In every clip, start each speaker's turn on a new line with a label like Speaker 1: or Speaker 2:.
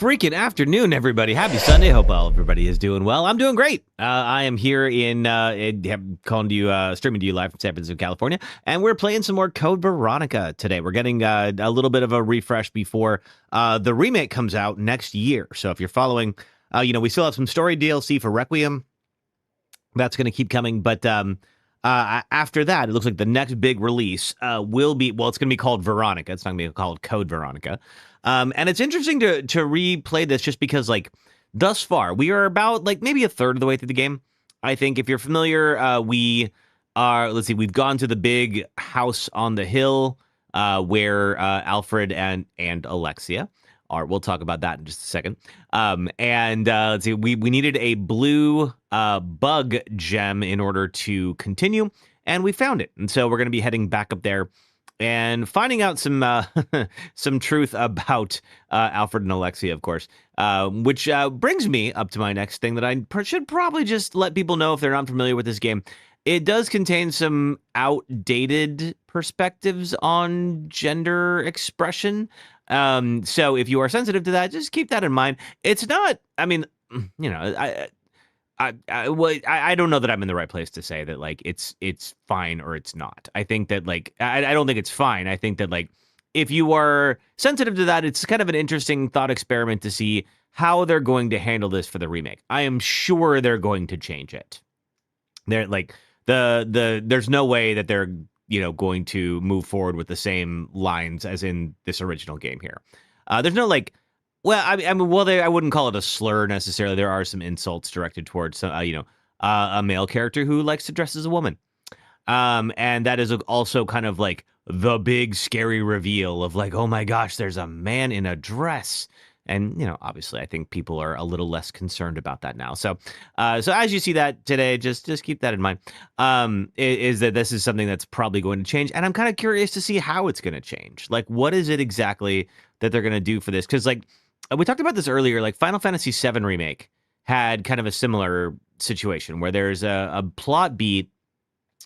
Speaker 1: freaking afternoon, everybody. Happy Sunday. Hope everybody is doing well. I'm doing great. I am here calling to you, streaming to you live from San Francisco, California, and we're playing some more Code Veronica today. We're getting a little bit of a refresh before the remake comes out next year. So if you're following, we still have some story DLC for Requiem. That's going to keep coming, but after that, it looks like the next big release will be, well, it's going to be called Veronica. It's not going to be called Code Veronica. And it's interesting to replay this just because, like, thus far, we are about, like, maybe a third of the way through the game. I think if you're familiar, we've gone to the big house on the hill where Alfred and Alexia are. We'll talk about that in just a second. Let's see, we needed a blue bug gem in order to continue, and we found it. And so we're going to be heading back up there and finding out some some truth about Alfred and Alexia, of course, which brings me up to my next thing that I should probably just let people know if they're not familiar with this game. It does contain some outdated perspectives on gender expression. So if you are sensitive to that, just keep that in mind. It's not, I mean, I don't know that I'm in the right place to say that, like, it's fine or it's not. I think that, like, I don't think it's fine. I think that, like, if you are sensitive to that, it's kind of an interesting thought experiment to see how they're going to handle this for the remake. I am sure they're going to change it. They're like there's no way that they're going to move forward with the same lines as in this original game here. There's no, like, well, I wouldn't call it a slur necessarily. There are some insults directed towards, a male character who likes to dress as a woman. And that is also kind of like the big scary reveal of, like, oh my gosh, there's a man in a dress. And, obviously, I think people are a little less concerned about that now. So as you see that today, just keep that in mind, is that this is something that's probably going to change. And I'm kind of curious to see how it's going to change. Like, what is it exactly that they're going to do for this? Because, like, we talked about this earlier, like Final Fantasy VII Remake had kind of a similar situation where there's a plot beat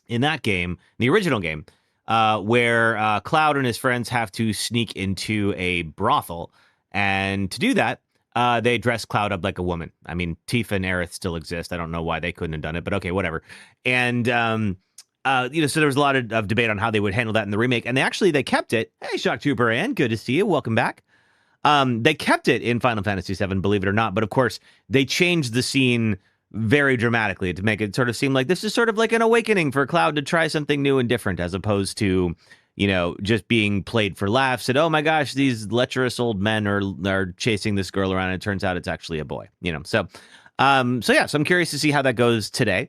Speaker 1: in that game, the original game, where Cloud and his friends have to sneak into a brothel. And to do that, they dress Cloud up like a woman. I mean, Tifa and Aerith still exist. I don't know why they couldn't have done it, but okay, whatever. And, so there was a lot of debate on how they would handle that in the remake. And they kept it. Hey, Shock Trooper Ann, good to see you. Welcome back. They kept it in Final Fantasy VII, believe it or not. But of course, they changed the scene very dramatically to make it sort of seem like this is sort of like an awakening for Cloud to try something new and different, as opposed to, just being played for laughs. And, oh my gosh, these lecherous old men are chasing this girl around, and it turns out it's actually a boy, So I'm curious to see how that goes today,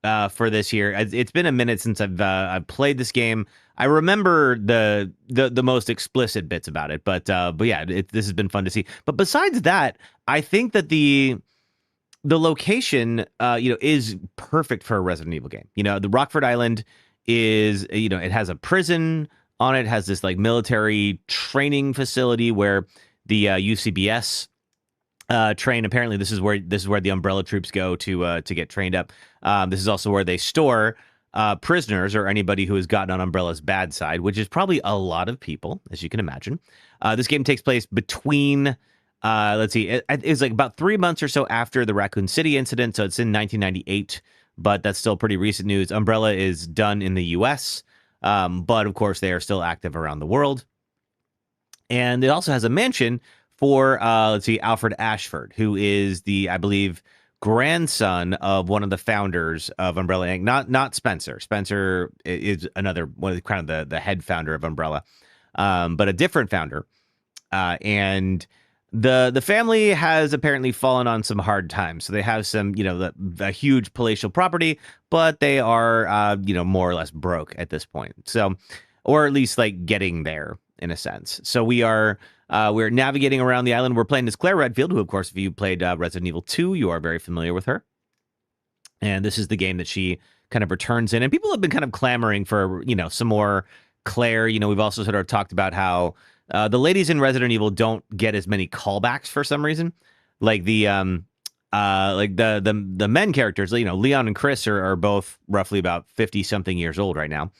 Speaker 1: for this year. It's been a minute since I've played this game. I remember the most explicit bits about it, but yeah, this has been fun to see. But besides that, I think that the location, is perfect for a Resident Evil game. The Rockford Island is, it has a prison on it, has this, like, military training facility where the UCBS train. Apparently this is where the Umbrella troops go to get trained up. This is also where they store prisoners or anybody who has gotten on Umbrella's bad side, which is probably a lot of people, as you can imagine. This game takes place between it's like about 3 months or so after the Raccoon City incident, so it's in 1998. But that's still pretty recent news. Umbrella is done in the U.S., but of course they are still active around the world. And it also has a mansion for, Alfred Ashford, who is I believe, grandson of one of the founders of Umbrella Inc. Not Spencer. Spencer is another one of the kind of the head founder of Umbrella, but a different founder. And the family has apparently fallen on some hard times. So they have some, a huge palatial property, but they are, more or less broke at this point. So, or at least, like, getting there in a sense. So we're navigating around the island. We're playing as Claire Redfield, who, of course, if you played Resident Evil 2, you are very familiar with her. And this is the game that she kind of returns in. And people have been kind of clamoring for, some more Claire. We've also sort of talked about how the ladies in Resident Evil don't get as many callbacks for some reason. Like the men characters, Leon and Chris are both roughly about 50 something years old right now,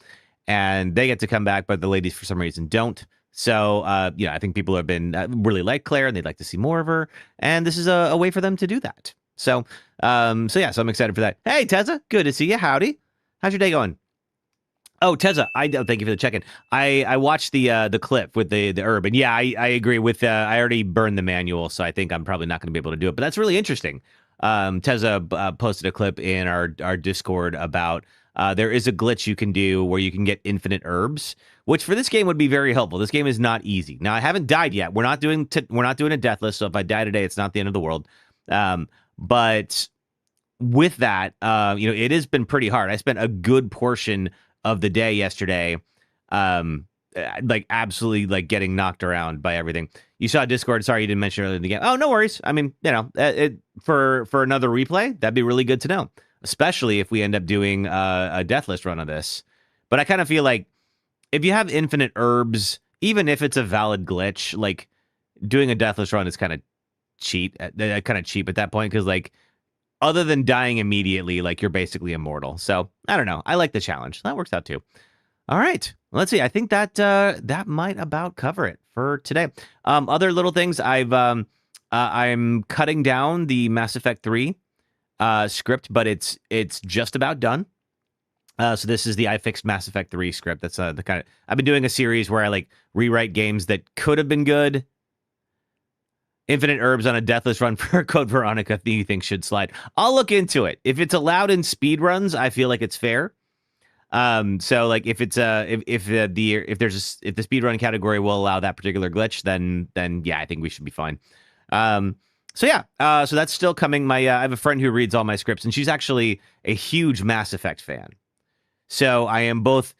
Speaker 1: and they get to come back, but the ladies for some reason don't. So, I think people have been really like Claire and they'd like to see more of her. And this is a way for them to do that. So, so I'm excited for that. Hey, Tezza, good to see you. Howdy. How's your day going? Oh, Tezza, thank you for the check-in. I watched the clip with the herb, and yeah, I agree with. I already burned the manual, so I think I'm probably not going to be able to do it. But that's really interesting. Tezza posted a clip in our Discord about there is a glitch you can do where you can get infinite herbs, which for this game would be very helpful. This game is not easy. Now I haven't died yet. We're not doing a death list, so if I die today, it's not the end of the world. But with that, it has been pretty hard. I spent a good portion of the day yesterday, like absolutely like getting knocked around by everything. You saw Discord. Sorry, you didn't mention earlier in the game. Oh, no worries. I mean, for another replay, that'd be really good to know, especially if we end up doing a death list run of this. But I kind of feel like if you have infinite herbs, even if it's a valid glitch, like doing a death list run is kind of cheap at that point, because like other than dying immediately, like you're basically immortal. So I don't know. I like the challenge. That works out too. All right. Let's see. I think that that might about cover it for today. Other little things. I'm cutting down the Mass Effect 3 script, but it's just about done. So this is the I Fixed Mass Effect 3 script. That's the kind of I've been doing a series where I like rewrite games that could have been good. Infinite herbs on a deathless run for Code Veronica. You think should slide? I'll look into it. If it's allowed in speed runs, I feel like it's fair. So like if it's if the speed run category will allow that particular glitch, then yeah, I think we should be fine. So that's still coming. I have a friend who reads all my scripts, and she's actually a huge Mass Effect fan. So I am both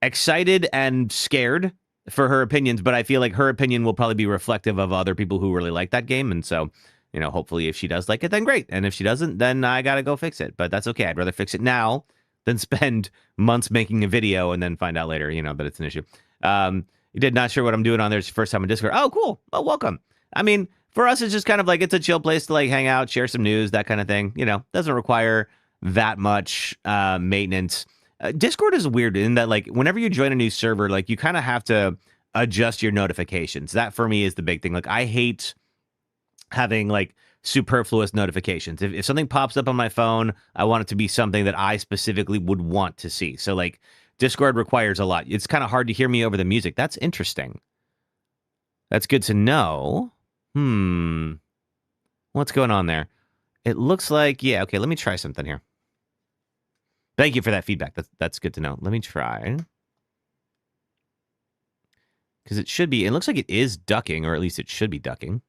Speaker 1: excited and scared for her opinions, but I feel like her opinion will probably be reflective of other people who really like that game. And so, hopefully if she does like it, then great. And if she doesn't, then I got to go fix it. But that's okay. I'd rather fix it now than spend months making a video and then find out later, that it's an issue. You did not sure what I'm doing on there. It's your first time in Discord. Oh, cool. Oh, welcome. I mean, for us, it's just kind of like, it's a chill place to like hang out, share some news, that kind of thing. Doesn't require that much maintenance. Discord is weird in that, like, whenever you join a new server, like, you kind of have to adjust your notifications. That, for me, is the big thing. Like, I hate having, like, superfluous notifications. If something pops up on my phone, I want it to be something that I specifically would want to see. So, like, Discord requires a lot. It's kind of hard to hear me over the music. That's interesting. That's good to know. What's going on there? It looks like, yeah, okay, let me try something here. Thank you for that feedback. That's good to know. Let me try. Because it looks like it is ducking, or at least it should be ducking.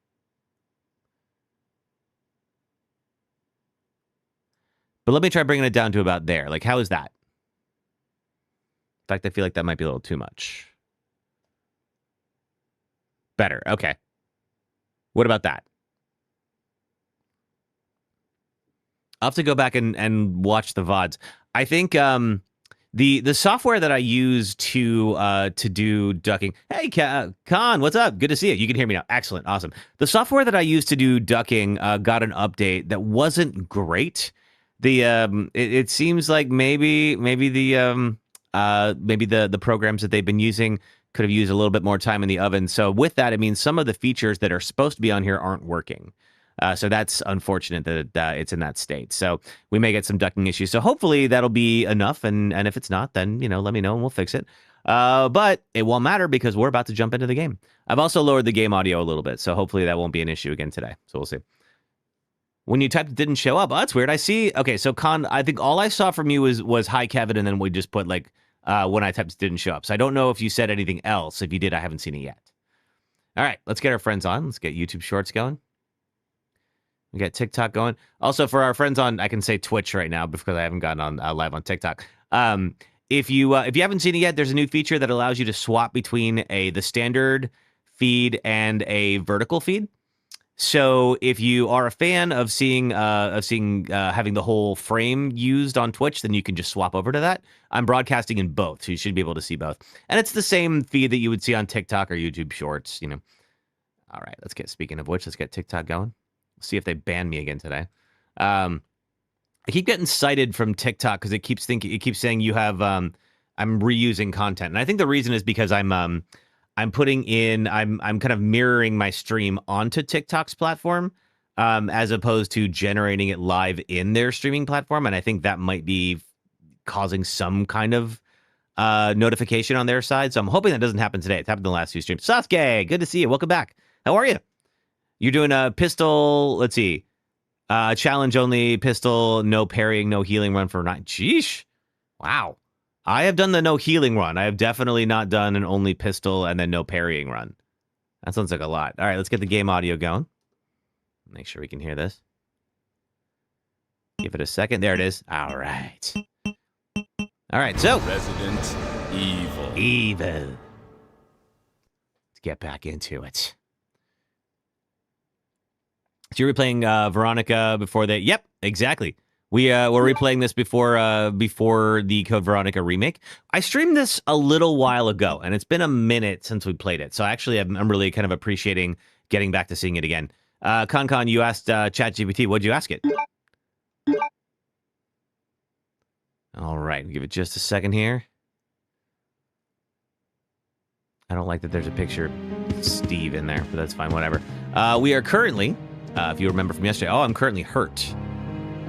Speaker 1: But let me try bringing it down to about there. Like, how is that? In fact, I feel like that might be a little too much. Better. Okay. What about that? I'll have to go back and watch the VODs. I think the software that I use to do ducking. Hey, Khan, what's up? Good to see you. You can hear me now. Excellent, awesome. The software that I use to do ducking got an update that wasn't great. It seems like maybe the programs that they've been using could have used a little bit more time in the oven. So with that, it means some of the features that are supposed to be on here aren't working. So that's unfortunate that it's in that state. So we may get some ducking issues. So hopefully that'll be enough. And if it's not, then, let me know and we'll fix it. But it won't matter because we're about to jump into the game. I've also lowered the game audio a little bit. So hopefully that won't be an issue again today. So we'll see. When you typed it didn't show up. Oh, that's weird. I see. Okay, so Con, I think all I saw from you was hi, Kevin. And then we just put like when I typed it didn't show up. So I don't know if you said anything else. If you did, I haven't seen it yet. All right, let's get our friends on. Let's get YouTube Shorts going. We got TikTok going. Also, for our friends on, I can say Twitch right now because I haven't gotten on live on TikTok. If you haven't seen it yet, there's a new feature that allows you to swap between the standard feed and a vertical feed. So if you are a fan of seeing having the whole frame used on Twitch, then you can just swap over to that. I'm broadcasting in both, so you should be able to see both. And it's the same feed that you would see on TikTok or YouTube Shorts. All right, speaking of which, let's get TikTok going. See if they ban me again today. I keep getting cited from TikTok because it keeps saying you have I'm reusing content, and I think the reason is because I'm I'm kind of mirroring my stream onto TikTok's platform, as opposed to generating it live in their streaming platform. And I think that might be causing some kind of notification on their side. So I'm hoping that doesn't happen today. It's happened in the last few streams. Sasuke, good to see you. Welcome back. How are you? You're doing a pistol, let's see, challenge only pistol, no parrying, no healing run for 9. Sheesh. Wow. I have done the no healing run. I have definitely not done an only pistol and then no parrying run. That sounds like a lot. All right, let's get the game audio going. Make sure we can hear this. Give it a second. There it is. All right. All right, so.
Speaker 2: Resident Evil.
Speaker 1: Evil. Let's get back into it. So you were playing Veronica before that? Yep, exactly. We were replaying this before the Code Veronica remake. I streamed this a little while ago, and it's been a minute since we played it. So actually, I'm really kind of appreciating getting back to seeing it again. Con, you asked ChatGPT. What'd you ask it? All right, we'll give it just a second here. I don't like that there's a picture of Steve in there, but that's fine, whatever. We are currently, if you remember from yesterday, I'm currently hurt.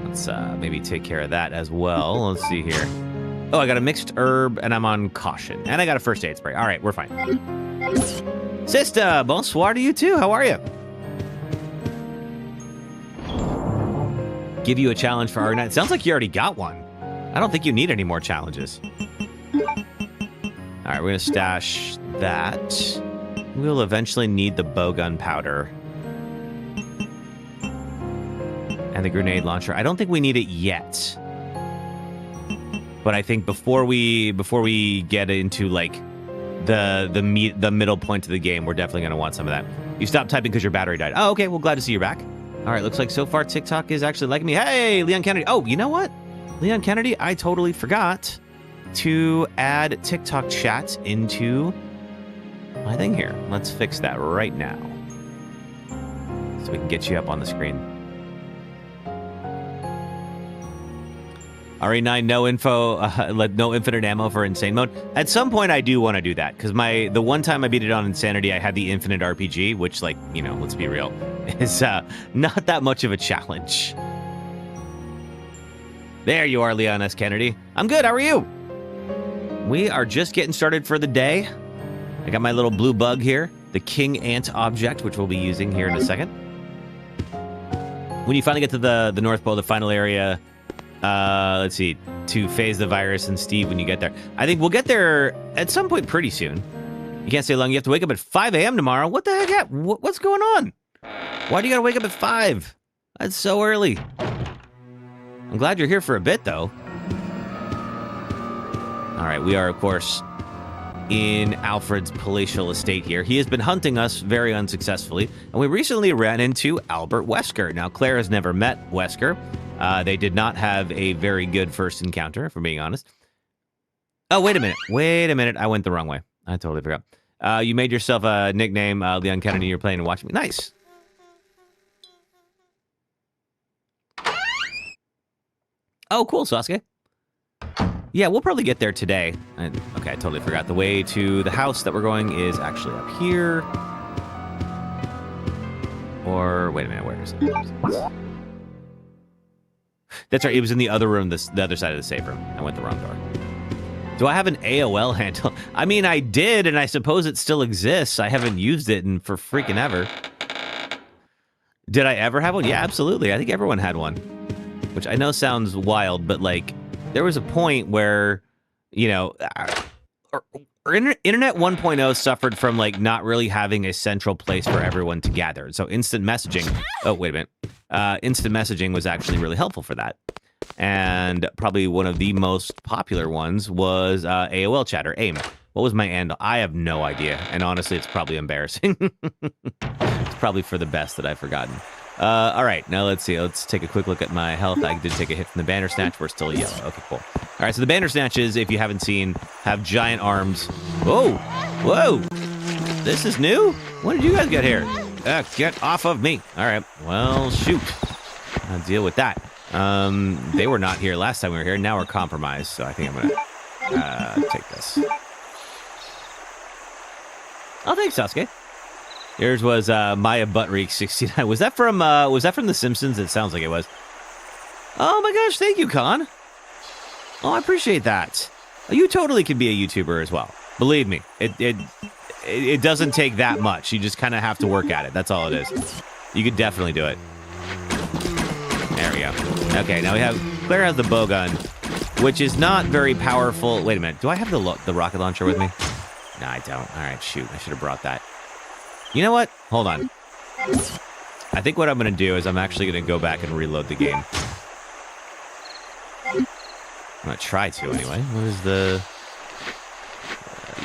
Speaker 1: Let's maybe take care of that as well. Let's see here. Oh, I got a mixed herb, and I'm on caution. And I got a first aid spray. All right, we're fine. Sister, bonsoir to you too. How are you? Give you a challenge for our night. Sounds like you already got one. I don't think you need any more challenges. All right, we're going to stash that. We'll eventually need the bowgun powder. And the grenade launcher. I don't think we need it yet. But I think before we get into like the middle point of the game, we're definitely going to want some of that. You stopped typing because your battery died. Oh, okay. Well, glad to see you're back. All right. Looks like so far TikTok is actually liking me. Hey, Leon Kennedy. Oh, you know what? Leon Kennedy, I totally forgot to add TikTok chat into my thing here. Let's fix that right now so we can get you up on the screen. RE9, no info, no infinite ammo for insane mode. At some point, I do want to do that because the one time I beat it on Insanity, I had the infinite RPG, which, like, you know, let's be real, is not that much of a challenge. There you are, Leon S. Kennedy. I'm good. How are you? We are just getting started for the day. I got my little blue bug here, the King Ant object, which we'll be using here in a second. When you finally get to the North Pole, the final area. Let's see, to phase the virus and Steve when you get there. I think we'll get there at some point pretty soon. You can't stay long. You have to wake up at 5 a.m. tomorrow. What the heck? What's going on? Why do you gotta wake up at 5? That's so early. I'm glad you're here for a bit, though. All right, we are, of course, in Alfred's palatial estate here. He has been hunting us very unsuccessfully, and we recently ran into Albert Wesker. Now, Claire has never met Wesker. They did not have a very good first encounter, if we're being honest. Oh, wait a minute. Wait a minute. I went the wrong way. I totally forgot. You made yourself a nickname, Leon Kennedy. You're playing and watching me. Nice. Oh, cool, Sasuke. Yeah, we'll probably get there today. Okay, I totally forgot. The way to the house that we're going is actually up here. Or, wait a minute, where is it? That's right, it was in the other room, the other side of the safe room. I went the wrong door. Do I have an AOL handle? I mean, I did, and I suppose it still exists. I haven't used it for freaking ever. Did I ever have one? Yeah, absolutely. I think everyone had one. Which I know sounds wild, but, like, there was a point where, you know, Internet 1.0 suffered from, like, not really having a central place for everyone to gather. So instant messaging... Oh, wait a minute. Instant messaging was actually really helpful for that. And probably one of the most popular ones was AOL chat, or AIM. What was my handle? I have no idea. And honestly, it's probably embarrassing. It's probably for the best that I've forgotten. All right, now let's see. Let's take a quick look at my health. I did take a hit from the Bandersnatch. We're still yellow. Okay, cool. All right, so the Bandersnatches, if you haven't seen, have giant arms. Whoa, whoa. This is new? When did you guys get here? Get off of me. All right, well, shoot. I'll deal with that. They were not here last time we were here. Now we're compromised, so I think I'm going to take this. Oh, thanks, Sasuke. Yours was Maya Buttreek 69. Was that from The Simpsons? It sounds like it was. Oh my gosh, thank you, Con. Oh, I appreciate that. You totally can be a YouTuber as well. Believe me, it doesn't take that much. You just kind of have to work at it. That's all it is. You could definitely do it. There we go. Okay, now we have Claire has the bow gun, which is not very powerful. Wait a minute. Do I have the rocket launcher with me? No, I don't. All right, shoot. I should have brought that. You know what? Hold on. I think what I'm going to do is I'm actually going to go back and reload the game. I'm going to try to anyway. What is the...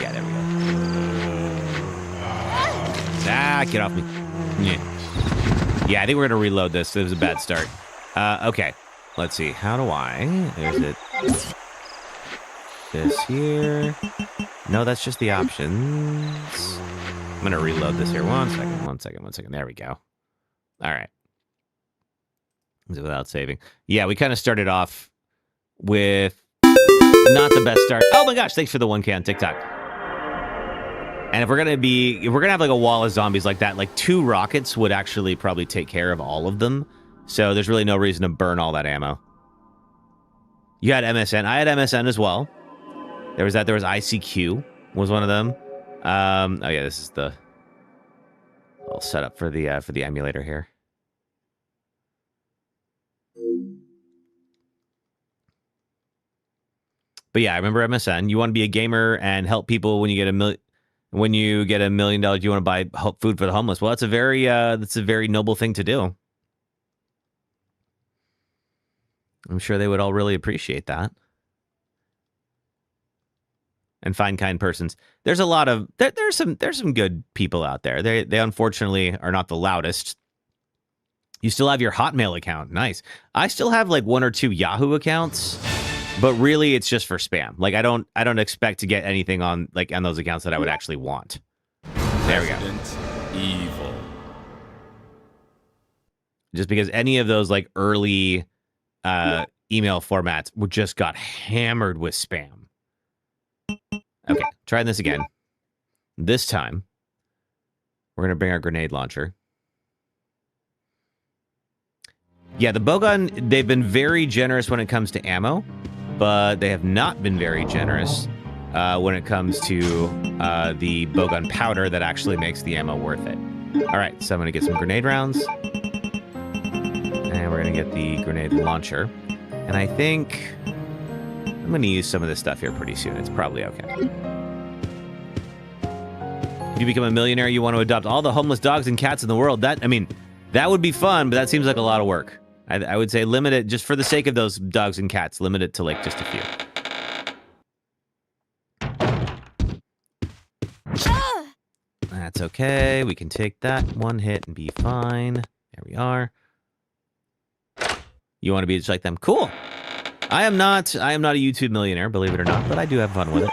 Speaker 1: yeah, there we go. Ah, get off me. Yeah, I think we're going to reload this. It was a bad start. Okay. Let's see. How do I... there's it. This here. No, that's just the options. I'm going to reload this here. One second. There we go. All right. Without saving. Yeah, we kind of started off with not the best start. Oh my gosh, thanks for the 1K on TikTok. And if we're going to have like a wall of zombies like that, like 2 rockets would actually probably take care of all of them. So there's really no reason to burn all that ammo. You had MSN. I had MSN as well. There was ICQ was one of them. Oh yeah, this is the little setup for the emulator here. But yeah, I remember MSN. You want to be a gamer and help people when you get $1 million. You want to buy food for the homeless. Well, that's a very noble thing to do. I'm sure they would all really appreciate that. And find kind persons. There's a lot of there's some good people out there. They unfortunately are not the loudest. You still have your Hotmail account. Nice. I still have like 1 or 2 Yahoo accounts, but really it's just for spam. Like I don't expect to get anything on those accounts that I would actually want. There we go.
Speaker 2: Evil.
Speaker 1: Just because any of those like early email formats just got hammered with spam. Okay, trying this again. This time, we're going to bring our grenade launcher. Yeah, the bowgun, they've been very generous when it comes to ammo, but they have not been very generous when it comes to the bowgun powder that actually makes the ammo worth it. All right, so I'm going to get some grenade rounds. And we're going to get the grenade launcher. And I think I'm going to use some of this stuff here pretty soon. It's probably okay. If you become a millionaire, you want to adopt all the homeless dogs and cats in the world. That would be fun, but that seems like a lot of work. I would say limit it, just for the sake of those dogs and cats, limit it to like just a few. That's okay. We can take that one hit and be fine. There we are. You want to be just like them? Cool. I am not a YouTube millionaire, believe it or not, but I do have fun with it.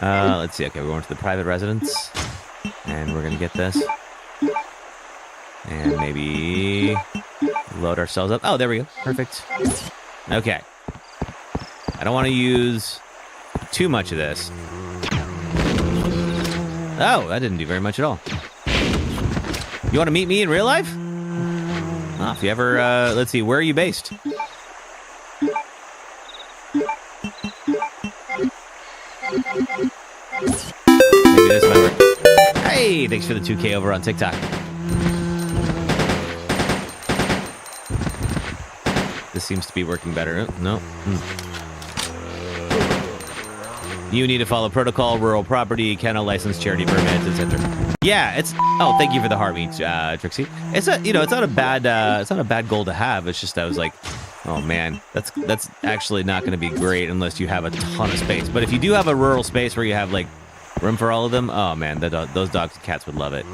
Speaker 1: Let's see. Okay, we're going to the private residence, and we're going to get this. And maybe load ourselves up. Oh, there we go. Perfect. Okay. I don't want to use too much of this. Oh, that didn't do very much at all. You want to meet me in real life? Oh, if you ever, let's see, where are you based? Maybe this might work. Hey, thanks for the 2K over on TikTok. This seems to be working better. No. You need to follow protocol, rural property, kennel license, charity permits, etc. Yeah, it's. Oh, thank you for the Harvey, Trixie. It's not a bad goal to have. It's just I was like, oh man, that's actually not going to be great unless you have a ton of space. But if you do have a rural space where you have like room for all of them, oh man, those dogs and cats would love it.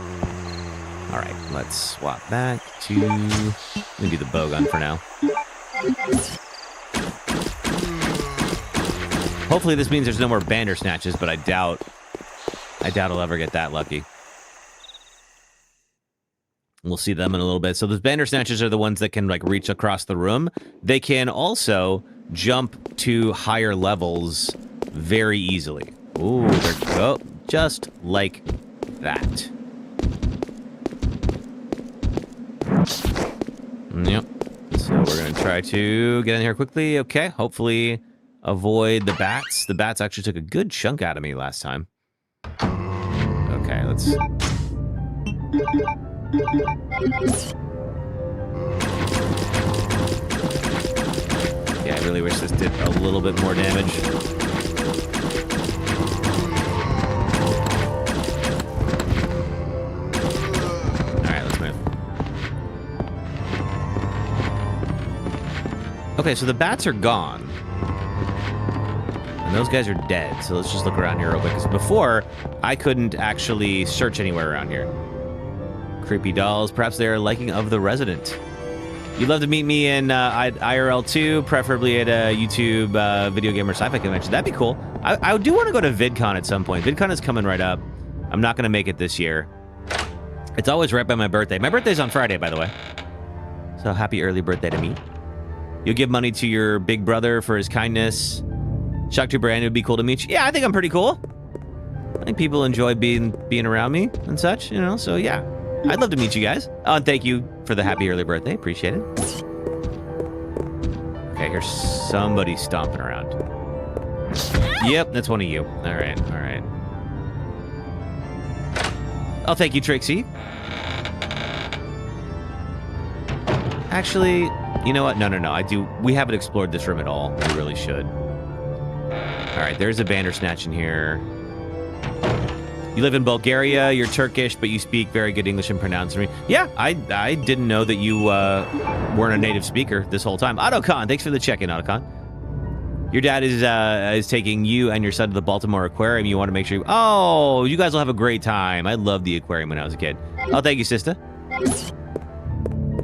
Speaker 1: All right, let's swap back to. Let me do the bowgun for now. Hopefully this means there's no more bandersnatches, but I doubt I'll ever get that lucky. We'll see them in a little bit. So those bandersnatches are the ones that can like reach across the room. They can also jump to higher levels very easily. Ooh, there we go. Just like that. Yep. So we're going to try to get in here quickly. Okay, hopefully avoid the bats. The bats actually took a good chunk out of me last time. Okay, let's... Yeah, I really wish this did a little bit more damage. Okay, so the bats are gone. And those guys are dead, so let's just look around here real quick. Because before, I couldn't actually search anywhere around here. Creepy dolls, perhaps they're liking of the resident. You'd love to meet me in IRL too, preferably at a YouTube video gamer sci-fi convention. That'd be cool. I do want to go to VidCon at some point. VidCon is coming right up. I'm not going to make it this year. It's always right by my birthday. My birthday's on Friday, by the way. So happy early birthday to me. You'll give money to your big brother for his kindness. Shock Trooper Andy would be cool to meet you. Yeah, I think I'm pretty cool. I think people enjoy being around me and such, you know, so yeah. I'd love to meet you guys. Oh, and thank you for the happy early birthday. Appreciate it. Okay, here's somebody stomping around. Yep, that's one of you. All right, all right. Oh, thank you, Trixie. Actually... You know what? No. We haven't explored this room at all. We really should. All right, there's a Bandersnatch in here. You live in Bulgaria. You're Turkish, but you speak very good English and pronounce me. Yeah, I didn't know that you weren't a native speaker this whole time. Autocon, thanks for the check-in, Autocon. Your dad is taking you and your son to the Baltimore Aquarium. You want to make sure... Oh, you guys will have a great time. I loved the aquarium when I was a kid. Oh, thank you, sister. All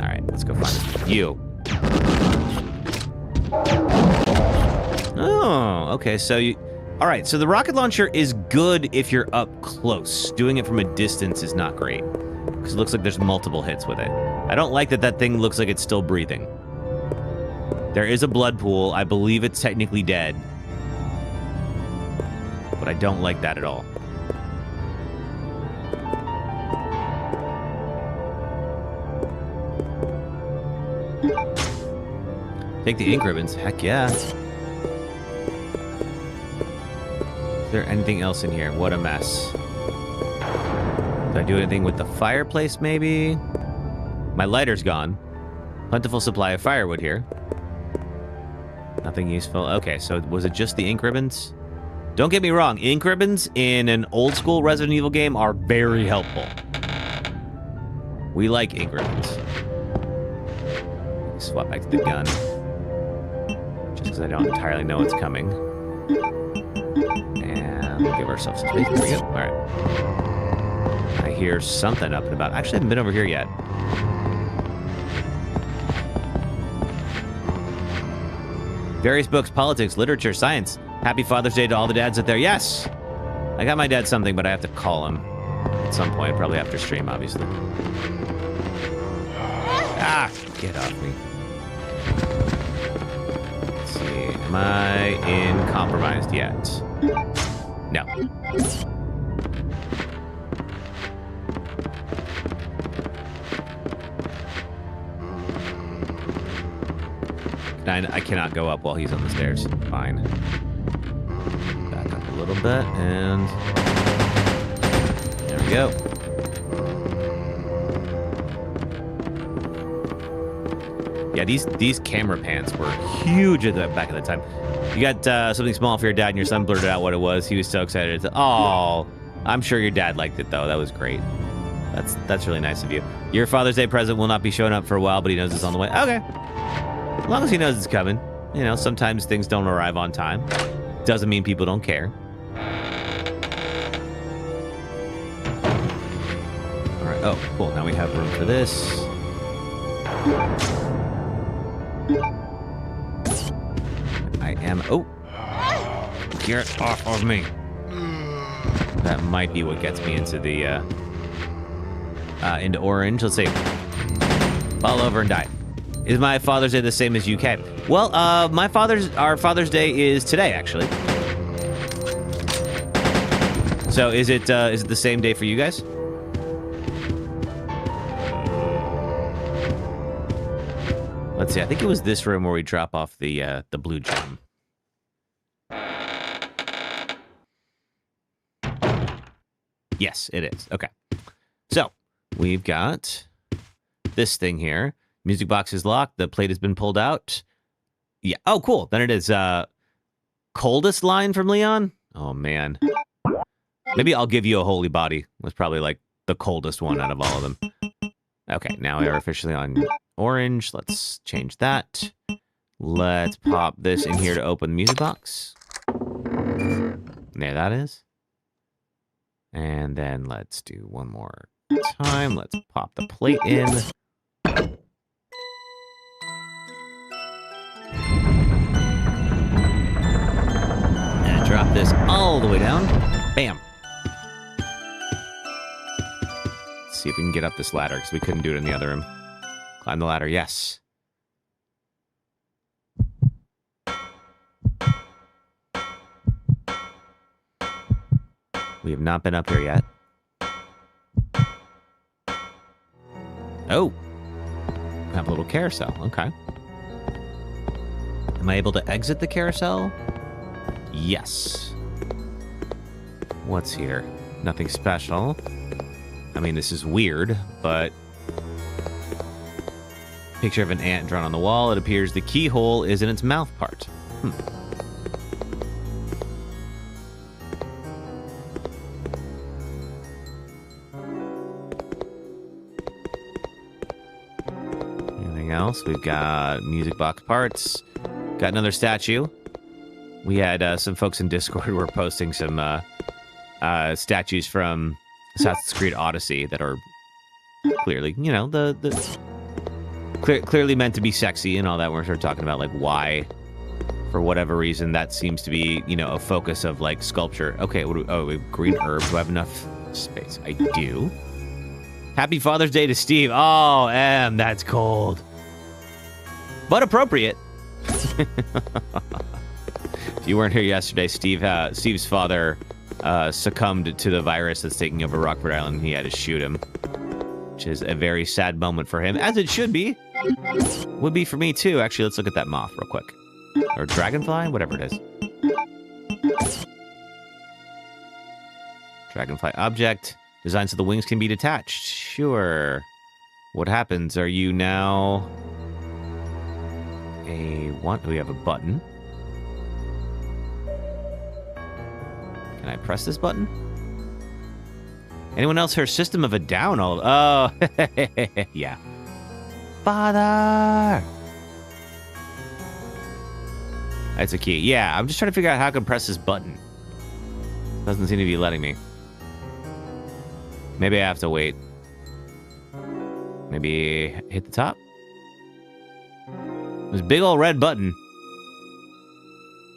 Speaker 1: right, let's go find this. You. Oh, okay, so you... All right, so the rocket launcher is good if you're up close. Doing it from a distance is not great, because it looks like there's multiple hits with it. I don't like that thing looks like it's still breathing. There is a blood pool. I believe it's technically dead. But I don't like that at all. Take the ink ribbons. Heck yeah. Is there anything else in here? What a mess. Did I do anything with the fireplace, maybe? My lighter's gone. Plentiful supply of firewood here. Nothing useful. Okay, so was it just the ink ribbons? Don't get me wrong. Ink ribbons in an old school Resident Evil game are very helpful. We like ink ribbons. Swap back to the gun. Just because I don't entirely know what's coming. And we'll give ourselves some space. There we go. All right. I hear something up and about. Actually, I haven't been over here yet. Various books, politics, literature, science. Happy Father's Day to all the dads out there. Yes! I got my dad something, but I have to call him at some point. Probably after stream, obviously. Ah! Get off me. Let's see. Am I in compromised yet? No. I cannot go up while he's on the stairs. Fine. Back up a little bit, and... there we go. Yeah, these camera pans were huge at the back of the time. You got something small for your dad, and your son blurted out what it was. He was so excited. Oh, I'm sure your dad liked it, though. That was great. That's really nice of you. Your Father's Day present will not be showing up for a while, but he knows it's on the way. Okay. As long as he knows it's coming. You know, sometimes things don't arrive on time. Doesn't mean people don't care. All right. Oh, cool. Now we have room for this. I am... Oh! Get off of me! That might be what gets me into the, into orange. Let's see. Fall over and die. Is my Father's Day the same as UK? Well, our Father's Day is today, actually. So is it the same day for you guys? Let's see. I think it was this room where we drop off the blue gem. Yes, it is. Okay. So we've got this thing here. Music box is locked. The plate has been pulled out. Yeah. Oh, cool. Then it is coldest line from Leon. Oh man. Maybe I'll give you a holy body. Was probably like the coldest one out of all of them. Okay, now we are officially on orange. Let's change that. Let's pop this in here to open the music box. There that is. And then let's do one more time. Let's pop the plate in. And drop this all the way down. Bam. Let's see if we can get up this ladder, because we couldn't do it in the other room. Climb the ladder, yes. We have not been up here yet. Oh. We have a little carousel. Okay. Am I able to exit the carousel? Yes. What's here? Nothing special. I mean, this is weird, but... Picture of an ant drawn on the wall. It appears the keyhole is in its mouth part. Anything else? We've got music box parts. Got another statue. We had some folks in Discord who were posting some statues from Assassin's Creed Odyssey that are clearly, you know, clearly meant to be sexy and all that. We're sort of talking about like why, for whatever reason, that seems to be, you know, a focus of like sculpture. Okay, we have green herb. Do I have enough space? I do. Happy Father's Day to Steve. Oh, that's cold, but appropriate. If you weren't here yesterday, Steve's father succumbed to the virus that's taking over Rockford Island. He had to shoot him, which is a very sad moment for him, as it should be. Would be for me too. Actually, let's look at that moth real quick, or dragonfly, whatever it is. Dragonfly object designed so the wings can be detached. Sure. What happens? Are you now a what? We have a button. Can I press this button? Anyone else heard System of a Down? Oh, yeah. Father! That's a key. Yeah, I'm just trying to figure out how I can press this button. Doesn't seem to be letting me. Maybe I have to wait. Maybe hit the top? There's a big old red button.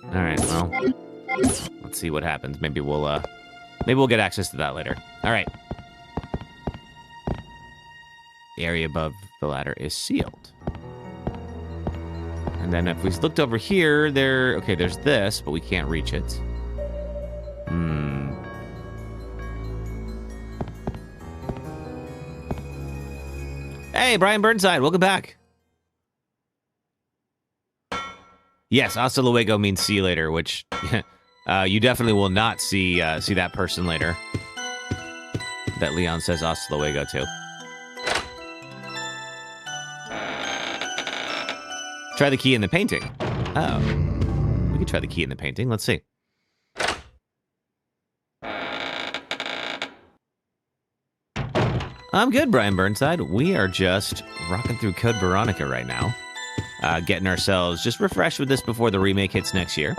Speaker 1: Alright, well... Let's see what happens. Maybe we'll get access to that later. All right. The area above the ladder is sealed. And then if we looked over here, there's this, but we can't reach it. Hey, Brian Burnside, welcome back. Yes, hasta luego means see you later, which you definitely will not see that person later. That Leon says hasta luego to. Try the key in the painting. Oh. We could try the key in the painting. Let's see. I'm good, Brian Burnside. We are just rocking through Code Veronica right now. Getting ourselves just refreshed with this before the remake hits next year.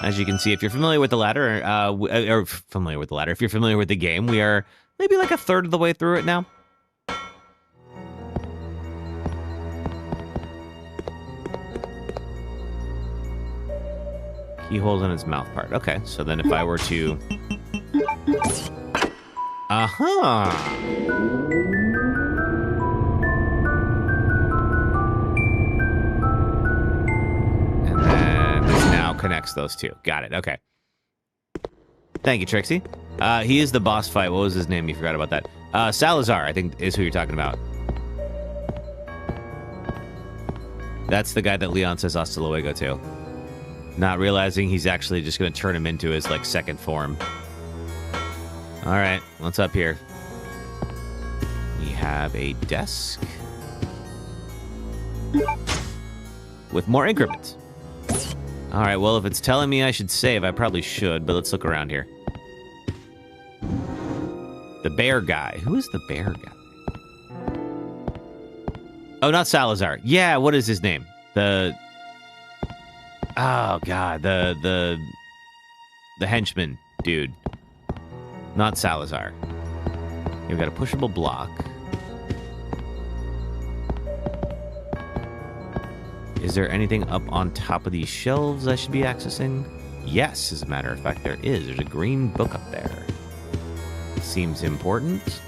Speaker 1: As you can see, if you're familiar with the ladder, if you're familiar with the game, we are maybe like a third of the way through it now. Keyholes in its mouth part. Okay, so then if I were to... And then this now connects those two. Got it, okay. Thank you, Trixie. He is the boss fight. What was his name? You forgot about that. Salazar, I think, is who you're talking about. That's the guy that Leon says hasta luego to. Not realizing he's actually just going to turn him into his, like, second form. All right, what's up here? We have a desk with more increments. All right, well, if it's telling me I should save, I probably should, but let's look around here. The bear guy. Who is the bear guy? Oh, not Salazar. Yeah, what is his name? Oh, God, the henchman dude. Not Salazar. We've got a pushable block. Is there anything up on top of these shelves I should be accessing? Yes, as a matter of fact, there is. There's a green book up there. Seems important.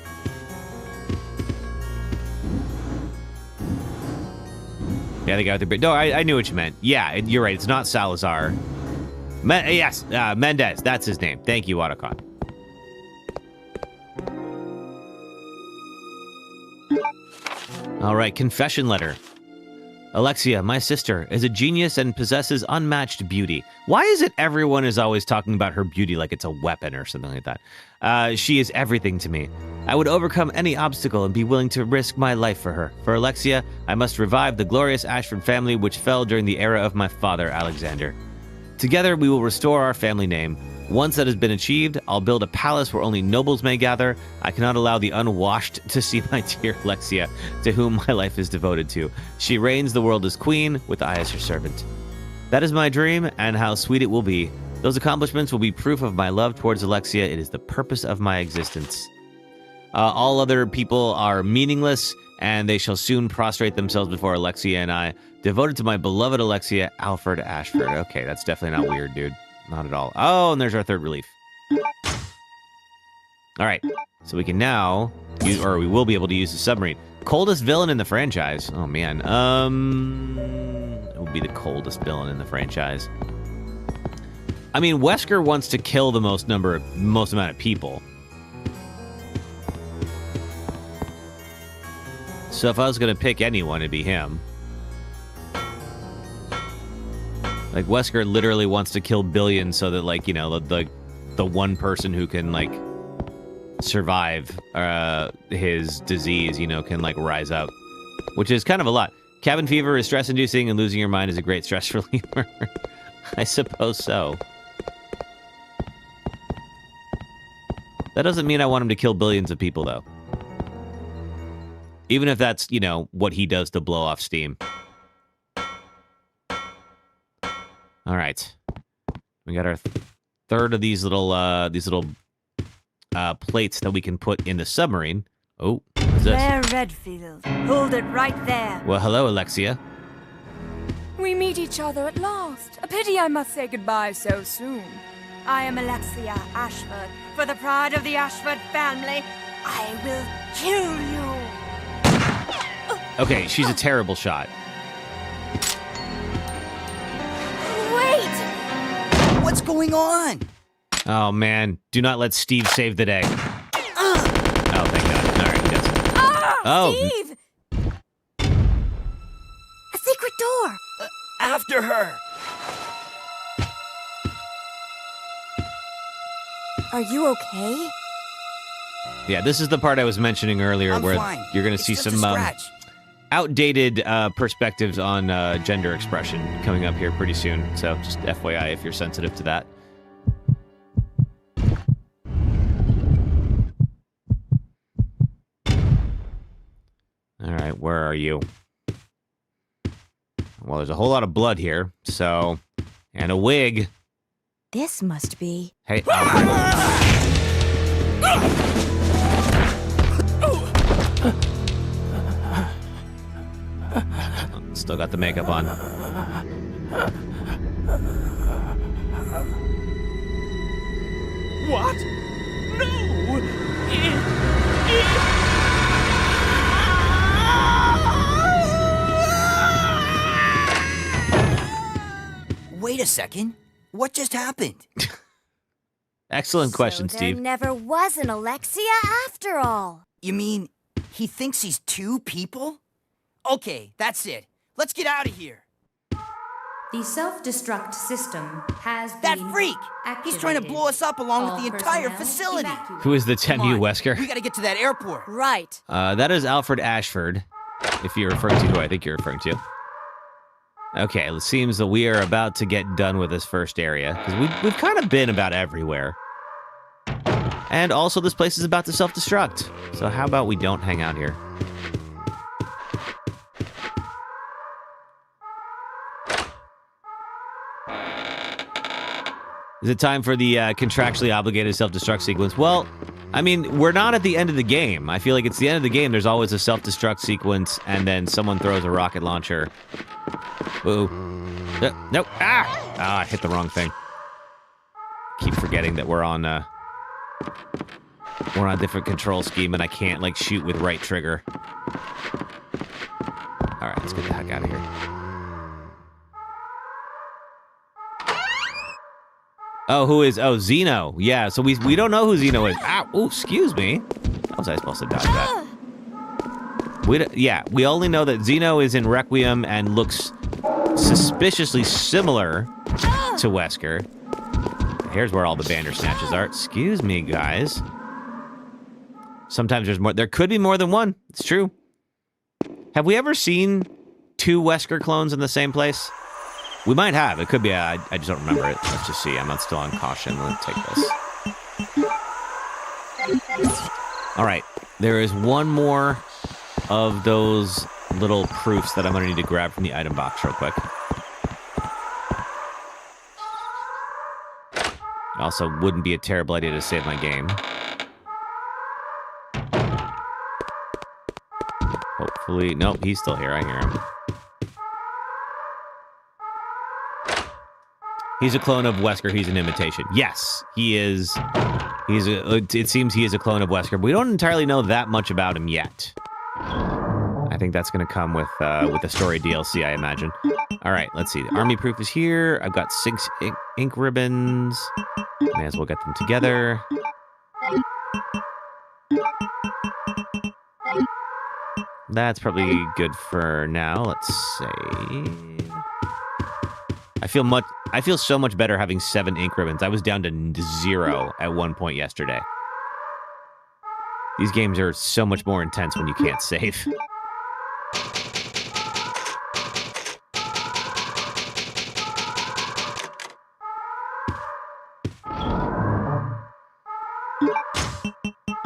Speaker 1: Yeah, the guy with the... No, I knew what you meant. Yeah, you're right. It's not Salazar. Yes, Mendez. That's his name. Thank you, Otacon. All right, confession letter. Alexia, my sister, is a genius and possesses unmatched beauty. Why is it everyone is always talking about her beauty like it's a weapon or something like that? She is everything to me. I would overcome any obstacle and be willing to risk my life for her. For Alexia, I must revive the glorious Ashford family which fell during the era of my father, Alexander. Together, we will restore our family name. Once that has been achieved, I'll build a palace where only nobles may gather. I cannot allow the unwashed to see my dear Alexia, to whom my life is devoted to. She reigns the world as queen, with I as her servant. That is my dream, and how sweet it will be. Those accomplishments will be proof of my love towards Alexia. It is the purpose of my existence. All other people are meaningless, and they shall soon prostrate themselves before Alexia and I, devoted to my beloved Alexia, Alfred Ashford. Okay, that's definitely not weird, dude. Not at all. Oh, and there's our third relief. All right, so we can now use, or we will be able to use the submarine. Coldest villain in the franchise. Oh man, it will be the coldest villain in the franchise. I mean, Wesker wants to kill the most amount of people. So if I was gonna pick anyone, it'd be him. Like, Wesker literally wants to kill billions so that, like, you know, the one person who can, like, survive his disease, you know, can, like, rise up. Which is kind of a lot. Cabin fever is stress-inducing, and losing your mind is a great stress reliever. I suppose so. That doesn't mean I want him to kill billions of people, though. Even if that's, you know, what he does to blow off steam. All right, we got our third of these little plates that we can put in the submarine. Oh, what's this?
Speaker 3: There, Redfield. Hold it right there.
Speaker 1: Well, hello, Alexia.
Speaker 4: We meet each other at last. A pity I must say goodbye so soon.
Speaker 3: I am Alexia Ashford. For the pride of the Ashford family, I will kill you.
Speaker 1: Okay, she's a terrible shot.
Speaker 5: What's going on?
Speaker 1: Oh, man. Do not let Steve save the day. Oh, thank God. All right, he does.
Speaker 3: Oh, Steve! A secret door.
Speaker 5: After her.
Speaker 3: Are you okay?
Speaker 1: Yeah, this is the part I was mentioning earlier
Speaker 5: I'm
Speaker 1: where
Speaker 5: fine.
Speaker 1: you're going to
Speaker 5: It's
Speaker 1: see
Speaker 5: just a
Speaker 1: some
Speaker 5: scratch.
Speaker 1: outdated perspectives on gender expression coming up here pretty soon. So just FYI if you're sensitive to that. All right, where are you? Well, there's a whole lot of blood here, so... And a wig.
Speaker 3: This must be...
Speaker 1: Hey, still got the makeup on.
Speaker 2: What? No!
Speaker 5: Wait a second. What just happened?
Speaker 1: Excellent question,
Speaker 3: so
Speaker 1: Steve.
Speaker 3: There never was an Alexia after all.
Speaker 5: You mean he thinks he's two people? Okay, that's it. Let's get out of here.
Speaker 6: The self-destruct system has
Speaker 5: That
Speaker 6: been
Speaker 5: freak! He's trying to
Speaker 6: activated.
Speaker 5: blow us up along
Speaker 6: All
Speaker 5: with the entire
Speaker 6: personnel
Speaker 5: facility.
Speaker 6: evacuate.
Speaker 1: Who is the
Speaker 5: Come
Speaker 1: Temu
Speaker 5: on,
Speaker 1: Wesker?
Speaker 5: we gotta get to that airport.
Speaker 3: Right.
Speaker 1: That is Alfred Ashford, if you're referring to who I think you're referring to. Okay, it seems that we are about to get done with this first area, because we've kind of been about everywhere. And also, this place is about to self-destruct. So how about we don't hang out here? Is it time for the contractually obligated self-destruct sequence? Well, I mean, we're not at the end of the game. I feel like it's the end of the game. There's always a self-destruct sequence, and then someone throws a rocket launcher. Ooh. Nope. Ah, I hit the wrong thing. Keep forgetting that we're on a different control scheme, and I can't, like, shoot with right trigger. All right, let's get the heck out of here. Oh, who is? Oh, Zeno. Yeah, so we don't know who Zeno is. Ow. Oh, excuse me. How was I supposed to dodge that? We only know that Zeno is in Requiem and looks suspiciously similar to Wesker. Here's where all the Bandersnatches are. Excuse me, guys. Sometimes there's more. There could be more than one. It's true. Have we ever seen two Wesker clones in the same place? We might have. It could be. I just don't remember it. Let's just see. I'm still on caution. Let's take this. All right. There is one more of those little proofs that I'm going to need to grab from the item box real quick. Also, wouldn't be a terrible idea to save my game. Hopefully... Nope, he's still here. I hear him. He's a clone of Wesker. He's an imitation. Yes, he is. It seems he is a clone of Wesker, but we don't entirely know that much about him yet. I think that's going to come with the story DLC, I imagine. All right, let's see. The army proof is here. I've got 6 ink ribbons. May as well get them together. That's probably good for now. Let's see. I feel so much better having 7 ink ribbons. I was down to 0 at one point yesterday. These games are so much more intense when you can't save.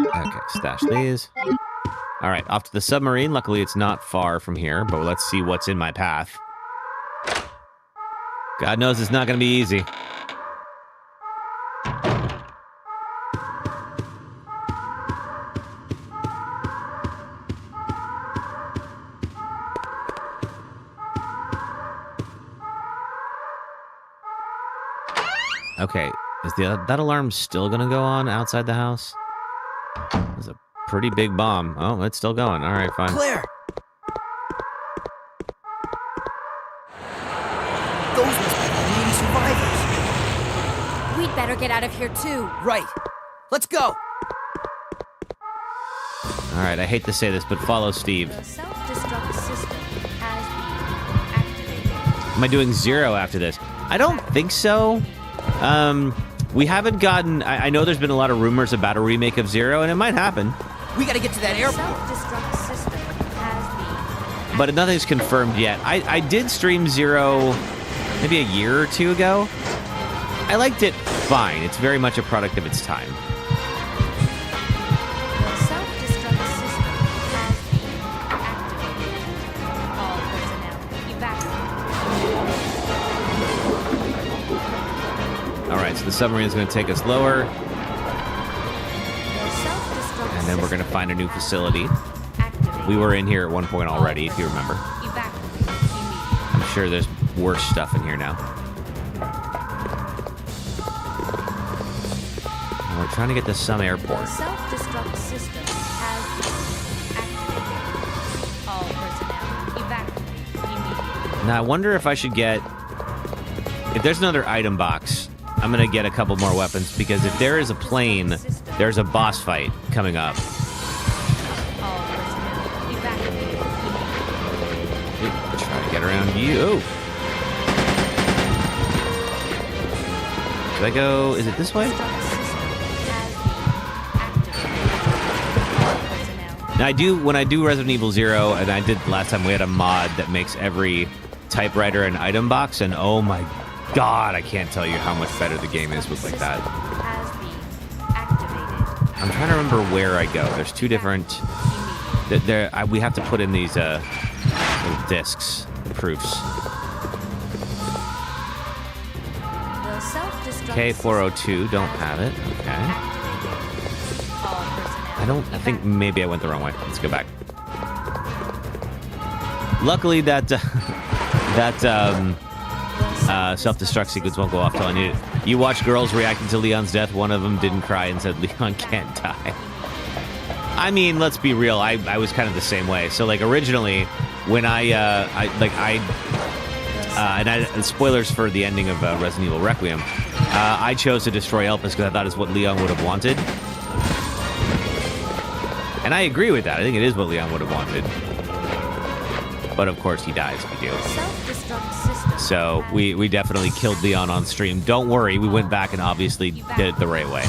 Speaker 1: Okay, stash these. All right, off to the submarine. Luckily, it's not far from here, but let's see what's in my path. God knows it's not going to be easy. Okay, is that alarm still going to go on outside the house? There's a pretty big bomb. Oh, it's still going. All right, fine.
Speaker 5: Claire! Those must be the remaining survivors.
Speaker 3: We'd better get out of here too.
Speaker 5: Right. Let's go.
Speaker 1: All right, I hate to say this, but follow Steve.
Speaker 6: The self-destruct system has been activated.
Speaker 1: Am I doing 0 after this? I don't think so. We haven't gotten... I know there's been a lot of rumors about a remake of 0, and it might happen.
Speaker 5: We gotta get to that
Speaker 6: The
Speaker 5: airport.
Speaker 6: self-destruct system has been
Speaker 1: But nothing's confirmed yet. I did stream 0 maybe a year or 2 ago. I liked it fine. It's very much a product of its time.
Speaker 6: The self-destruct system has been activated. All personnel evacuate.
Speaker 1: All right, so the submarine's going to take us lower,
Speaker 6: The self-destruct
Speaker 1: and then we're going to find a new facility.
Speaker 6: activated.
Speaker 1: We were in here at one point already, if you remember.
Speaker 6: Evacuate immediately.
Speaker 1: I'm sure there's worse stuff in here now. We're trying to get to some
Speaker 6: The
Speaker 1: airport.
Speaker 6: self-destruct system has been activated. All personnel evacuate immediately.
Speaker 1: Now, I wonder if I should get... If there's another item box I'm gonna get a couple more weapons because if there is a plane, there's a boss fight coming up.
Speaker 6: All personnel evacuated.
Speaker 1: Try to get around you. Should I go? Is it this way? Now I do when I do Resident Evil 0, and I did last time. We had a mod that makes every typewriter an item box, and oh my god, I can't tell you how much better the game is with like that. I'm trying to remember where I go. There's two different. We have to put in these little discs, proofs. K402, don't have it. Okay. I think maybe I went the wrong way. Let's go back. Luckily, that self-destruct sequence won't go off till I need it. You watch girls reacting to Leon's death. One of them didn't cry and said Leon can't die. I mean, let's be real. I was kind of the same way. So like originally, when spoilers for the ending of Resident Evil Requiem, I chose to destroy Elpis because I thought it's what Leon would have wanted. And I agree with that. I think it is what Leon would have wanted. But of course he dies if you do. So we definitely killed Leon on stream. Don't worry, we went back and obviously did it the right way.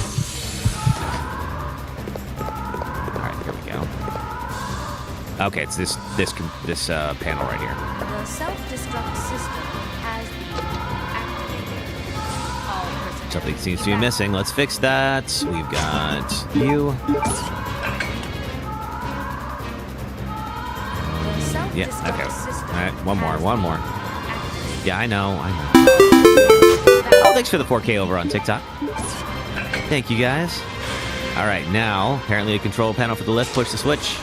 Speaker 1: Alright, here we go. Okay, it's this panel right here.
Speaker 6: The self-destruct system has been activated. All personnel
Speaker 1: Something seems to be missing. Let's fix that. We've got you. Yeah, okay. Alright, one more. Yeah, I know. Oh, thanks for the 4K over on TikTok. Thank you, guys. Alright, now, apparently a control panel for the lift. Push the switch.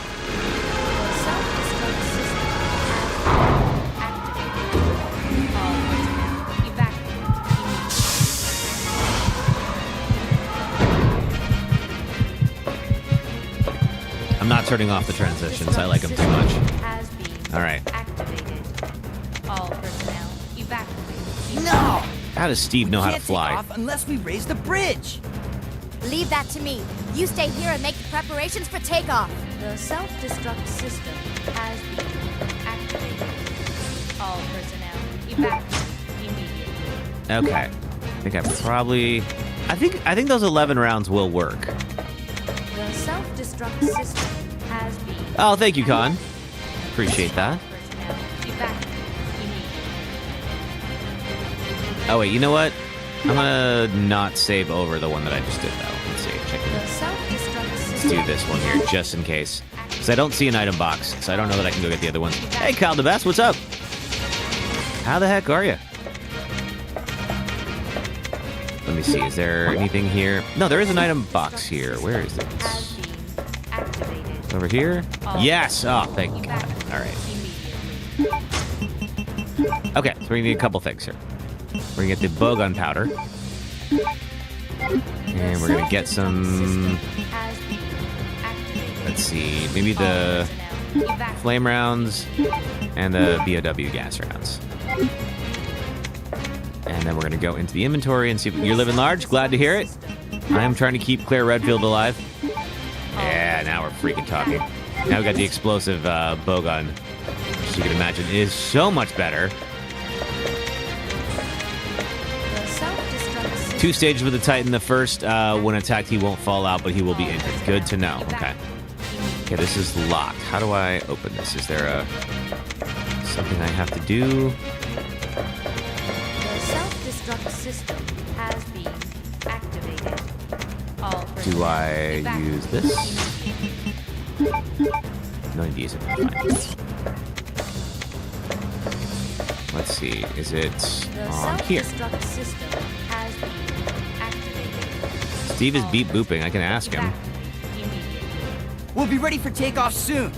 Speaker 1: I'm not turning off the transitions. I like them too much. All right.
Speaker 6: All personnel evacuated.
Speaker 5: No!
Speaker 1: How does Steve know how to
Speaker 5: Can't
Speaker 1: fly?
Speaker 5: take off unless we raise the bridge.
Speaker 7: Leave that to me. You stay here and make the preparations for takeoff.
Speaker 6: The self-destruct system has been activated. All personnel evacuate immediately.
Speaker 1: Okay. I think those 11 rounds will work.
Speaker 6: The self-destruct system has been.
Speaker 1: Oh, thank you, Con. Appreciate that.
Speaker 6: Personnel evacuate immediately.
Speaker 1: Oh wait, you know what? I'm gonna not save over the one that I just did though. Let's see. Check it
Speaker 6: The
Speaker 1: out.
Speaker 6: self-destruct
Speaker 1: Let's
Speaker 6: system.
Speaker 1: do this one here just in case. Because I don't see an item box, so I don't know that I can go get the other ones. Hey, Kyle the Best, what's up? How the heck are you? Let me see. Is there anything here? No, there is an item box here. Where is it?
Speaker 6: Has been activated.
Speaker 1: Over here?
Speaker 6: All
Speaker 1: Yes. Oh, thank God.
Speaker 6: evacuate
Speaker 1: All right.
Speaker 6: immediately.
Speaker 1: Okay, so we need a couple things here. We're gonna get the bow gunpowder. And we're gonna get some,
Speaker 6: Has been activated.
Speaker 1: let's see, maybe
Speaker 6: All
Speaker 1: the
Speaker 6: personnel evacuate.
Speaker 1: flame rounds and the BOW gas rounds. And then we're gonna go into the inventory and see if you're living large. Glad to hear it. I am trying to keep Claire Redfield alive. Yeah, now we're freaking talking. Now we got the explosive bow gun, which you can imagine is so much better.
Speaker 6: The self-destruct system
Speaker 1: 2 stages with the Titan. The first, when attacked, he won't fall out, but he will be injured. Good to know. Okay. Okay, this is locked. How do I open this? Is there something I have to do?
Speaker 6: The self-destruct system has been activated. All
Speaker 1: Do
Speaker 6: personnel
Speaker 1: I
Speaker 6: evacuate
Speaker 1: use this?
Speaker 6: immediately.
Speaker 1: No need to use it. Fine. Let's see. Is it
Speaker 6: The
Speaker 1: on here?
Speaker 6: self-destruct system has been activated.
Speaker 1: Steve is
Speaker 6: All
Speaker 1: beep booping. I can ask him.
Speaker 6: evacuate immediately.
Speaker 5: We'll be ready for takeoff soon.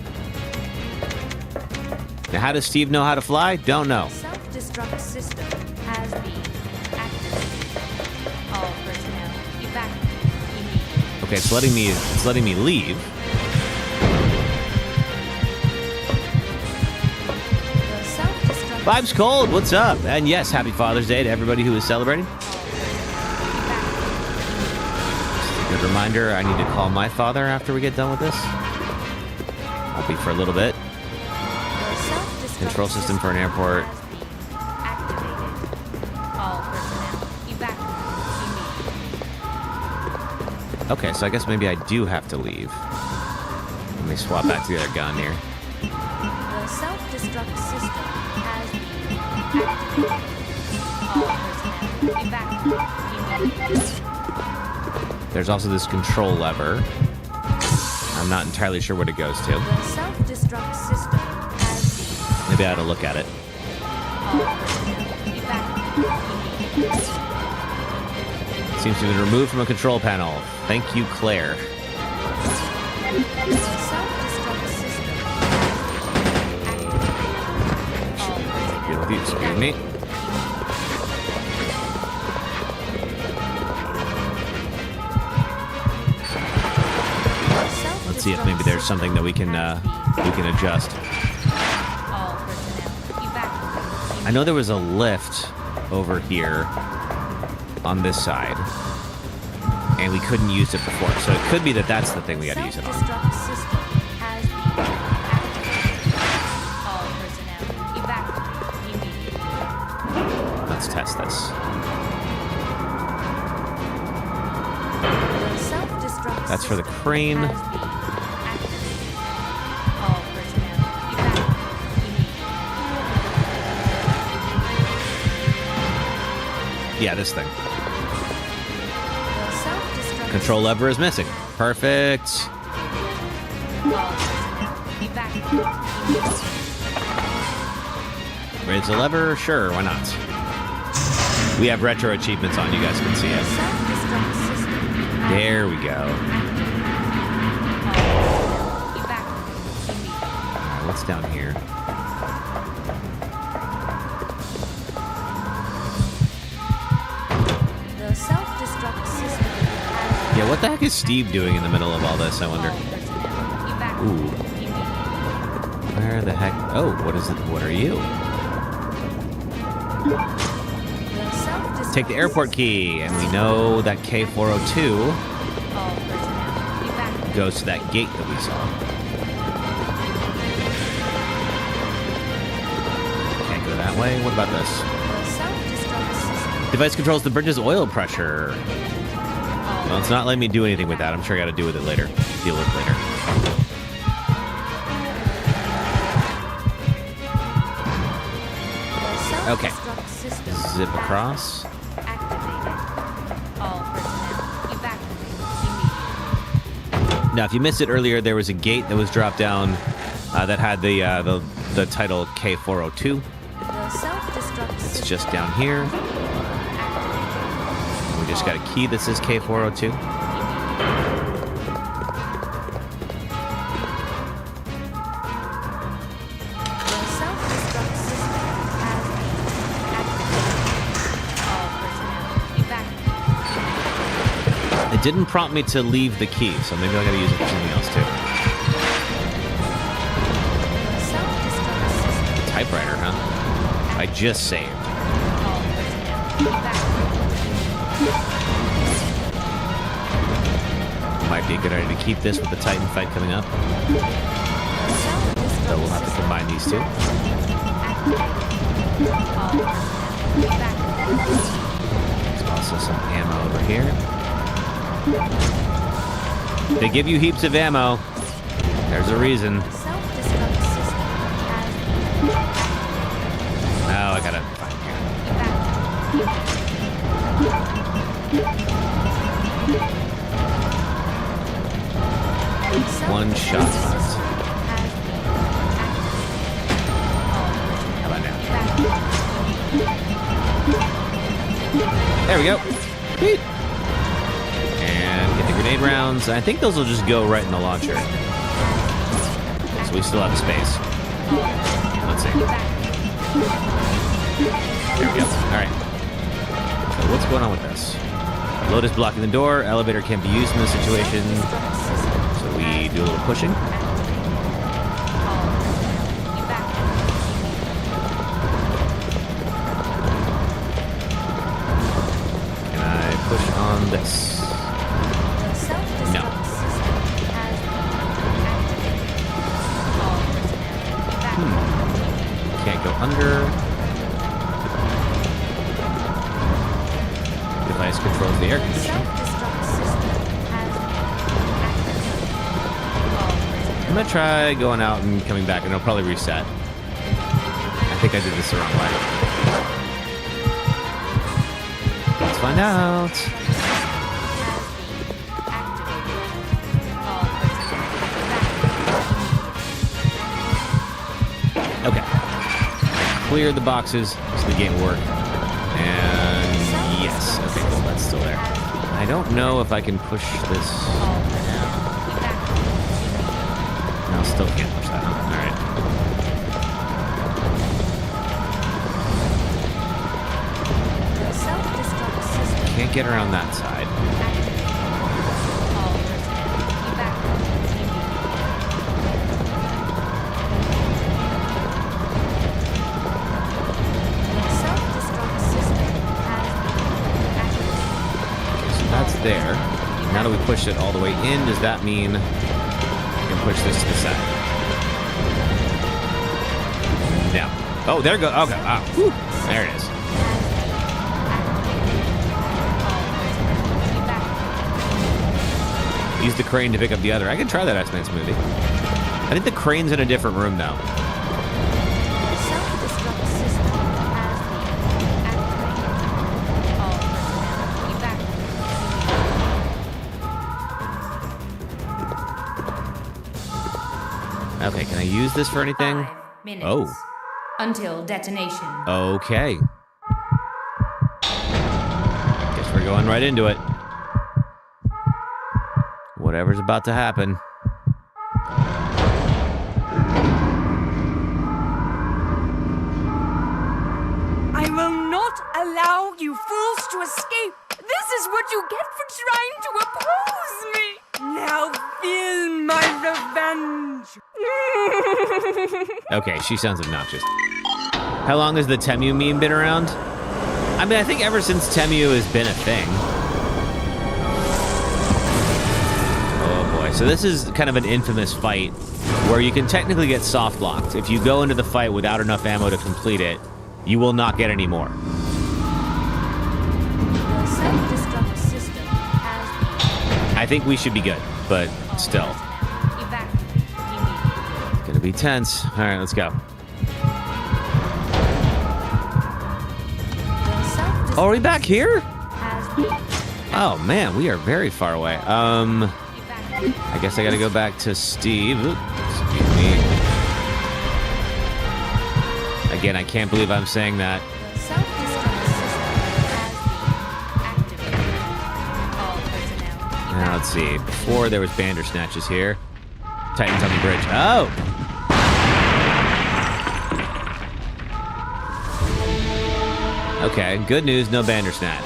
Speaker 1: Now, how does Steve know how to fly? Don't know.
Speaker 6: The self-destruct system has been activated. All personnel evacuate immediately.
Speaker 1: Okay, it's letting me leave.
Speaker 6: The self-destruct
Speaker 1: Vibes Cold, what's up? And yes, happy Father's Day to everybody who is celebrating. Good reminder, I need to call my father after we get done with this. Won't be for a little bit. Control system for an airport. Okay, so I guess maybe I do have to leave. Let me swap back to the other gun here.
Speaker 6: The self-destruct system has been activated. All personnel evacuate immediately.
Speaker 1: There's also this control lever. I'm not entirely sure what it goes to.
Speaker 6: The self-destruct system has been
Speaker 1: Maybe I ought to look at it.
Speaker 6: all personnel evacuate immediately.
Speaker 1: Seems to have been removed from a control panel. Thank you, Claire.
Speaker 6: The self-destruct system has been activated. All personnel
Speaker 1: Good with you, excuse me. Let's see if maybe there's something that we can adjust.
Speaker 6: All personnel evacuate.
Speaker 1: I know there was a lift over here on this side, and we couldn't use it before, so it could be that that's the thing we got to use it on.
Speaker 6: Self-destruct system has been activated. All personnel evacuate immediately.
Speaker 1: Let's test this.
Speaker 6: The self-destruct
Speaker 1: That's for the
Speaker 6: system
Speaker 1: crane.
Speaker 6: has been activated. All personnel evacuate immediately.
Speaker 1: Yeah, this thing.
Speaker 6: The self-destruct
Speaker 1: Control lever is missing. Perfect.
Speaker 6: All personnel evacuate immediately.
Speaker 1: Raise the lever? Sure, why not? We have retro achievements on, you guys can see
Speaker 6: The
Speaker 1: it.
Speaker 6: self-destruct system has
Speaker 1: There we go.
Speaker 6: All personnel evacuate immediately.
Speaker 1: Alright, what's down here?
Speaker 6: The self-destruct system has
Speaker 1: Yeah, what the heck is Steve doing in the middle of all this, I wonder?
Speaker 6: all personnel evacuate
Speaker 1: Ooh.
Speaker 6: immediately.
Speaker 1: Where the heck? Oh, what is it? What are you?
Speaker 6: The self-destruct
Speaker 1: Take the airport key, and we know that K402
Speaker 6: All personnel evacuate.
Speaker 1: goes to that gate that we saw. Can't go that way. What about this?
Speaker 6: The self-destruct system.
Speaker 1: Device controls the bridge's oil pressure. Well, it's not letting me do anything with that. I'm sure I got to deal with it later.
Speaker 6: The
Speaker 1: Okay.
Speaker 6: self-destruct system
Speaker 1: Zip
Speaker 6: has
Speaker 1: across.
Speaker 6: been activated. All personnel evacuate immediately.
Speaker 1: Now, if you missed it earlier, there was a gate that was dropped down that had the title K402.
Speaker 6: The self-destruct
Speaker 1: It's
Speaker 6: system
Speaker 1: just down here.
Speaker 6: activated.
Speaker 1: We just got a key that says K402.
Speaker 6: The self-destruct system has been activated. All personnel evacuate.
Speaker 1: It didn't prompt me to leave the key, so maybe I gotta use it for something else too.
Speaker 6: The self-destruct system.
Speaker 1: Typewriter, huh? I just saved.
Speaker 6: All personnel evacuate.
Speaker 1: Might be a good idea to keep this with the Titan fight coming up.
Speaker 6: The self-destruct
Speaker 1: So we'll have to combine these two. There's also some ammo over here. They give you heaps of ammo. There's a reason. Oh, I gotta find here. One shot left. How about now? There we go. Sweet. And get the grenade rounds. I think those will just go right in the launcher. So we still have space. Let's see. There we go. All right. So what's going on with this? Load is blocking the door. Elevator can't be used in this situation. So we do a little pushing. Can I push on this? device controls the air
Speaker 6: The
Speaker 1: conditioning.
Speaker 6: self-destruct system has been activated.
Speaker 1: I'm gonna try going out and coming back, and it'll probably reset. I think I did this the wrong way. Let's find out. Okay. Cleared the boxes so the game worked. And yes. Okay, cool. That's still there. I don't know if I can push this. No, still can't push that. All right.
Speaker 6: The self-destruct system
Speaker 1: Can't get around that side.
Speaker 6: all personnel evacuate immediately. The self-destruct system has been activated.
Speaker 1: Okay, so that's there. Now that we pushed it all the way in, does that mean I can push this to the side? No. Oh, there it goes. Okay. Ah, whew. There it is. Use the crane to pick up the other. I can try that X-Men smoothie. I think the crane's in a different room though.
Speaker 6: The self-destruct system has been activated. All personnel evacuate.
Speaker 1: Okay, can I use this for anything?
Speaker 8: 5 minutes.
Speaker 1: Oh.
Speaker 8: Until detonation.
Speaker 1: Okay. Guess we're going right into it. Whatever's about to happen.
Speaker 4: I will not allow you fools to escape. This is what you get for trying to oppose me. Now feel my revenge.
Speaker 1: Okay, she sounds obnoxious. How long has the Temu meme been around? I mean, I think ever since Temu has been a thing. Oh boy, so this is kind of an infamous fight where you can technically get soft locked. If you go into the fight without enough ammo to complete it, you will not get any more.
Speaker 6: The self-destruct system has been
Speaker 1: I think we should be good, but still.
Speaker 6: evacuate immediately.
Speaker 1: It's gonna be tense. All right, let's go.
Speaker 6: The self-destruct
Speaker 1: Oh, are we back here?
Speaker 6: has been
Speaker 1: Oh man, we are very far away.
Speaker 6: evacuated.
Speaker 1: I guess I gotta go back to Steve. Oops, excuse me. Again, I can't believe I'm saying that.
Speaker 6: The self-destruct system has been activated. All personnel
Speaker 1: Now, let's see. Before there was Bandersnatches here. Titans on the bridge. Oh! Okay, good news, no Bandersnatch.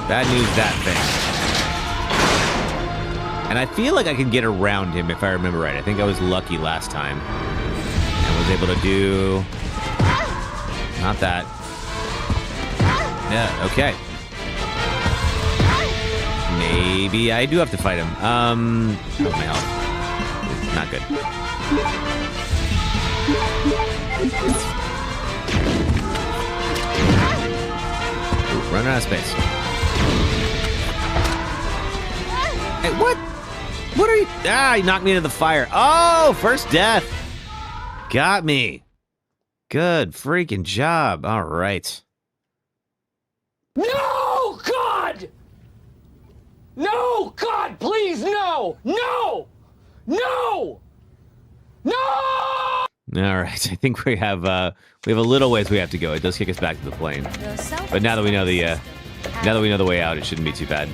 Speaker 1: Bad news, that thing. And I feel like I can get around him if I remember right. I think I was lucky last time. And was able to do... Not that. Yeah, okay. Maybe I do have to fight him. Oh, my health. Not good. Ooh, running out of space. Hey, what? What are you? Ah, he knocked me into the fire. Oh, first death. Got me. Good freaking job. All right.
Speaker 2: No, God! No, God, please, no! No! No! No!
Speaker 1: All right. I think we have a little ways we have to go. It does kick us back to the plane. But now that we know the way out, it shouldn't be too bad.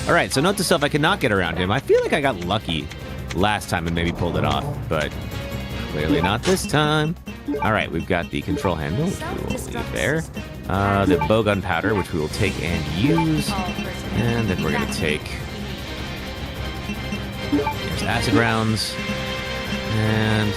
Speaker 1: All right. So note to self: I cannot get around him. I feel like I got lucky last time and maybe pulled it off, but clearly not this time. All right. We've got the control handle, which we will leave there. The bowgun powder, which we will take and use, and then we're gonna take. There's acid rounds, and.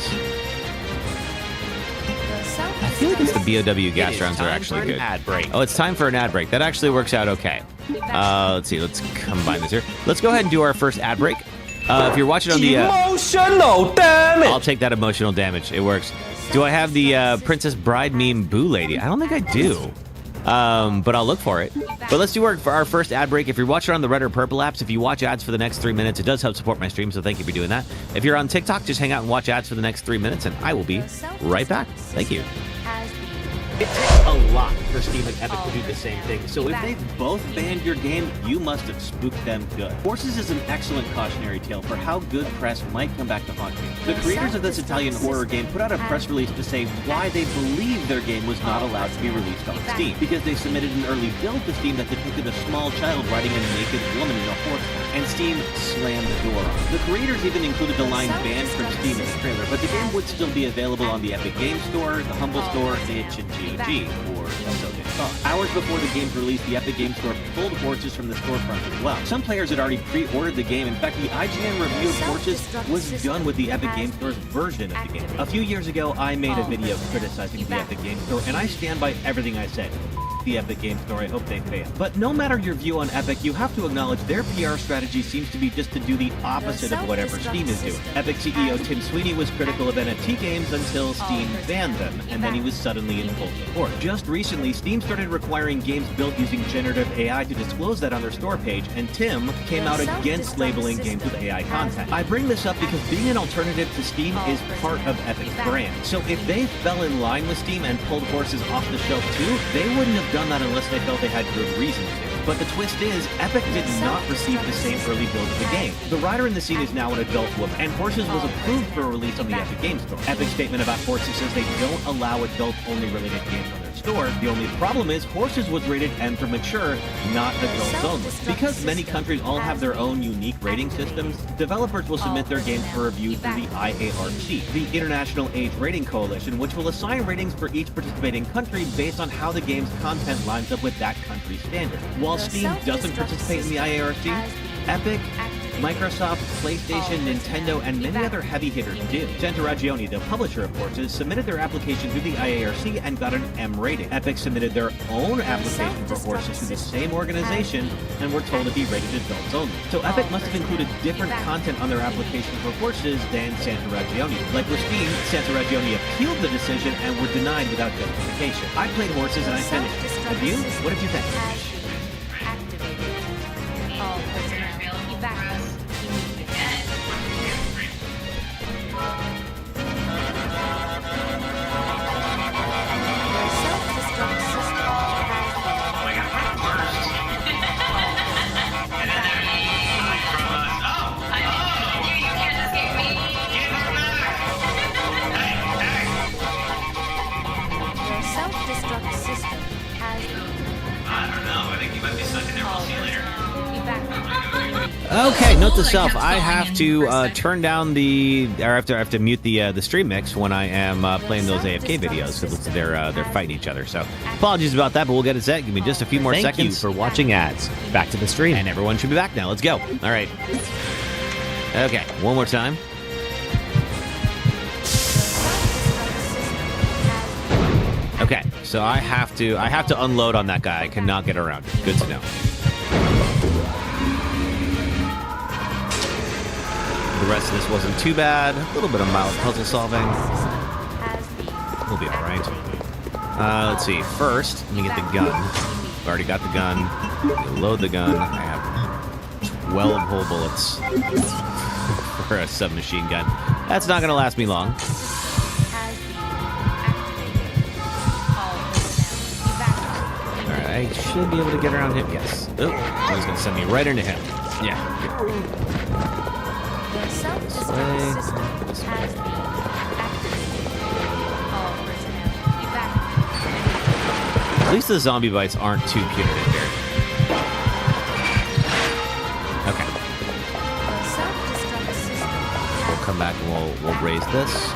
Speaker 1: I feel like it's the BOW gas rounds are actually good.
Speaker 9: Ad break.
Speaker 1: Oh, it's time for an ad break. That actually works out okay. Let's see. Let's combine this here. Let's go ahead and do our first ad break. If you're watching on the...
Speaker 2: Emotional damage!
Speaker 1: I'll take that emotional damage. It works. Do I have the Princess Bride meme Boo Lady? I don't think I do. But I'll look for it. But let's do our first ad break. If you're watching on the red or purple apps, if you watch ads for the next 3 minutes, it does help support my stream, so thank you for doing that. If you're on TikTok, just hang out and watch ads for the next 3 minutes, and I will be right back. Thank you. It takes a lot for Steam and Epic to do the same thing, so if they've both banned your game, you must have spooked them good. Horses is an excellent cautionary tale for how good press might come back to haunt you. The creators of this Italian horror game put out a press release to say why they believe their game was not allowed to be released on Steam, because they submitted an early build to Steam that depicted a small child riding a naked woman in a horse, and Steam slammed the door on it. The creators even included the line banned from Steam in the trailer, but the game would still be available on the Epic Game Store, the Humble Store, itch, and GOG, or so they thought. Hours before the game's release, the Epic Game Store pulled Horses from the storefront as well. Some players had already pre-ordered the game. In fact, the IGN review of Horses was done with the Epic Game Store's version of the game. A few years ago, I made a video criticizing the Epic Game Store, and I stand by everything I said. The Epic Game Store, I hope they fail. But no matter your view on Epic, you have to acknowledge their PR strategy seems to be just to do the opposite of whatever Steam is doing. Epic CEO Tim Sweeney was critical of NFT games until Steam banned them, and then he was suddenly in full support. Just recently, Steam started requiring games built using generative AI to disclose that on their store page, and Tim came out against labeling games with AI content. I bring this up because being an alternative to Steam is part of Epic's brand. So if they fell in line with Steam and pulled Horses off the shelf too, they wouldn't have done that unless they felt they had good reason to. But the twist is, Epic did not receive the same early build of the game. The rider in the scene is now an adult woman, and Horses was approved for release on the Epic Game Store. Epic's statement about Horses says they don't allow adult-only related games on their store. The only problem is, Horses was rated M for mature, not adults only. Because many countries all have their own unique rating systems, developers will submit their games for review through the IARC, the International Age Rating Coalition, which will assign ratings for each participating country based on how the game's content lines up with that country's standard. While Steam doesn't participate in the IARC, Epic, Microsoft, PlayStation, Nintendo, and many other heavy hitters do. Santaragioni, the publisher of Horses, submitted their application to the IARC and got an M rating. Epic submitted their own application for Horses to the same organization and were told to be rated adults only. So Epic must have included different content on their application for Horses than Santaragioni. Like with Steam, Santaragioni appealed the decision and were denied without justification. I played Horses and I finished it. Have you? What did you think? Okay, note to self, I have to turn down I have to mute the stream mix when I am playing those AFK videos, because it looks like they're fighting each other. So apologies about that, but we'll get it set. Give me just a few more seconds.
Speaker 9: Thank you for watching ads. Back to the stream.
Speaker 1: And everyone should be back now. Let's go. All right. Okay, one more time. Okay, so I have to unload on that guy. I cannot get around it. Good to know. The rest of this wasn't too bad. A little bit of mild puzzle solving. We'll be all right. Let's see. First, let me get the gun. I've already got the gun. Load the gun. I have 12 whole bullets for a submachine gun. That's not going to last me long. All right, I should be able to get around him. Yes. Oh, I was going to send me right into him. Yeah. This way. At least the zombie bites aren't too punitive here. Okay. We'll come back and we'll raise this.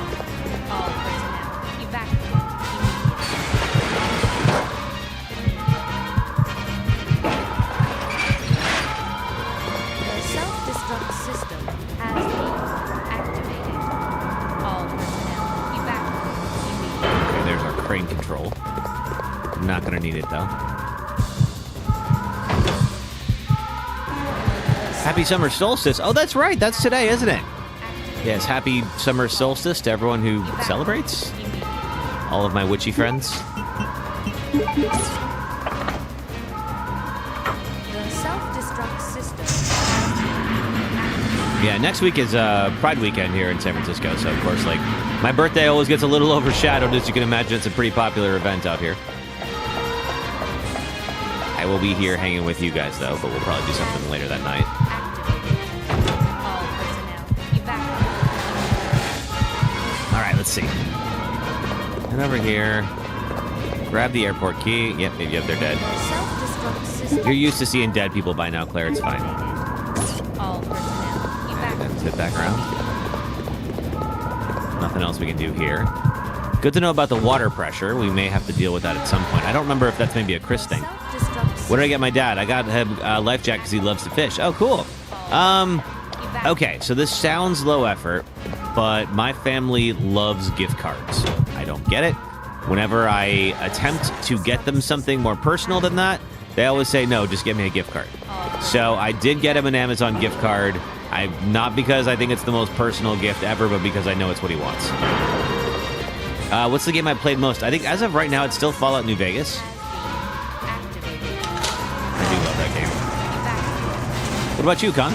Speaker 1: Control. Not gonna need it though. Happy summer solstice. Oh, that's right. That's today, isn't it? Yes, happy summer solstice to everyone who celebrates. All of my witchy friends.
Speaker 6: self-destruct system has been
Speaker 1: Yeah, next week is Pride weekend here in San Francisco, so of course, like, my birthday always gets a little overshadowed, as you can imagine. It's a pretty popular event out here. I will be here hanging with you guys, though, but we'll probably do something later that night.
Speaker 6: all personnel evacuated.
Speaker 1: All right, let's see. Head over here. Grab the airport key. Yep, they're dead.
Speaker 6: Self-destruct system.
Speaker 1: You're used to seeing dead people by now, Claire. It's fine.
Speaker 6: All personnel
Speaker 1: And
Speaker 6: evacuated.
Speaker 1: sit back around. Nothing else we can do here. Good to know about the water pressure. We may have to deal with that at some point. I don't remember if that's maybe a Chris thing.
Speaker 6: Self-destruct
Speaker 1: What did I get my dad? I got him a life jacket because he loves to fish. Oh, cool. Okay, so this sounds low effort, but my family loves gift cards. I don't get it. Whenever I attempt to get them something more personal than that, they always say, no, just give me a gift card. So I did get him an Amazon gift card. Not because I think it's the most personal gift ever, but because I know it's what he wants. What's the game I played most? I think as of right now, it's still Fallout New Vegas.
Speaker 6: activated.
Speaker 1: I do love that game. What about you, Con?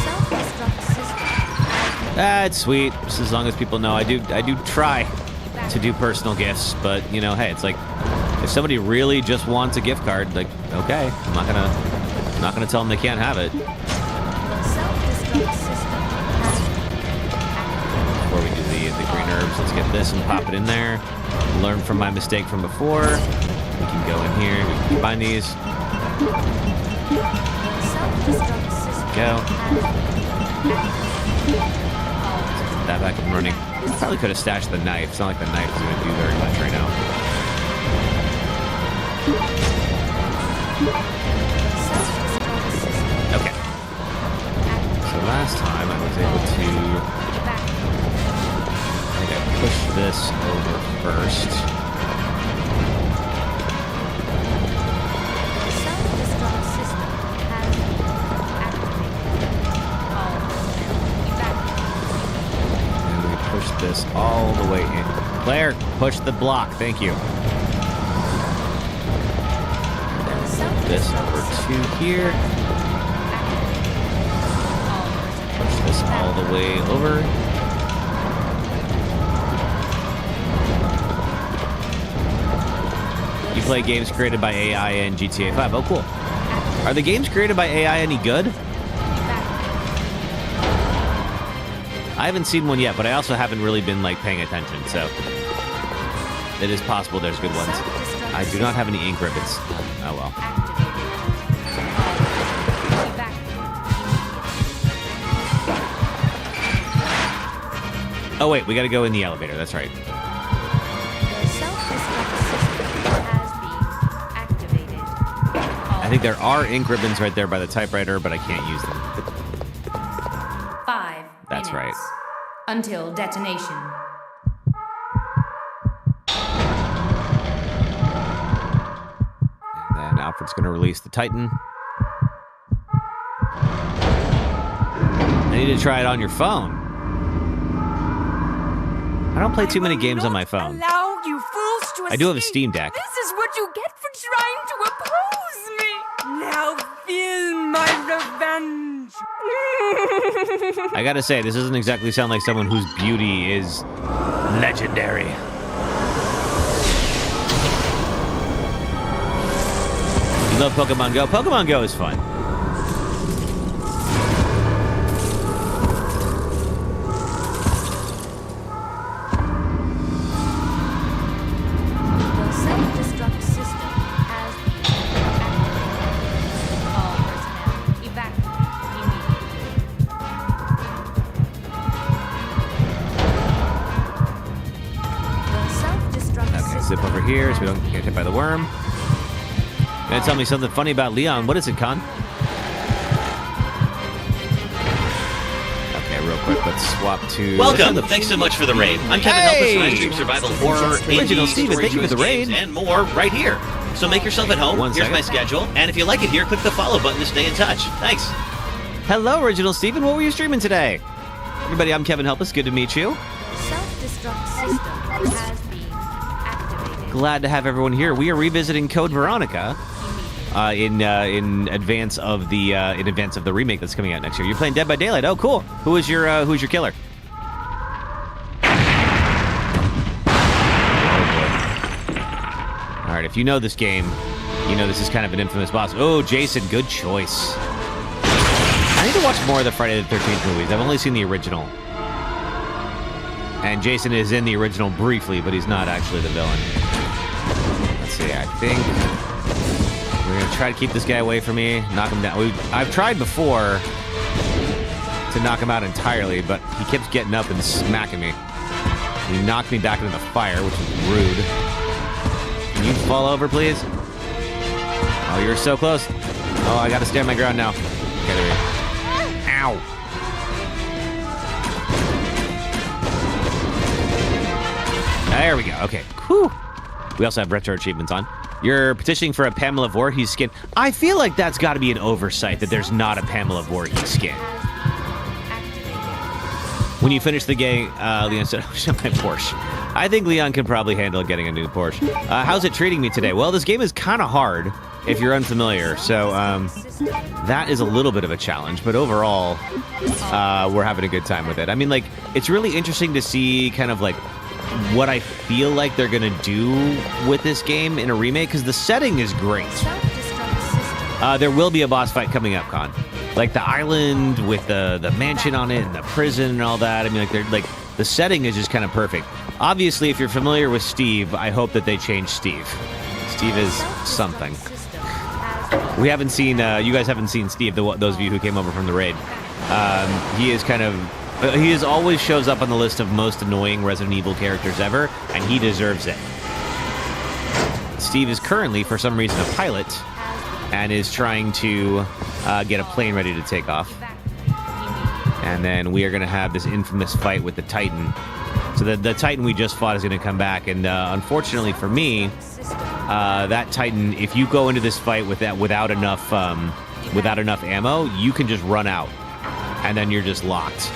Speaker 6: Self-destruct system.
Speaker 1: It's sweet. Just as long as people know I do try to do personal gifts, but you know, hey, it's like if somebody really just wants a gift card, like, okay, I'm not gonna tell them they can't have it.
Speaker 6: Self-destruct system has
Speaker 1: Before we do the green herbs, let's get this and pop it in there. Learn from my mistake from before. We can go in here. We can combine these.
Speaker 6: self-destruct system.
Speaker 1: Go. That back and running. Probably could have stashed the knife. It's not like the knife is going to do very much right now.
Speaker 6: Self-destruct system.
Speaker 1: Okay. So last time I was able to... I think I pushed this over first.
Speaker 6: Self-destruct system has been activated. All personnel evacuated.
Speaker 1: And we push this all the way in. Claire, push the block. Thank you. This over to here. Push this all the way over. You play games created by AI and GTA 5. Oh, cool. Are the games created by AI any good? I haven't seen one yet, but I also haven't really been like paying attention, so it is possible there's good ones. I do not have any ink ribbons. Oh well. Oh wait, we gotta go in the elevator, that's right.
Speaker 6: The self-destruct system has been activated.
Speaker 1: I think there are ink ribbons right there by the typewriter, but I can't use them.
Speaker 8: 5
Speaker 1: That's right.
Speaker 8: minutes until detonation.
Speaker 1: And then Alfred's gonna release the Titan. I need to try it on your phone. I don't play too many games on my phone.
Speaker 4: Allow you fools to
Speaker 1: I do have a
Speaker 4: escape.
Speaker 1: Steam Deck.
Speaker 4: This is what you get for trying to oppose me. Now feel my revenge.
Speaker 1: I gotta say, this doesn't exactly sound like someone whose beauty is legendary. You love Pokemon Go? Pokemon Go is fun.
Speaker 6: The self-destruct system has been activated. All personnel evacuate immediately. The self-destruct
Speaker 1: Okay,
Speaker 6: system
Speaker 1: zip over here so we don't get hit by the worm. Gonna tell me something funny about Leon. What is it, Con? Okay, real quick, let's swap to...
Speaker 10: Welcome! Thanks so much for the raid. I'm KevinHelpUs and I stream survival horror,
Speaker 1: Original
Speaker 10: indie,
Speaker 1: Steven, thank you for the
Speaker 10: story
Speaker 1: raid.
Speaker 10: games, and more right here. So make yourself at home.
Speaker 1: One
Speaker 10: Here's my
Speaker 1: second.
Speaker 10: schedule. And if you like it here, click the follow button to stay in touch. Thanks.
Speaker 1: Hello, Original Steven. What were you streaming today? Everybody, I'm KevinHelpUs. Good to meet you.
Speaker 6: self-destruct system has been activated.
Speaker 1: glad to have everyone here. We are revisiting Code Veronica in advance of the remake that's coming out next year. You're playing Dead by Daylight. Oh, cool. Who's your killer? All right, if you know this game, you know this is kind of an infamous boss. Oh, Jason, good choice. I need to watch more of the Friday the 13th movies. I've only seen the original. And Jason is in the original briefly, but he's not actually the villain. Let's see, I think we're going to try to keep this guy away from me, knock him down. I've tried before to knock him out entirely, but he keeps getting up and smacking me. He knocked me back into the fire, which is rude. Can you fall over, please? Oh, you're so close. Oh, I got to stand my ground now. Okay, there we go. Ow. There we go. Okay. Whew. We also have retro achievements on. You're petitioning for a Pamela Voorhees skin. I feel like that's got to be an oversight that there's not a Pamela Voorhees skin. When you finish the game, Leon said, "Show my Porsche." I think Leon can probably handle getting a new Porsche. How's it treating me today? Well, this game is kind of hard if you're unfamiliar, so that is a little bit of a challenge. But overall, we're having a good time with it. I mean, like, it's really interesting to see kind of like what I feel like they're gonna do with this game in a remake, because the setting is great. There will be a boss fight coming up, Con. Like the island with the mansion on it and the prison and all that. I mean, like the setting is just kind of perfect. Obviously, if you're familiar with Steve, I hope that they change Steve. Steve is something. We haven't seen, you guys haven't seen Steve, those of you who came over from the raid. He is kind of, he always shows up on the list of most annoying Resident Evil characters ever, and he deserves it. Steve is currently, for some reason, a pilot, and is trying to get a plane ready to take off. And then we are going to have this infamous fight with the Titan. So the Titan we just fought is going to come back, and unfortunately for me, that Titan, if you go into this fight without enough ammo, you can just run out, and then you're just locked.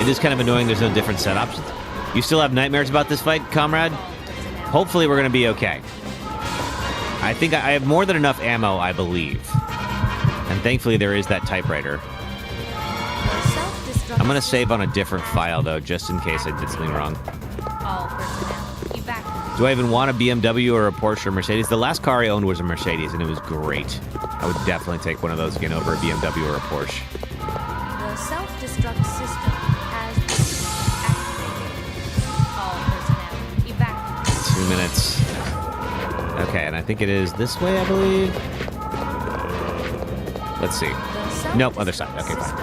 Speaker 1: It is kind of annoying. There's no different set options. You still have nightmares about this fight, comrade? Hopefully we're going to be okay. I think I have more than enough ammo, I believe. And thankfully there is that typewriter. I'm going to save on a different file, though, just in case I did something wrong. Do I even want a BMW or a Porsche or Mercedes? The last car I owned was a Mercedes, and it was great. I would definitely take one of those again over a BMW or a Porsche.
Speaker 6: The self-destruct system has been activated. All personnel, evacuate.
Speaker 1: 2 minutes. Okay, and I think it is this way, I believe. Let's see. Nope, other side. Okay, fine.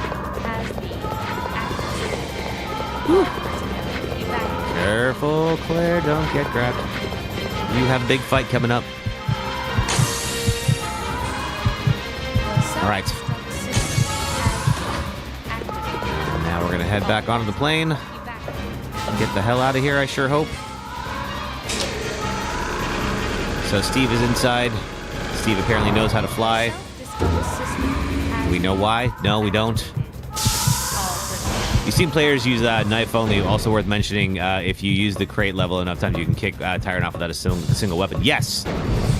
Speaker 1: Careful, Claire, don't get grabbed. You have a big fight coming up. All right. And now we're going to head back onto the plane. Get the hell out of here, I sure hope. So Steve is inside. Steve apparently knows how to fly. Do we know why? No, we don't. You've seen players use knife only. Also worth mentioning, if you use the crate level enough times, you can kick Tyron off without a single weapon. Yes,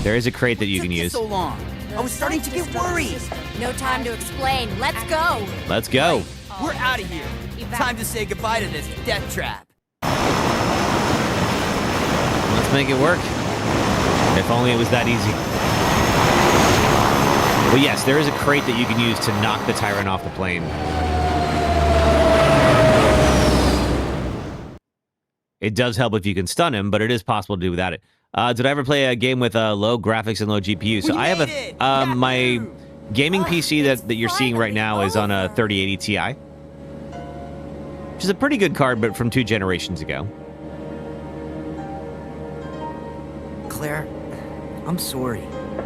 Speaker 1: there is a crate that you can use.
Speaker 5: So long. I was starting to get worried.
Speaker 7: No time to explain. Let's go.
Speaker 1: Let's go.
Speaker 5: We're out of here. Time to say goodbye to this death trap.
Speaker 1: Let's make it work. If only it was that easy. But yes, there is a crate that you can use to knock the tyrant off the plane. It does help if you can stun him, but it is possible to do without it. Did I ever play a game with low graphics and low GPU? So I have my gaming PC that you're seeing right now is on a 3080 Ti, which is a pretty good card, but from 2 generations ago.
Speaker 5: Claire, I'm sorry.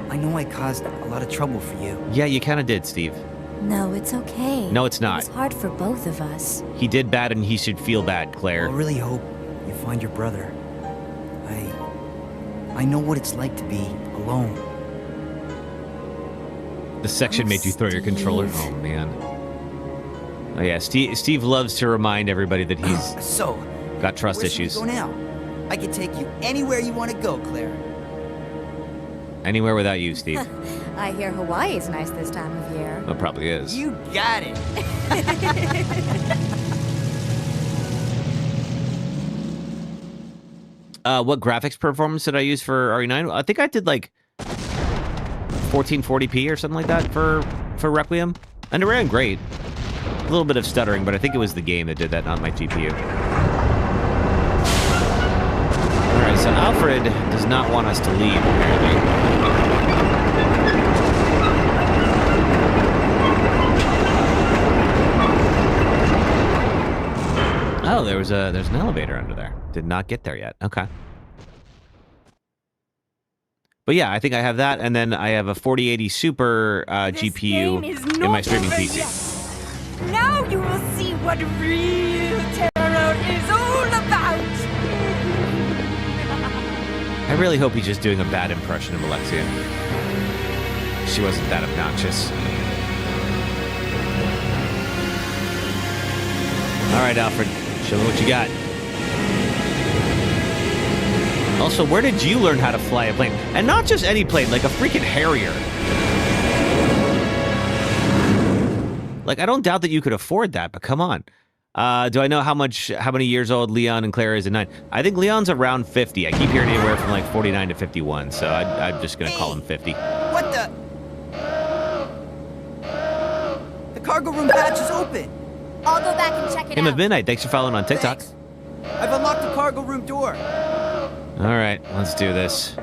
Speaker 5: I know I caused a lot of trouble for you.
Speaker 1: Yeah, you kind of did, Steve.
Speaker 7: No, it's okay.
Speaker 1: No, it's not.
Speaker 7: It was hard for both of us.
Speaker 1: He did bad, and he should feel bad, Claire.
Speaker 5: I really hope you find your brother. I know what it's like to be alone.
Speaker 1: The section made you throw your controller. Oh, man. Oh yeah, Steve loves to remind everybody that he's
Speaker 5: So,
Speaker 1: got trust
Speaker 5: where should we
Speaker 1: issues.
Speaker 5: go now? I can take you anywhere you want to go, Claire.
Speaker 1: Anywhere without you, Steve.
Speaker 7: I hear Hawaii's nice this time of year.
Speaker 1: It probably is.
Speaker 5: You got it.
Speaker 1: What graphics performance did I use for RE9? I think I did like 1440p or something like that for Requiem, and it ran great. A little bit of stuttering, but I think it was the game that did that, not my GPU. All right, so Alfred does not want us to leave, apparently. Oh, there's an elevator under there. Did not get there yet. Okay. But yeah, I think I have that, and then I have a 4080 Super GPU in my streaming PC.
Speaker 4: Yet. Now you will see what real terror is all about.
Speaker 1: I really hope he's just doing a bad impression of Alexia. She wasn't that obnoxious. All right, Alfred, show me what you got. Also, where did you learn how to fly a plane? And not just any plane, like a freaking Harrier. Like, I don't doubt that you could afford that, but come on. Do I know how many years old Leon and Claire is at 9? I think Leon's around 50. I keep hearing anywhere from like 49 to 51, so I'm just going to call him 50.
Speaker 5: What the? The cargo room hatch is open.
Speaker 7: I'll go back and check it
Speaker 1: Him
Speaker 7: out.
Speaker 1: at Midnight, thanks for following on TikTok.
Speaker 5: Thanks. I've unlocked the cargo room door.
Speaker 1: All right, let's do this.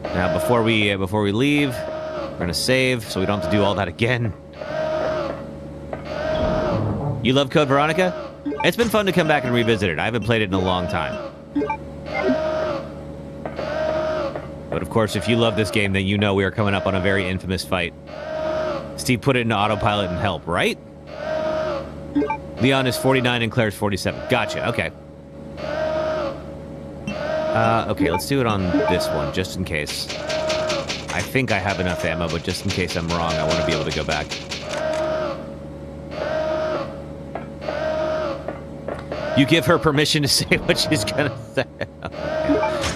Speaker 1: Now, before we leave, we're gonna save so we don't have to do all that again. You love Code Veronica? It's been fun to come back and revisit it. I haven't played it in a long time. But of course, if you love this game, then you know we are coming up on a very infamous fight. Steve put it into autopilot and help, right? Leon is 49 and Claire's 47. Gotcha, okay. Okay, let's do it on this one, just in case. I think I have enough ammo, but just in case I'm wrong, I want to be able to go back. You give her permission to say what she's gonna say.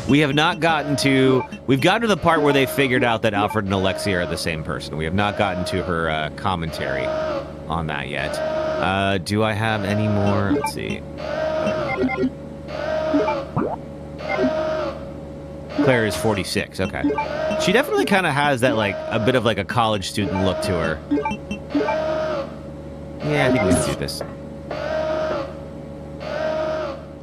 Speaker 1: We have not gotten to... We've gotten to the part where they figured out that Alfred and Alexia are the same person. We have not gotten to her commentary on that yet. Do I have any more? Let's see. Claire is 46, okay. She definitely kind of has that, like, a bit of, like, a college student look to her. Yeah, I think we can do this.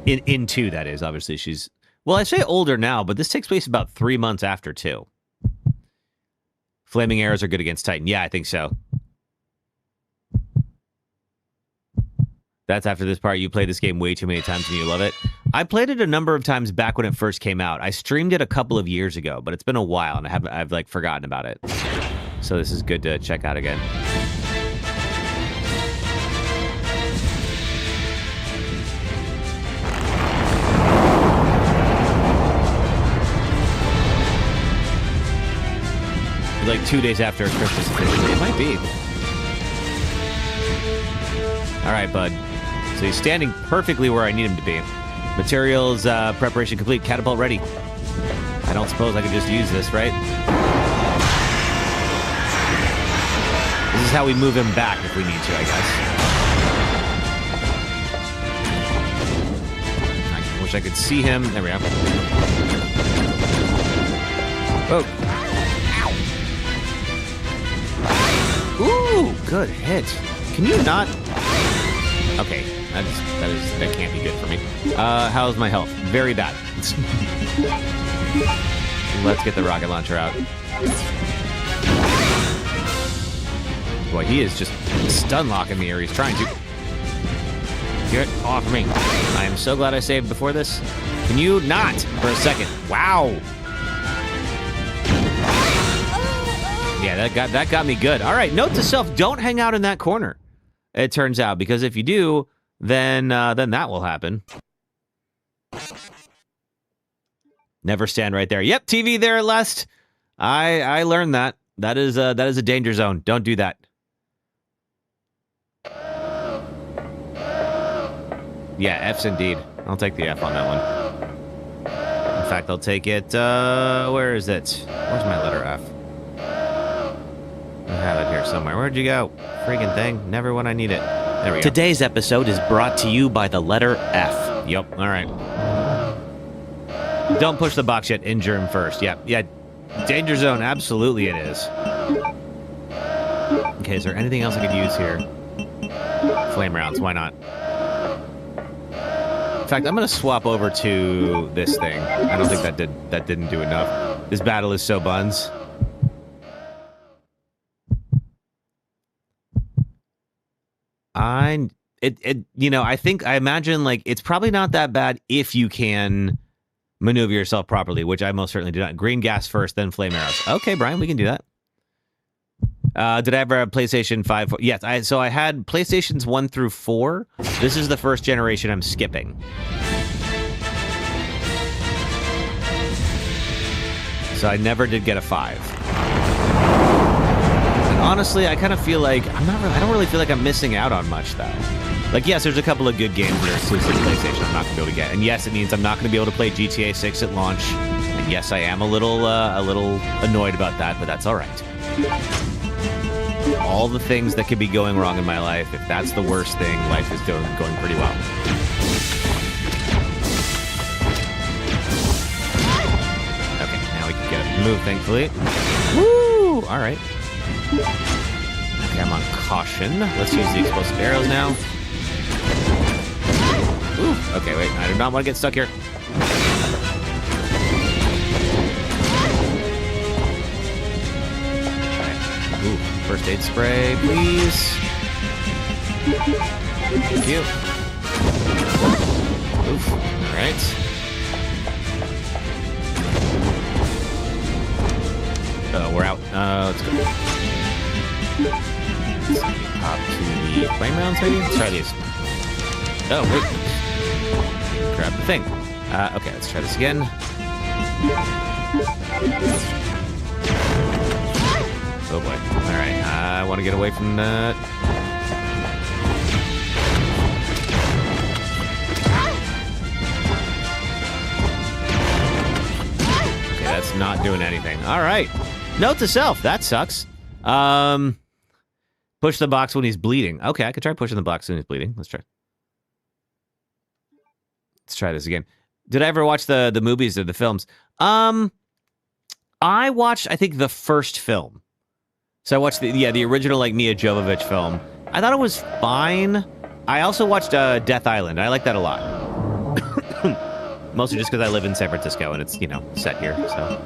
Speaker 1: In 2, that is, obviously. She's, well, I say older now, but this takes place about 3 months after 2. Flaming arrows are good against Titan. Yeah, I think so. That's after this part. You played this game way too many times and you love it. I played it a number of times back when it first came out. I streamed it a couple of years ago, but it's been a while and I've like forgotten about it. So this is good to check out again. Like 2 days after Christmas officially. It might be. All right, bud. So he's standing perfectly where I need him to be. Materials preparation complete. Catapult ready. I don't suppose I could just use this, right? This is how we move him back if we need to, I guess. I wish I could see him. There we go. Oh. Ooh, good hit. Can you not? Okay, that can't be good for me. How's my health? Very bad. Let's get the rocket launcher out. Boy, he is just stun locking me, or he's trying to. Get off me. I am so glad I saved before this. Can you not for a second? Wow. Yeah, that got me good. All right, note to self, don't hang out in that corner. It turns out, because if you do, then that will happen. Never stand right there. Yep, TV there at last. I learned that. That is a danger zone. Don't do that. Yeah, F's indeed. I'll take the F on that one. In fact, I'll take it, where is it? Where's my letter F? I have it here somewhere. Where'd you go? Freaking thing. Never when I need it. There we go.
Speaker 10: Today's episode is brought to you by the letter F.
Speaker 1: Yep, alright. Don't push the box yet, injure him first. Yeah, danger zone, absolutely it is. Okay, is there anything else I could use here? Flame rounds, why not? In fact, I'm gonna swap over to this thing. I don't think that didn't do enough. This battle is so buns. I imagine like it's probably not that bad if you can maneuver yourself properly, which I most certainly do not. Green gas first, then flame arrows. Okay, Brian, we can do that. Did I ever have PlayStation 5? Yes, I had PlayStations 1 through 4. This is the first generation I'm skipping. So I never did get a 5. And honestly, I kind of feel like I don't really feel like I'm missing out on much though. Like, yes, there's a couple of good games that are exclusive to PlayStation I'm not going to be able to get. And yes, it means I'm not going to be able to play GTA 6 at launch. And yes, I am a little annoyed about that, but that's all right. All the things that could be going wrong in my life, if that's the worst thing, life is going pretty well. Okay, now we can get it moved, thankfully. Woo! All right. Okay, I'm on caution. Let's use the explosive arrows now. Ooh, okay, wait. I do not want to get stuck here. Ooh, first aid spray, please. Thank you. Oof. All right. We're out. Let's go. Let's pop to the flame rounds, maybe? Let's try these. Oh, wait. Grab the thing. Okay, let's try this again. Oh boy. Alright, I want to get away from that. Okay, that's not doing anything. Alright. Note to self, that sucks. Push the box when he's bleeding. Okay, I could try pushing the box when he's bleeding. Let's try. Let's try this again. Did I ever watch the movies or the films? I watched, I think, the first film. So I watched the original like Mia Jovovich film. I thought it was fine. I also watched Death Island. I like that a lot. Mostly just because I live in San Francisco and it's, set here, so.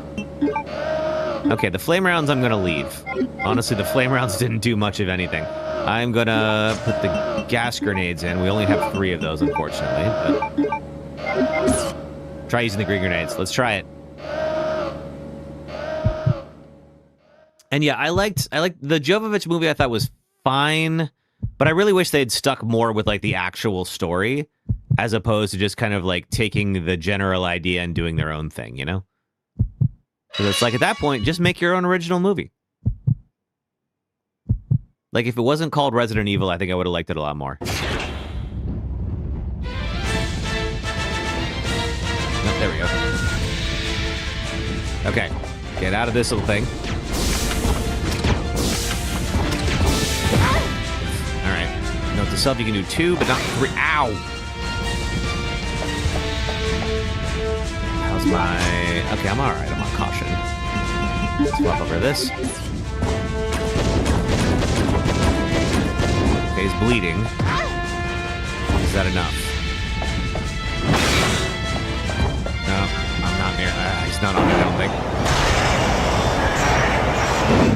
Speaker 1: Okay, the flame rounds I'm gonna leave. Honestly, the flame rounds didn't do much of anything. I'm gonna put the gas grenades in. We only have 3 of those, unfortunately, but try using the green grenades. Let's try it. And yeah, I liked the Jovovich movie. I thought was fine, but I really wish they had stuck more with like the actual story as opposed to just kind of like taking the general idea and doing their own thing, Because it's like at that point, just make your own original movie. Like if it wasn't called Resident Evil, I think I would have liked it a lot more. Oh, there we go. Okay, get out of this little thing. Note to self, you can do 2, but not 3. Ow! How's my... Okay, I'm alright. I'm on caution. Swap over this. Okay, he's bleeding. Is that enough? No, I'm not near... he's not on it, I don't think.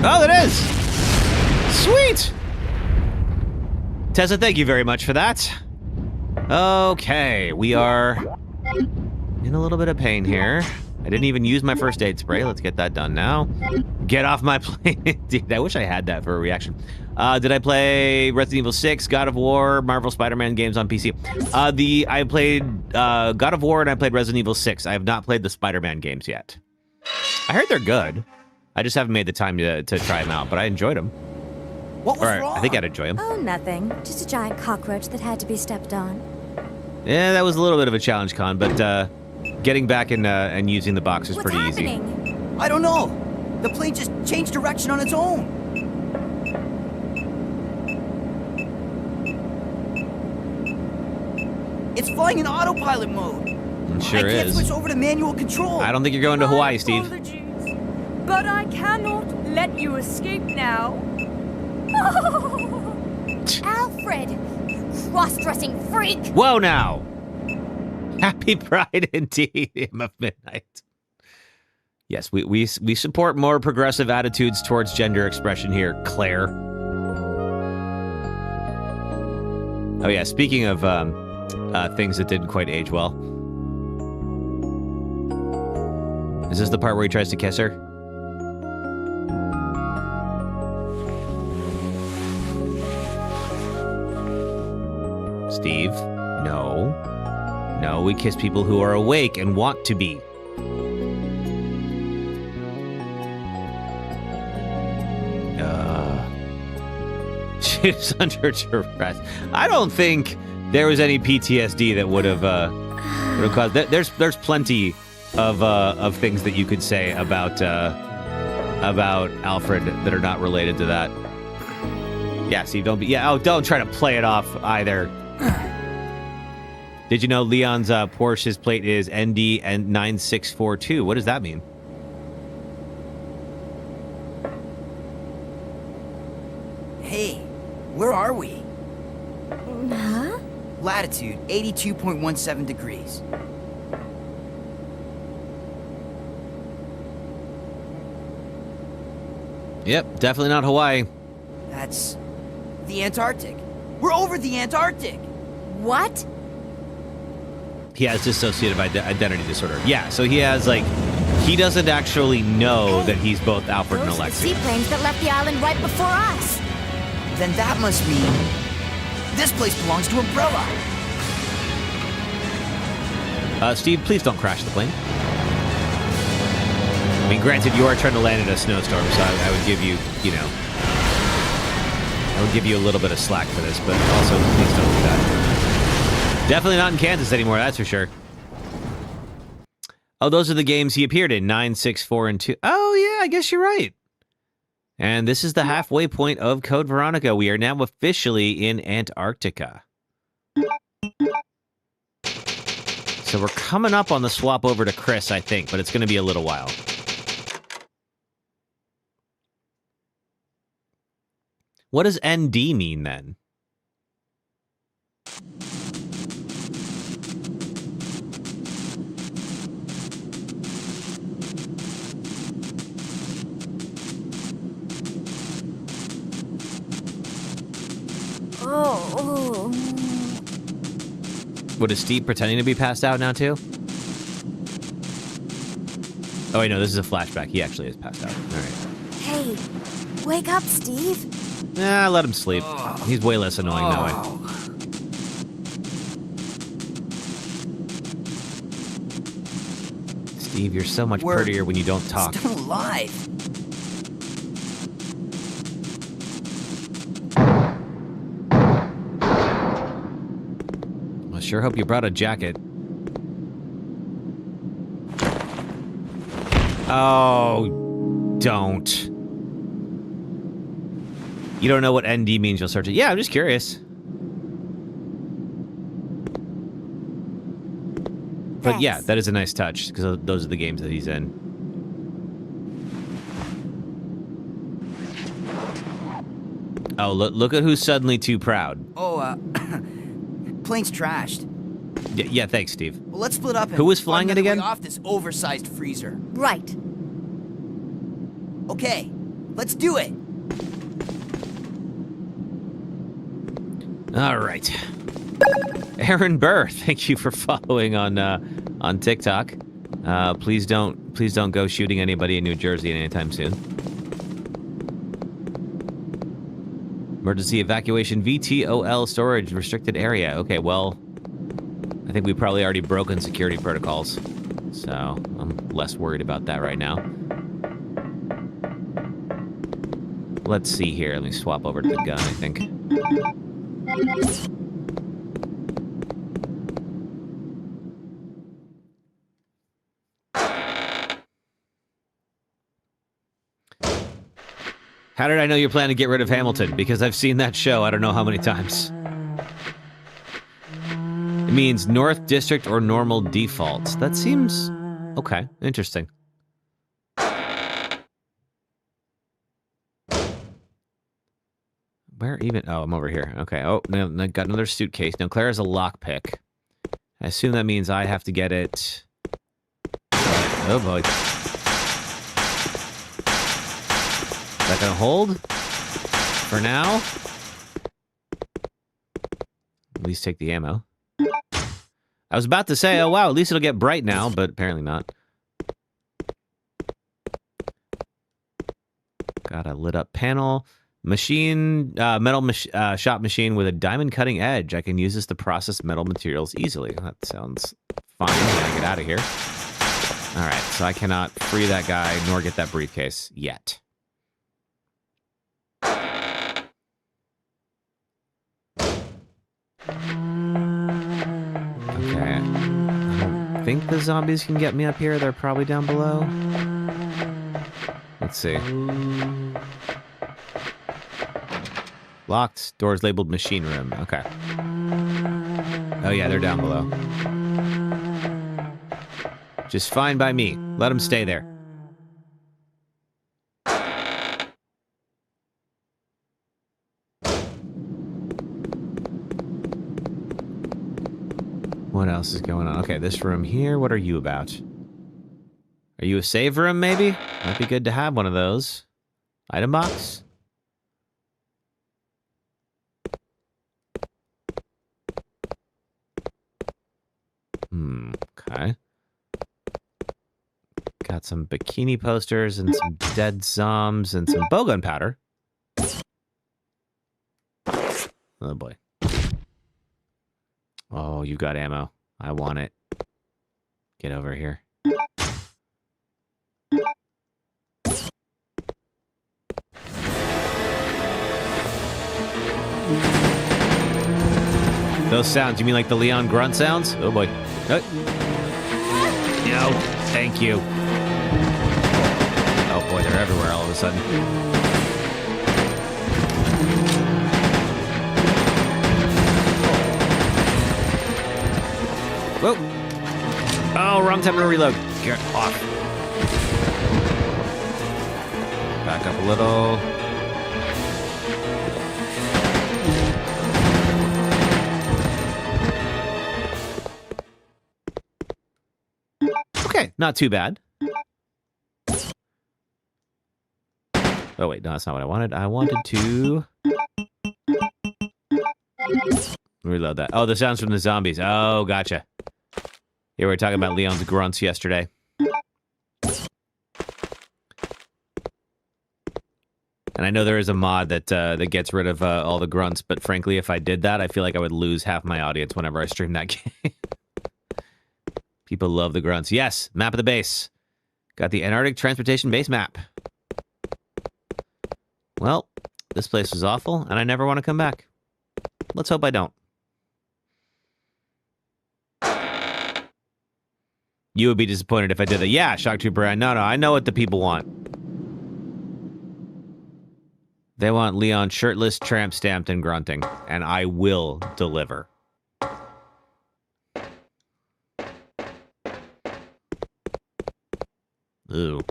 Speaker 1: Oh, it is! Sweet! Tessa, thank you very much for that. Okay, we are in a little bit of pain here. I didn't even use my first aid spray. Let's get that done now. Get off my plane. Dude, I wish I had that for a reaction. Did I play Resident Evil 6, God of War, Marvel Spider-Man games on PC? I played God of War and I played Resident Evil 6. I have not played the Spider-Man games yet. I heard they're good. I just haven't made the time to try them out, but I enjoyed them.
Speaker 5: What was wrong?
Speaker 1: I think I'd enjoy them.
Speaker 7: Oh, nothing. Just a giant cockroach that had to be stepped on.
Speaker 1: Yeah, that was a little bit of a challenge, Con, but getting back and using the box was pretty easy.
Speaker 5: I don't know. The plane just changed direction on its own. It's flying in autopilot mode.
Speaker 1: It sure
Speaker 5: I can't
Speaker 1: is.
Speaker 5: switch over to manual control.
Speaker 1: I don't think you're going to Hawaii, Steve.
Speaker 4: Apologies, but I cannot let you escape now.
Speaker 7: Alfred, you cross-dressing freak!
Speaker 1: Whoa now! Happy Pride indeed, Hymn of Midnight. Yes, we support more progressive attitudes towards gender expression here, Claire. Oh yeah, speaking of things that didn't quite age well. Is this the part where he tries to kiss her? Steve, no. No, we kiss people who are awake and want to be. She's under duress. I don't think there was any PTSD that would have caused. There's plenty of things that you could say about Alfred that are not related to that. Yeah, Steve, don't be. Yeah, oh, don't try to play it off either. Did you know Leon's Porsche's plate is ND and 9642? What does that mean?
Speaker 5: Hey, where are we?
Speaker 7: Huh?
Speaker 5: Latitude 82.17 degrees.
Speaker 1: Yep, definitely not Hawaii.
Speaker 5: That's the Antarctic. We're over the Antarctic.
Speaker 7: What?
Speaker 1: He has dissociative identity disorder. Yeah, so he has, like, he doesn't actually know that he's both Alfred and
Speaker 7: Those are the
Speaker 1: Alexia.
Speaker 7: seaplanes that left the island right before us.
Speaker 5: Then that must mean this place belongs to Umbrella.
Speaker 1: Steve, please don't crash the plane. I mean, granted, you are trying to land in a snowstorm, so I would give you, I would give you a little bit of slack for this, but also, please don't do that. Definitely not in Kansas anymore, that's for sure. Oh, those are the games he appeared in, 9, 6, 4, and 2. Oh, yeah, I guess you're right. And this is the halfway point of Code Veronica. We are now officially in Antarctica. So we're coming up on the swap over to Chris, I think, but it's going to be a little while. What does ND mean, then?
Speaker 7: Oh.
Speaker 1: What, is Steve pretending to be passed out now, too? Oh, wait, no, this is a flashback. He actually is passed out. All right.
Speaker 7: Hey, wake up, Steve.
Speaker 1: Nah, let him sleep. He's way less annoying that way. Steve, you're so much prettier when you don't talk.
Speaker 5: Still alive.
Speaker 1: I sure hope you brought a jacket. Oh, don't. You don't know what ND means, you'll search it. Yeah, I'm just curious. But yeah, that is a nice touch, because those are the games that he's in. Oh, look at who's suddenly too proud.
Speaker 5: Oh, plane's trashed.
Speaker 1: Yeah, thanks, Steve.
Speaker 5: Well, let's split up and
Speaker 1: Who was flying
Speaker 5: find
Speaker 1: it
Speaker 5: another
Speaker 1: again?
Speaker 5: way off this oversized freezer.
Speaker 7: Right.
Speaker 5: Okay, let's do it.
Speaker 1: All right. Aaron Burr, thank you for following on TikTok. Please don't go shooting anybody in New Jersey anytime soon. Emergency evacuation VTOL storage restricted area. Okay, well, I think we've probably already broken security protocols, so I'm less worried about that right now. Let's see here. Let me swap over to the gun, I think. How did I know you're planning to get rid of Hamilton? Because I've seen that show I don't know how many times. It means North District or normal default. That seems... okay, interesting. Where even? Oh, I'm over here. Okay. Oh, now I got another suitcase. Now, Claire has a lockpick. I assume that means I have to get it... oh, boy. Is that gonna hold? For now? At least take the ammo. I was about to say, oh wow, at least it'll get bright now, but apparently not. Got a lit up panel. Machine, metal shop machine with a diamond cutting edge. I can use this to process metal materials easily. That sounds fine when I get out of here. Alright, so I cannot free that guy nor get that briefcase yet. Okay. I think the zombies can get me up here. They're probably down below. Let's see. Locked. Doors labeled machine room. Okay. Oh yeah, they're down below. Just fine by me. Let them stay there. What else is going on? Okay, this room here. What are you about? Are you a save room, maybe? Might be good to have one of those. Item box? Okay. Got some bikini posters and some dead zombs and some bowgun powder. Oh, boy. Oh, you got ammo. I want it. Get over here. Those sounds, you mean like the Leon grunt sounds? Oh boy. No, thank you. Oh boy, they're everywhere all of a sudden. Whoa. Oh, wrong time to reload. Get off. Back up a little. Okay, not too bad. Oh, wait, no, that's not what I wanted. I wanted to... reload that. Oh, the sounds from the zombies. Oh, gotcha. Yeah, we were talking about Leon's grunts yesterday. And I know there is a mod that that gets rid of all the grunts, but frankly, if I did that, I feel like I would lose half my audience whenever I stream that game. People love the grunts. Yes, map of the base. Got the Antarctic Transportation Base map. Well, this place was awful, and I never want to come back. Let's hope I don't. You would be disappointed if I did that. Yeah, Shock Trooper. No, I know what the people want. They want Leon shirtless, tramp stamped, and grunting. And I will deliver. Ooh. You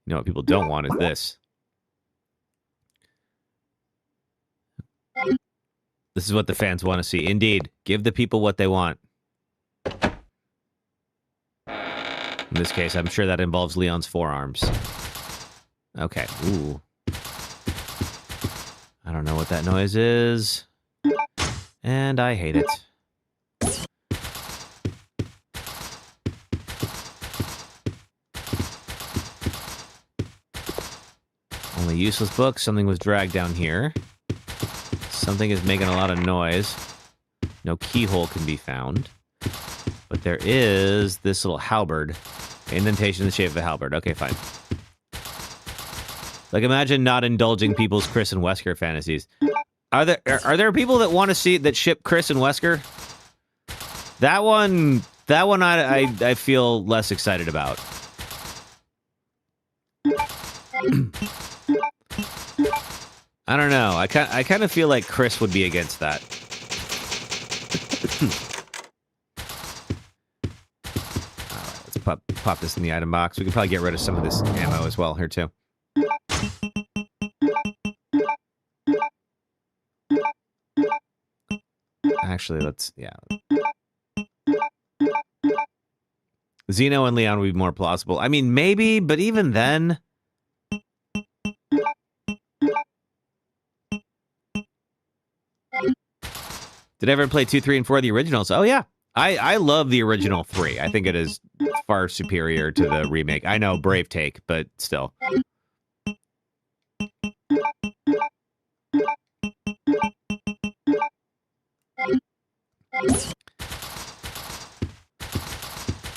Speaker 1: know what people don't want is this. This is what the fans want to see. Indeed. Give the people what they want. In this case, I'm sure that involves Leon's forearms. Okay. Ooh. I don't know what that noise is. And I hate it. Only useless books. Something was dragged down here. Something is making a lot of noise. No keyhole can be found. But there is this little halberd. Indentation in the shape of a halberd. Okay, fine. Like, imagine not indulging people's Chris and Wesker fantasies. Are there people that want to see that ship Chris and Wesker? That one I feel less excited about. I don't know. I kind of feel like Chris would be against that. All right, let's pop this in the item box. We can probably get rid of some of this ammo as well here too. Actually, yeah. Zeno and Leon would be more plausible. I mean, maybe, but even then... Did I ever play 2, 3, and 4 of the originals? Oh, yeah. I love the original 3. I think it is far superior to the remake. I know, brave take, but still.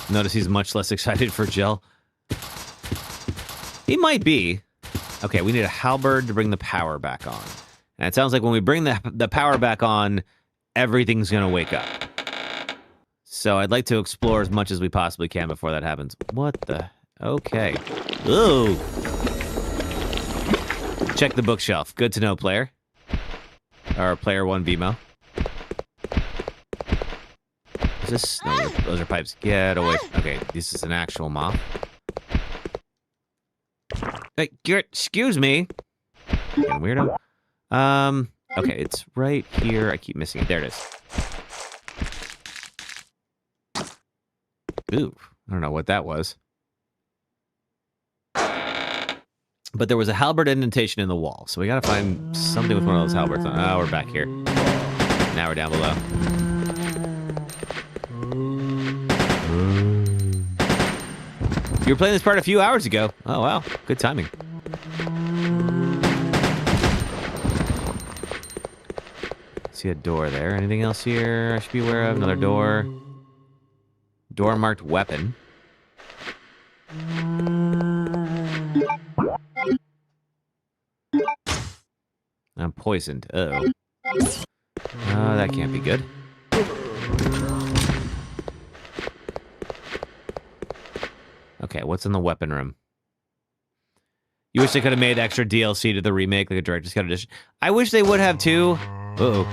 Speaker 1: Notice he's much less excited for Jill. He might be. Okay, we need a halberd to bring the power back on. And it sounds like when we bring the power back on, everything's going to wake up. So I'd like to explore as much as we possibly can before that happens. What the? Okay. Ooh. Check the bookshelf. Good to know, player. Or player 1 Vimo. Is this? No, those are pipes. Get away. Okay, this is an actual moth. Hey, excuse me. Fucking weirdo. Okay, it's right here. I keep missing it. There it is. Ooh, I don't know what that was. But there was a halberd indentation in the wall, so we gotta find something with one of those halberds on. Oh, we're back here. Now we're down below. You were playing this part a few hours ago. Oh, wow. Good timing. See a door there. Anything else here I should be aware of? Another door. Door marked weapon. I'm poisoned. Uh-oh. Oh, that can't be good. Okay, what's in the weapon room? You wish they could have made extra DLC to the remake, like a director's cut edition. I wish they would have too. Uh-oh.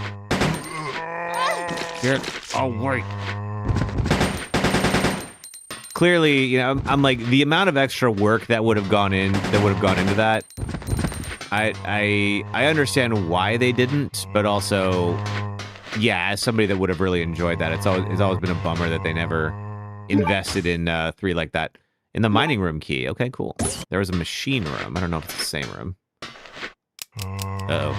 Speaker 1: Here. Oh, wait. Clearly, you know, I'm like, the amount of extra work that would have gone into that. I understand why they didn't, but also, yeah, as somebody that would have really enjoyed that, it's always been a bummer that they never invested in 3 like that. In the mining room key. Okay, cool. There was a machine room. I don't know if it's the same room. Uh-oh.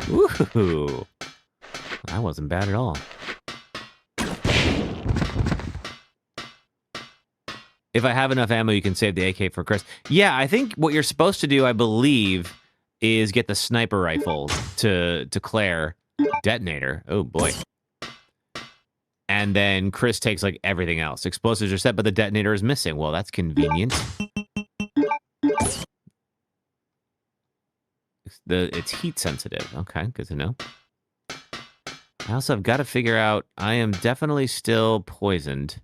Speaker 1: Woohoo! That wasn't bad at all. If I have enough ammo, you can save the AK for Chris. Yeah, I think what you're supposed to do, I believe, is get the sniper rifle to Claire. Detonator. Oh, boy. And then Chris takes, like, everything else. Explosives are set, but the detonator is missing. Well, that's convenient. It's heat sensitive. Okay, good to know. I also have got to figure out, I am definitely still poisoned.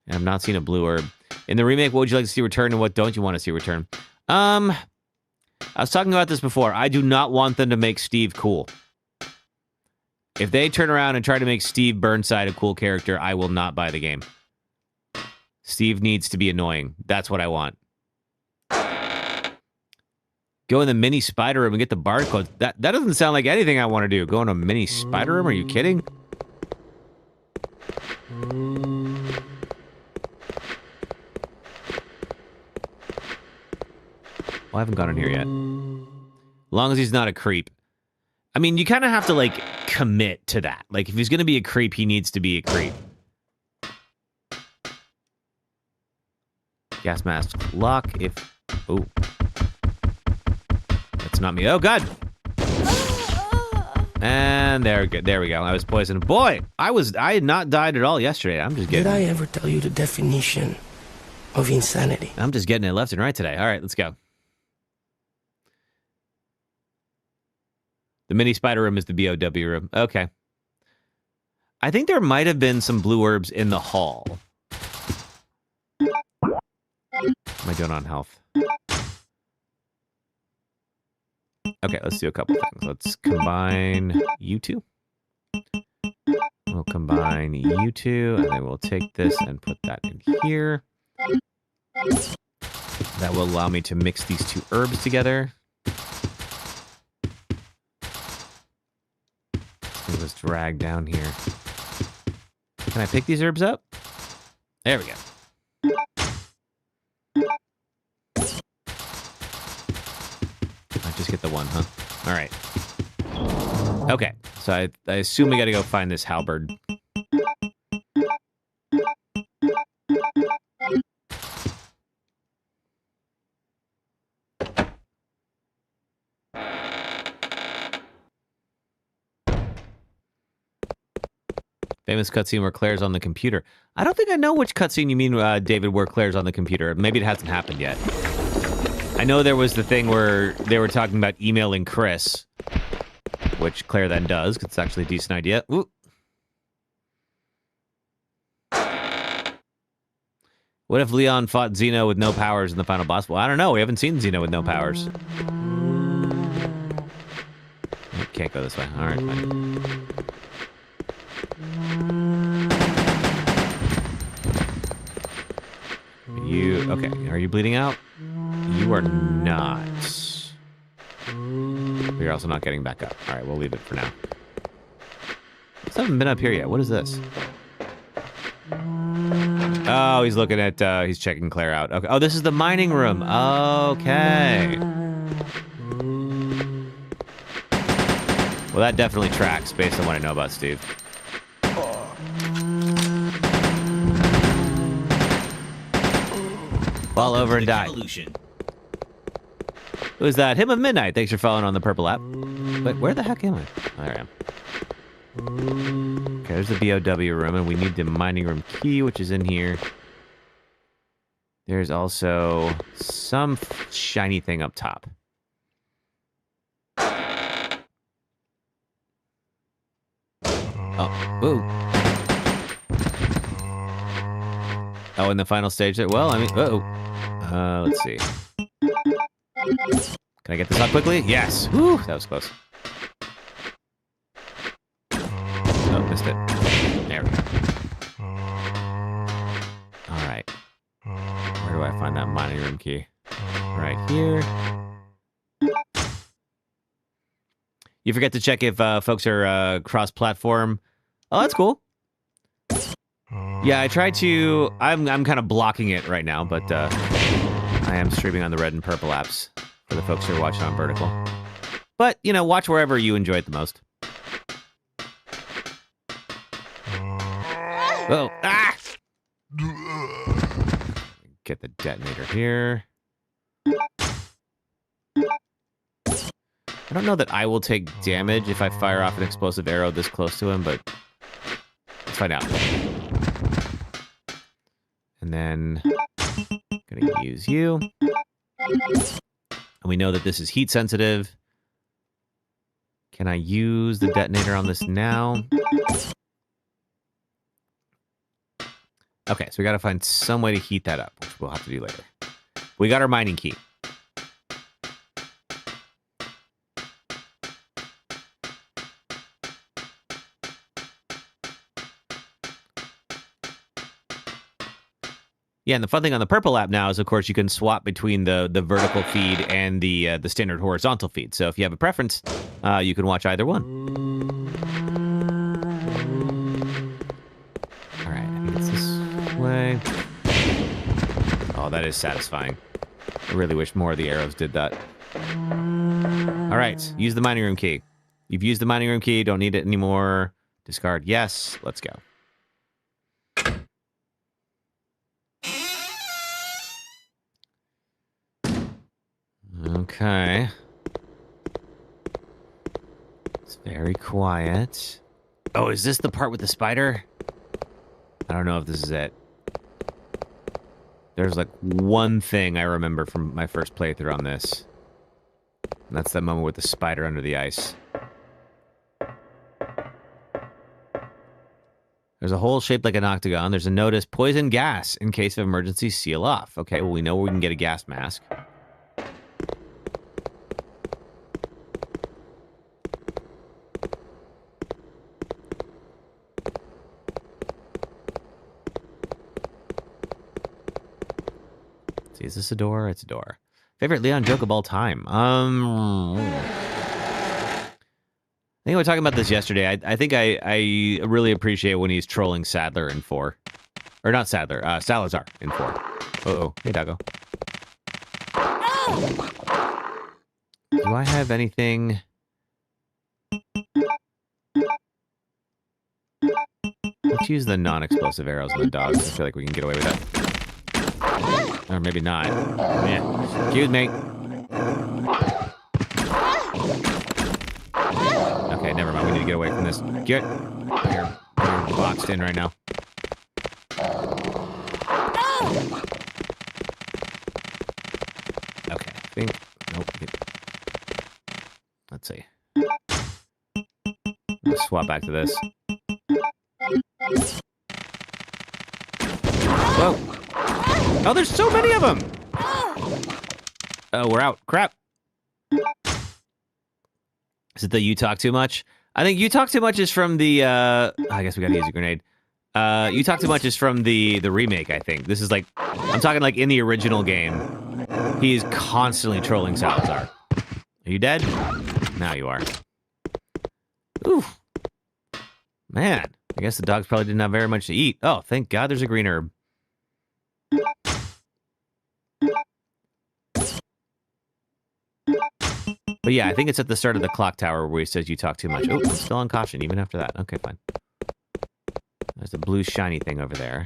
Speaker 1: And I've not seen a blue herb. In the remake, what would you like to see return and what don't you want to see return? I was talking about this before. I do not want them to make Steve cool. If they turn around and try to make Steve Burnside a cool character, I will not buy the game. Steve needs to be annoying. That's what I want. Go in the mini spider room and get the barcodes. That doesn't sound like anything I want to do. Go in a mini spider room? Are you kidding? Well, I haven't gone in here yet. As long as he's not a creep. I mean, you kind of have to, like, commit to that. Like, if he's going to be a creep, he needs to be a creep. Gas mask lock if... Oh. That's not me. Oh, God! And there we go. I was poisoned. Boy, I had not died at all yesterday. I'm just getting...
Speaker 2: Did I ever tell you the definition of insanity?
Speaker 1: I'm just getting it left and right today. All right, let's go. The mini spider room is the BOW room. Okay. I think there might have been some blue herbs in the hall. am I doing on health? Okay, let's do a couple things. Let's combine you two. We'll combine you two, and then we'll take this and put that in here. That will allow me to mix these two herbs together. Let's drag down here. Can I pick these herbs up? There we go. I just get the one, huh? All right. Okay, so I assume we got to go find this halberd. Famous cutscene where Claire's on the computer. I don't think I know which cutscene you mean, David, where Claire's on the computer. Maybe it hasn't happened yet. I know there was the thing where they were talking about emailing Chris, which Claire then does, because it's actually a decent idea. Ooh. What if Leon fought Xeno with no powers in the final boss? Well, I don't know. We haven't seen Xeno with no powers. Can't go this way. All right, fine. Okay, are you bleeding out? You are not. But you're also not getting back up. All right, we'll leave it for now. I haven't been up here yet. What is this? Oh, he's looking at, he's checking Claire out. Okay. Oh, this is the mining room. Okay. Well, that definitely tracks based on what I know about Steve. Fall over and die. Who's that? Hymn of Midnight. Thanks for following on the purple app. Wait, where the heck am I? Oh, there I am. Okay, there's the BOW room, and we need the mining room key, which is in here. There's also some shiny thing up top. Oh, ooh. Oh, in the final stage there? Well, I mean, let's see. Can I get this out quickly? Yes. Woo, that was close. Oh, missed it. There we go. All right. Where do I find that mining room key? Right here. You forget to check if folks are cross-platform. Oh, that's cool. Yeah, I try to. I'm kind of blocking it right now, but I am streaming on the red and purple apps for the folks who are watching on vertical. But you know, watch wherever you enjoy it the most. Oh, ah! Get the detonator here. I don't know that I will take damage if I fire off an explosive arrow this close to him, but let's find out. And then I'm gonna use you. And we know that this is heat sensitive. Can I use the detonator on this now? Okay, so we gotta find some way to heat that up, which we'll have to do later. We got our mining key. Yeah, and the fun thing on the purple app now is, of course, you can swap between the vertical feed and the standard horizontal feed. So if you have a preference, you can watch either one. All right, I think it's this way. Oh, that is satisfying. I really wish more of the arrows did that. All right, use the mining room key. You've used the mining room key, don't need it anymore. Discard, yes, let's go. Okay. It's very quiet. Oh, is this the part with the spider? I don't know if this is it. There's like one thing I remember from my first playthrough on this. And that's that moment with the spider under the ice. There's a hole shaped like an octagon. There's a notice, poison gas in case of emergency, seal off. Okay, well, we know where we can get a gas mask. See, is this a door? It's a door. Favorite Leon joke of all time? I think we were talking about this yesterday. I think I really appreciate when he's trolling Sadler in 4. Or not Sadler, Salazar in 4. Uh-oh. Hey, doggo. Do I have anything? Let's use the non-explosive arrows on the dogs. I feel like we can get away with that. Or maybe not. Yeah. Excuse me. Okay, never mind. We need to get away from this. Get. You're boxed in right now. Okay, I think. Nope. Let's see. Let's swap back to this. Whoa. Oh, there's so many of them. Oh, we're out. Crap. Is it the you talk too much? I think you talk too much is from the, I guess we gotta use a grenade. You talk too much is from the remake, I think. This is like, I'm talking like in the original game. He's constantly trolling Salazar. Are you dead? Now you are. Oof. Man, I guess the dogs probably didn't have very much to eat. Oh, thank God there's a green herb. But yeah, I think it's at the start of the clock tower where he says you talk too much. Oh, I'm still on caution even after that. Okay, fine. There's a blue shiny thing over there.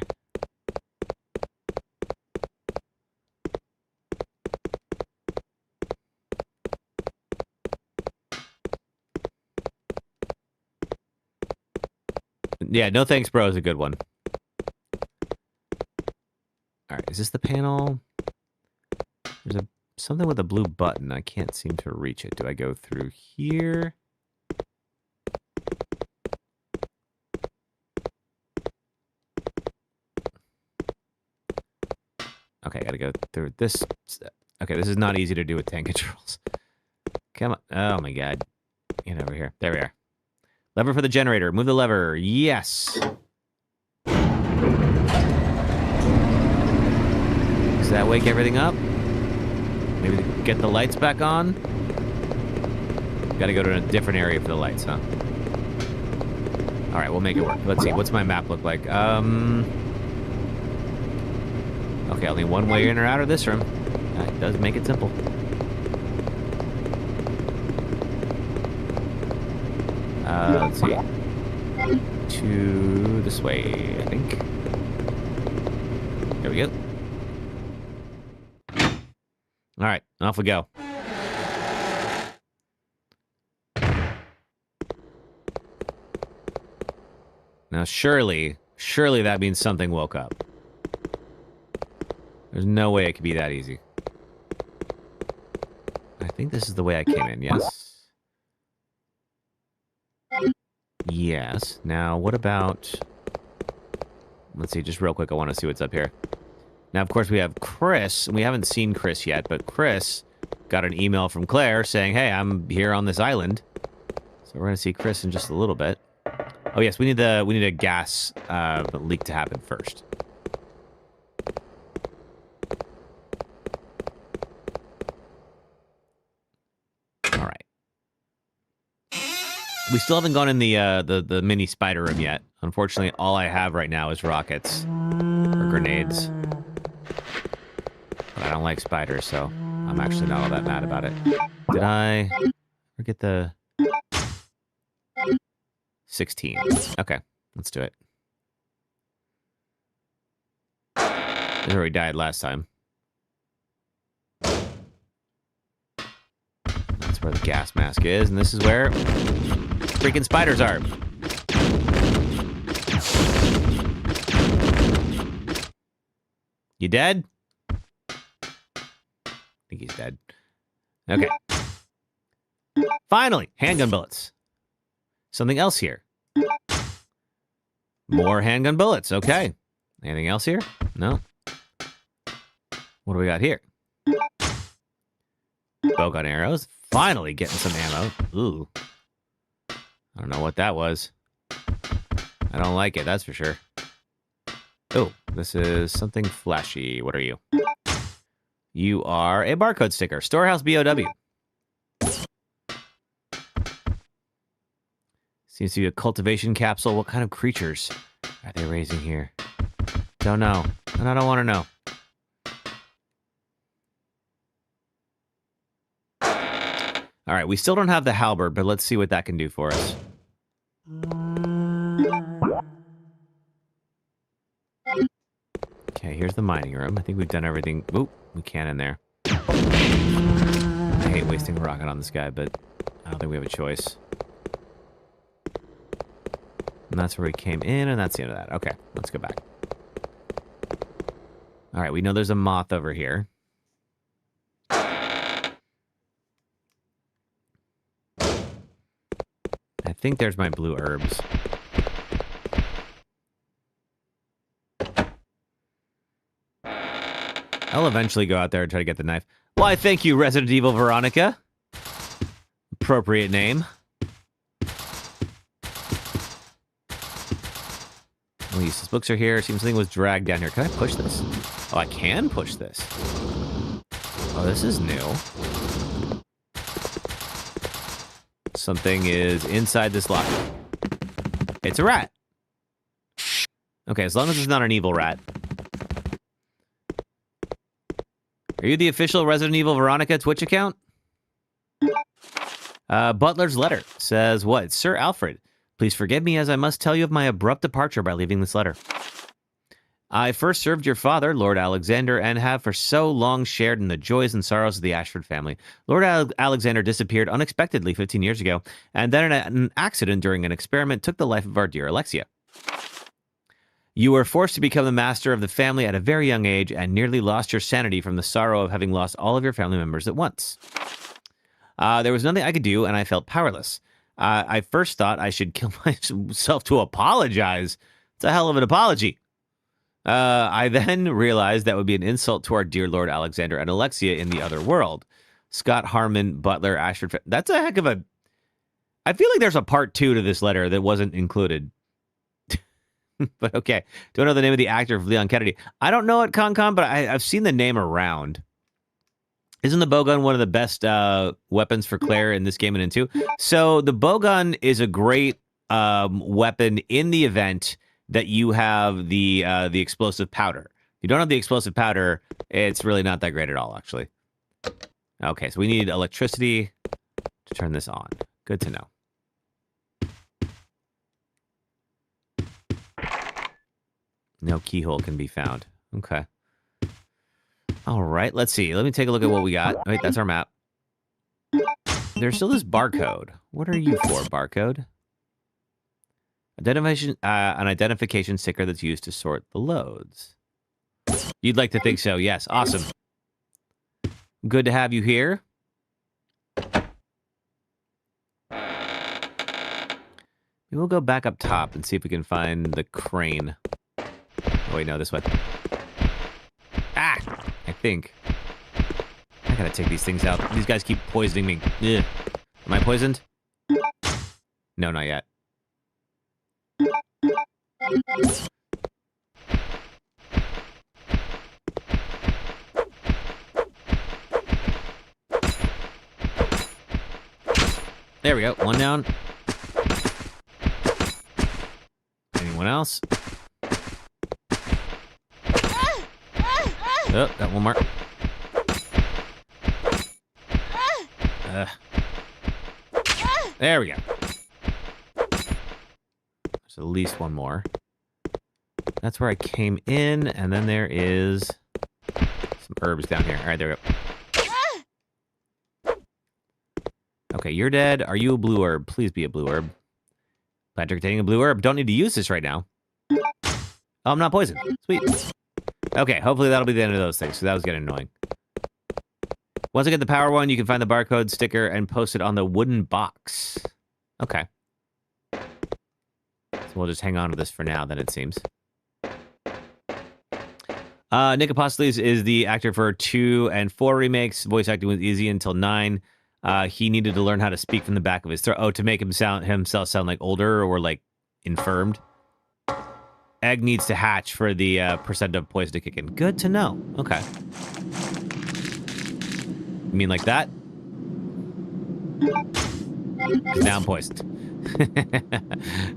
Speaker 1: Yeah, no thanks, bro is a good one. All right, is this the panel? There's something with a blue button. I can't seem to reach it. Do I go through here? Okay, I gotta go through this. Okay, this is not easy to do with tank controls. Come on. Oh my God. Get over here. There we are. Lever for the generator. Move the lever. Yes. Does that wake everything up? Maybe get the lights back on? Gotta go to a different area for the lights, huh? Alright, we'll make it work. Let's see. What's my map look like? Okay, only one way in or out of this room. That does make it simple. Let's see. To this way, I think. There we go. All right, off we go. Now, surely that means something woke up. There's no way it could be that easy. I think this is the way I came in, yes? Yes. Now, what about... Let's see, just real quick, I want to see what's up here. Now, of course, we have Chris, and we haven't seen Chris yet, but Chris got an email from Claire saying, hey, I'm here on this island. So we're going to see Chris in just a little bit. Oh, yes, we need a gas leak to happen first. All right. We still haven't gone in the mini spider room yet. Unfortunately, all I have right now is rockets or grenades. But I don't like spiders, so I'm actually not all that mad about it. Did I forget the 16? Okay, let's do it. This is where we died last time. That's where the gas mask is, and this is where freaking spiders are. You dead? I think he's dead. Okay. Finally, handgun bullets. Something else here. More handgun bullets. Okay. Anything else here? No. What do we got here? Bowgun arrows. Finally getting some ammo. Ooh. I don't know what that was. I don't like it, that's for sure. Oh, this is something flashy. What are you? You are a barcode sticker. Storehouse BOW. Seems to be a cultivation capsule. What kind of creatures are they raising here? Don't know. And I don't want to know. All right, we still don't have the halberd, but let's see what that can do for us. Okay, here's the mining room. I think we've done everything. Oop, we can in there. I hate wasting a rocket on this guy, but I don't think we have a choice. And that's where we came in, and that's the end of that. Okay, let's go back. All right, we know there's a moth over here. I think there's my blue herbs. I'll eventually go out there and try to get the knife. Why, thank you, Resident Evil Veronica. Appropriate name. Well, useless books are here. Seems something was dragged down here. Can I push this? Oh, I can push this. Oh, this is new. Something is inside this locker. It's a rat. Okay, as long as it's not an evil rat. Are you the official Resident Evil Veronica Twitch account? Butler's letter says what? Sir Alfred, please forgive me as I must tell you of my abrupt departure by leaving this letter. I first served your father, Lord Alexander, and have for so long shared in the joys and sorrows of the Ashford family. Lord Alexander disappeared unexpectedly 15 years ago, and then an accident during an experiment took the life of our dear Alexia. You were forced to become the master of the family at a very young age and nearly lost your sanity from the sorrow of having lost all of your family members at once. There was nothing I could do, and I felt powerless. I first thought I should kill myself to apologize. It's a hell of an apology. I then realized that would be an insult to our dear Lord Alexander and Alexia in the other world. Scott Harmon, Butler, Ashford. That's a heck of a... I feel like there's a part 2 to this letter that wasn't included. But okay. Do I know the name of the actor of Leon Kennedy? I don't know it, Concon, but I've seen the name around. Isn't the bowgun one of the best weapons for Claire in this game and in 2? So the bowgun is a great weapon in the event that you have the explosive powder. If you don't have the explosive powder, it's really not that great at all, actually. Okay, so we need electricity to turn this on. Good to know. No keyhole can be found. Okay. All right, let's see. Let me take a look at what we got. Wait, that's our map. There's still this barcode. What are you for, barcode? Identification, an identification sticker that's used to sort the loads. You'd like to think so, yes. Awesome. Good to have you here. We'll go back up top and see if we can find the crane. Oh, wait, no, this way. Ah! I think. I gotta take these things out. These guys keep poisoning me. Ugh. Am I poisoned? No, not yet. There we go. One down. Anyone else? Oh, got one more. There we go. There's at least one more. That's where I came in, and then there is some herbs down here. All right, there we go. Okay, you're dead. Are you a blue herb? Please be a blue herb. Plant containing a blue herb. Don't need to use this right now. Oh, I'm not poisoned. Sweet. Okay, hopefully that'll be the end of those things, so that was getting annoying. Once I get the power one, you can find the barcode sticker and post it on the wooden box. Okay. So we'll just hang on to this for now, then it seems. Nick Apostles is the actor for 2 and 4 remakes. Voice acting was easy until 9. He needed to learn how to speak from the back of his throat. Oh, to make himself sound like older or like infirmed. Egg needs to hatch for the percent of poison to kick in. Good to know. Okay. You mean like that? Now I'm poisoned.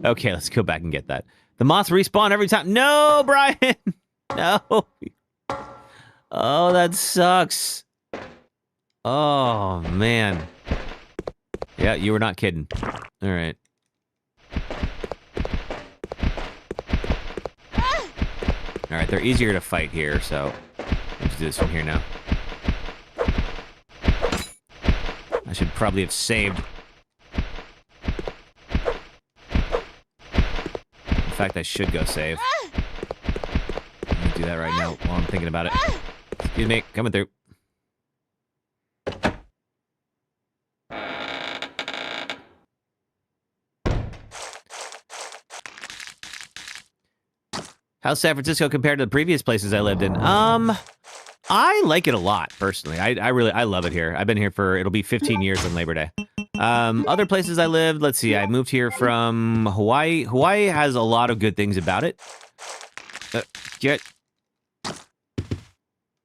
Speaker 1: Okay, let's go back and get that. The moths respawn every time. No, Brian! No. Oh, that sucks. Oh, man. Yeah, you were not kidding. All right. All right, they're easier to fight here, so let's do this from here now. I should probably have saved. In fact, I should go save. I'm gonna do that right now while I'm thinking about it. Excuse me, coming through. How's San Francisco compared to the previous places I lived in? I like it a lot, personally. I love it here. I've been here for, it'll be 15 years on Labor Day. Other places I lived, let's see, I moved here from Hawaii. Hawaii has a lot of good things about it.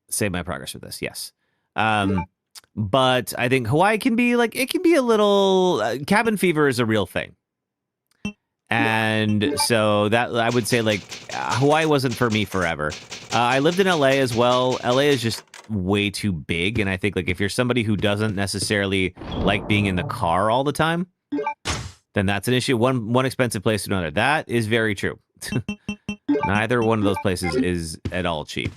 Speaker 1: Save my progress with this, yes. But I think Hawaii can be like, it can be a little, cabin fever is a real thing. And so that, I would say, like, Hawaii wasn't for me forever. I lived in LA as well. LA is just way too big. And I think, like, if you're somebody who doesn't necessarily like being in the car all the time, then that's an issue. One expensive place to another. That is very true. Neither one of those places is at all cheap.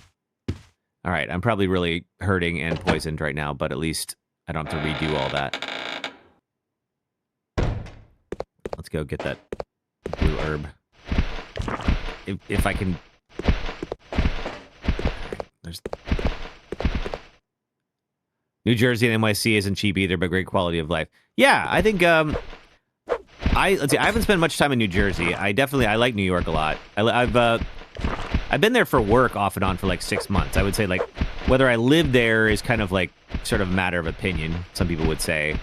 Speaker 1: All right, I'm probably really hurting and poisoned right now, but at least I don't have to redo all that. Let's go get that blue herb. If I can... There's... New Jersey and NYC isn't cheap either, but great quality of life. Yeah, I think... let's see, I haven't spent much time in New Jersey. I like New York a lot. I've been there for work off and on for like 6 months. I would say, like, whether I live there is kind of like sort of a matter of opinion. Some people would say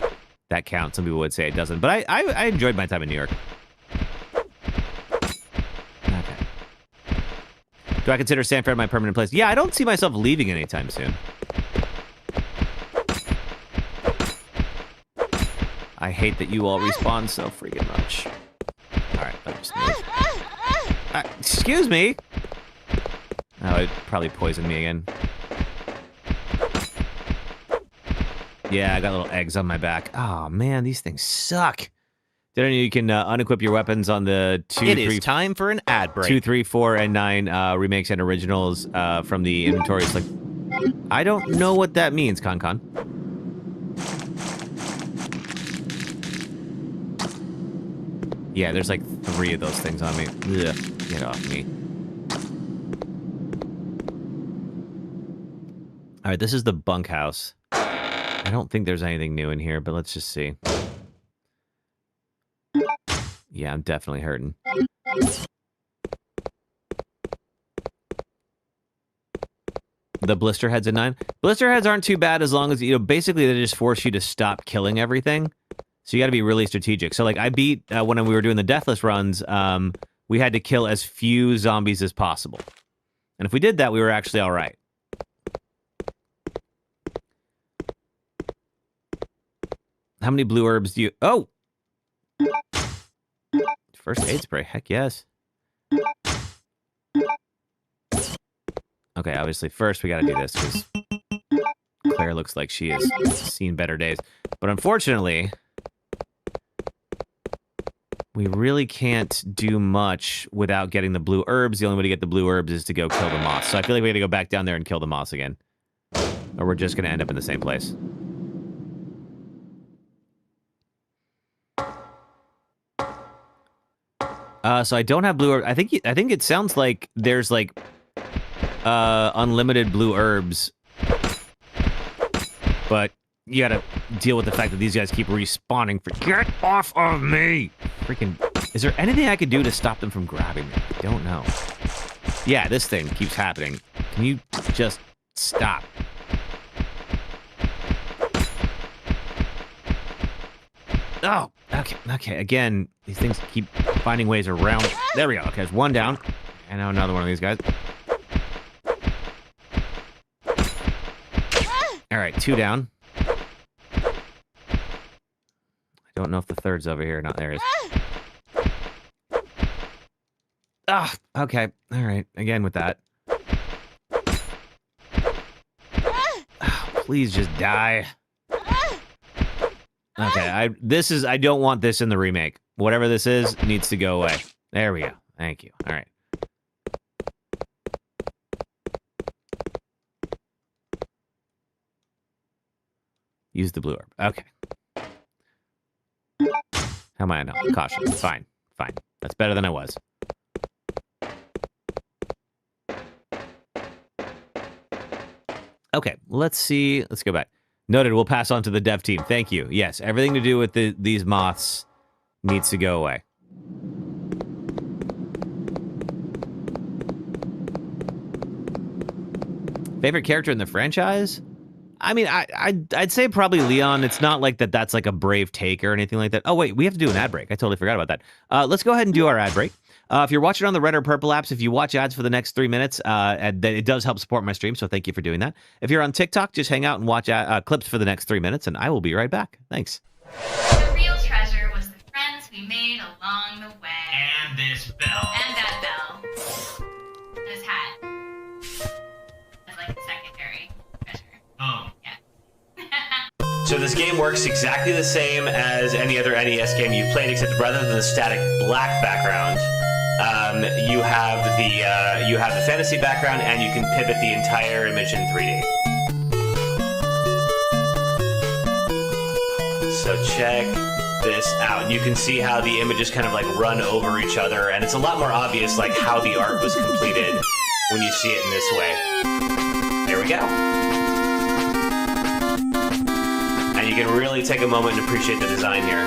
Speaker 1: that counts. Some people would say it doesn't. But I enjoyed my time in New York. Okay. Do I consider San Fran my permanent place? Yeah, I don't see myself leaving anytime soon. I hate that you all respawn so freaking much. All right, let me just move. Excuse me. Oh, it probably poisoned me again. Yeah, I got little eggs on my back. Oh, man, these things suck. Did I know you can unequip your weapons on the 2,
Speaker 10: It
Speaker 1: 3,
Speaker 10: is time for an ad break.
Speaker 1: 2, 3, 4, and 9 remakes and originals from the inventory? It's like, I don't know what that means, Con. Yeah, there's like 3 of those things on me. Ugh, get off me. All right, this is the bunkhouse. I don't think there's anything new in here, but let's just see. Yeah, I'm definitely hurting. The blister heads at 9. Blister heads aren't too bad as long as, basically they just force you to stop killing everything. So you got to be really strategic. So, like, I beat, when we were doing the Deathless runs, we had to kill as few zombies as possible. And if we did that, we were actually all right. How many blue herbs do you... Oh! First aid spray. Heck yes. Okay, obviously, first we got to do this, because Claire looks like she has seen better days. But unfortunately... we really can't do much without getting the blue herbs. The only way to get the blue herbs is to go kill the moss. So I feel like we gotta go back down there and kill the moss again. Or we're just gonna end up in the same place. So I don't have blue herbs. I think it sounds like there's like unlimited blue herbs. But you gotta deal with the fact that these guys keep respawning for... Get off of me! Freaking Is there anything I could do to stop them from grabbing me? I don't know. Yeah, this thing keeps happening. Can you just stop? Oh, okay. Again, these things keep finding ways around. There we go. Okay, there's one down. And now another one of these guys. All right, 2 down. I don't know if the third's over here or not. There it is. Ah, okay. All right. Again with that. Oh, please just die. Okay, I don't want this in the remake. Whatever this is needs to go away. There we go. Thank you. All right. Use the blue orb. Okay. How am I now? Caution. Fine. That's better than I was. Okay, let's see. Let's go back. Noted, we'll pass on to the dev team. Thank you. Yes, everything to do with these moths needs to go away. Favorite character in the franchise? I mean, I'd say probably Leon. It's not like that's like a brave take or anything like that. Oh, wait, we have to do an ad break. I totally forgot about that. Let's go ahead and do our ad break. If you're watching on the red or purple apps, if you watch ads for the next 3 minutes, it does help support my stream, so thank you for doing that. If you're on TikTok, just hang out and watch clips for the next 3 minutes, and I will be right back. Thanks.
Speaker 8: The real treasure was the friends we made along the way.
Speaker 10: And this bell.
Speaker 8: And that bell. This hat. That's like the secondary treasure.
Speaker 10: Oh.
Speaker 8: Yeah.
Speaker 10: So this game works exactly the same as any other NES game you've played, except rather than the static black background, you have the fantasy background, and you can pivot the entire image in 3D. So check this out. You can see how the images kind of like run over each other, and it's a lot more obvious like how the art was completed when you see it in this way. There we go. And you can really take a moment and appreciate the design here.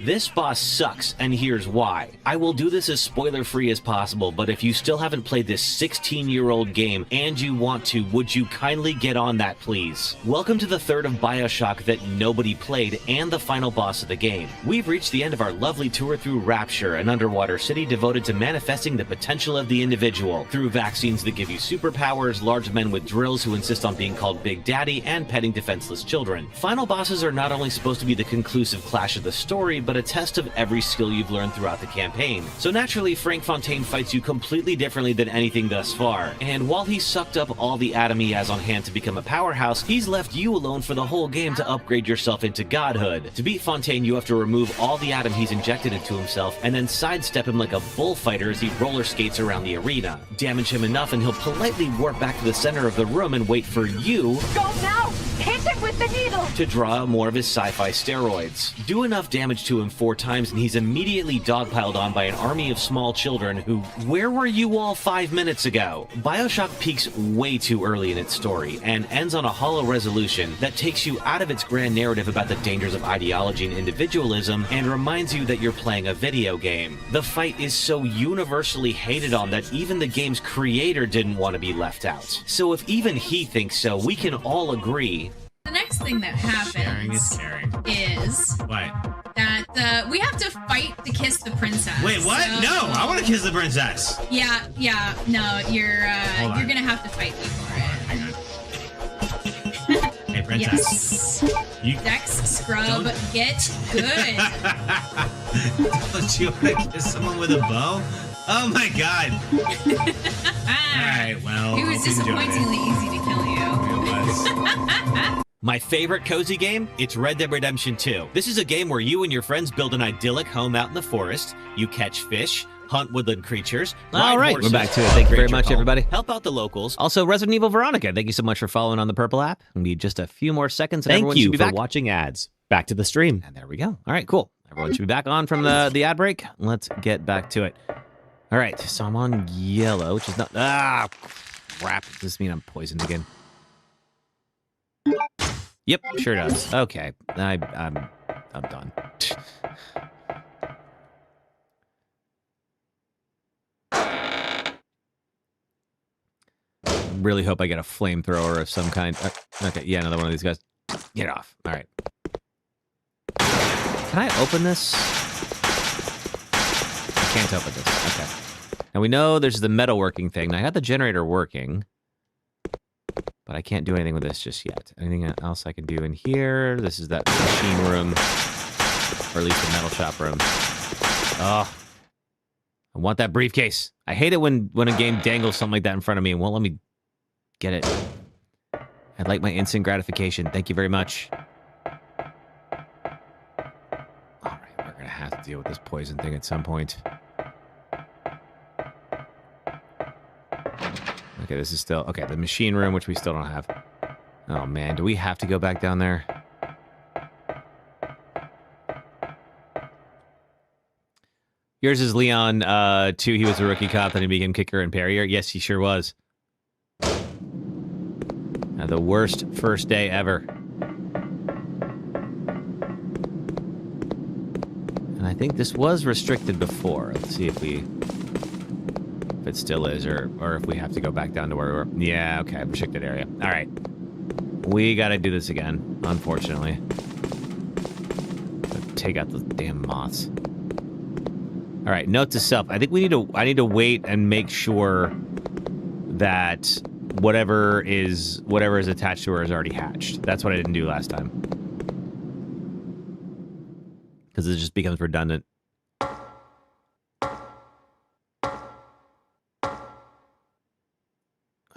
Speaker 1: This boss sucks, and here's why. I will do this as spoiler-free as possible, but if you still haven't played this 16-year-old game and you want to, would you kindly get on that, please? Welcome to the third of BioShock that nobody played and the final boss of the game. We've reached the end of our lovely tour through Rapture, an underwater city devoted to manifesting the potential of the individual through vaccines that give you superpowers, large men with drills who insist on being called Big Daddy, and petting defenseless children. Final bosses are not only supposed to be the conclusive clash of the story, but a test of every skill you've learned throughout the campaign. So naturally, Frank Fontaine fights you completely differently than anything thus far. And while he sucked up all the atom he has on hand to become a powerhouse, he's left you alone for the whole game to upgrade yourself into godhood. To beat Fontaine, you have to remove all the atom he's injected into himself and then sidestep him like a bullfighter as he roller skates around the arena. Damage him enough and he'll politely warp back to the center of the room and wait for you
Speaker 4: Go now! Hit him with the needle!
Speaker 1: to draw more of his sci-fi steroids. Do enough damage to him 4 times and he's immediately dogpiled on by an army of small children who, where were you all 5 minutes ago? BioShock peaks way too early in its story and ends on a hollow resolution that takes you out of its grand narrative about the dangers of ideology and individualism and reminds you that you're playing a video game. The fight is so universally hated on that even the game's creator didn't want to be left out. So if even he thinks so, we can all agree.
Speaker 8: The next thing that happens is
Speaker 11: What?
Speaker 8: that we have to fight to kiss the princess.
Speaker 11: Wait, what?
Speaker 8: So-
Speaker 11: No, I want to kiss the princess.
Speaker 8: Yeah, no, you're gonna have to fight me for it.
Speaker 11: Hey, princess.
Speaker 8: Yes.
Speaker 11: You
Speaker 8: Dex scrub,
Speaker 11: Don't-
Speaker 8: get good.
Speaker 11: Don't you want to kiss someone with a bow? Oh my god. Alright, well.
Speaker 8: It was
Speaker 11: hope you enjoyed
Speaker 8: disappointingly easy to kill you.
Speaker 11: It was.
Speaker 1: My favorite cozy game? It's Red Dead Redemption 2. This is a game where you and your friends build an idyllic home out in the forest, you catch fish, hunt woodland creatures.
Speaker 9: All right,
Speaker 1: horses,
Speaker 9: we're back to it. Thank you very
Speaker 1: upgrade your
Speaker 9: much,
Speaker 1: home,
Speaker 9: everybody.
Speaker 1: Help out the locals.
Speaker 9: Also, Resident Evil Veronica, thank you so much for following on the Purple app. It'll be just a few more seconds and
Speaker 1: Thank
Speaker 9: everyone
Speaker 1: you
Speaker 9: should be
Speaker 1: for
Speaker 9: back.
Speaker 1: watching ads. Back to the stream. And there we go. All right, cool. Everyone should be back on from the ad break. Let's get back to it. All right, so I'm on yellow, which is not... Ah, crap. Does this mean I'm poisoned again? Yep, sure does. Okay, I'm done. Really hope I get a flamethrower of some kind. Okay, yeah, another one of these guys. Get off. All right. Can I open this? I can't open this. Okay. Now we know there's the metalworking thing. Now I got the generator working, but I can't do anything with this just yet. Anything else I can do in here? This is that machine room, or at least the metal shop room. Oh, I want that briefcase. I hate it when a game dangles something like that in front of me and won't let me get it. I'd like my instant gratification. Thank you very much. All right, we're gonna have to deal with this poison thing at some point. Okay, this is still... Okay, the machine room, which we still don't have. Oh, man. Do we have to go back down there? Yours is Leon, too. He was a rookie cop, then he became kicker and parrier. Yes, he sure was. The worst first day ever. And I think this was restricted before. Let's see if it still is, or if we have to go back down to where we were. Yeah, okay, restricted area. All right. We got to do this again, unfortunately. Take out the damn moths. All right, note to self. I think I need to wait and make sure that whatever is attached to her is already hatched. That's what I didn't do last time. Because it just becomes redundant.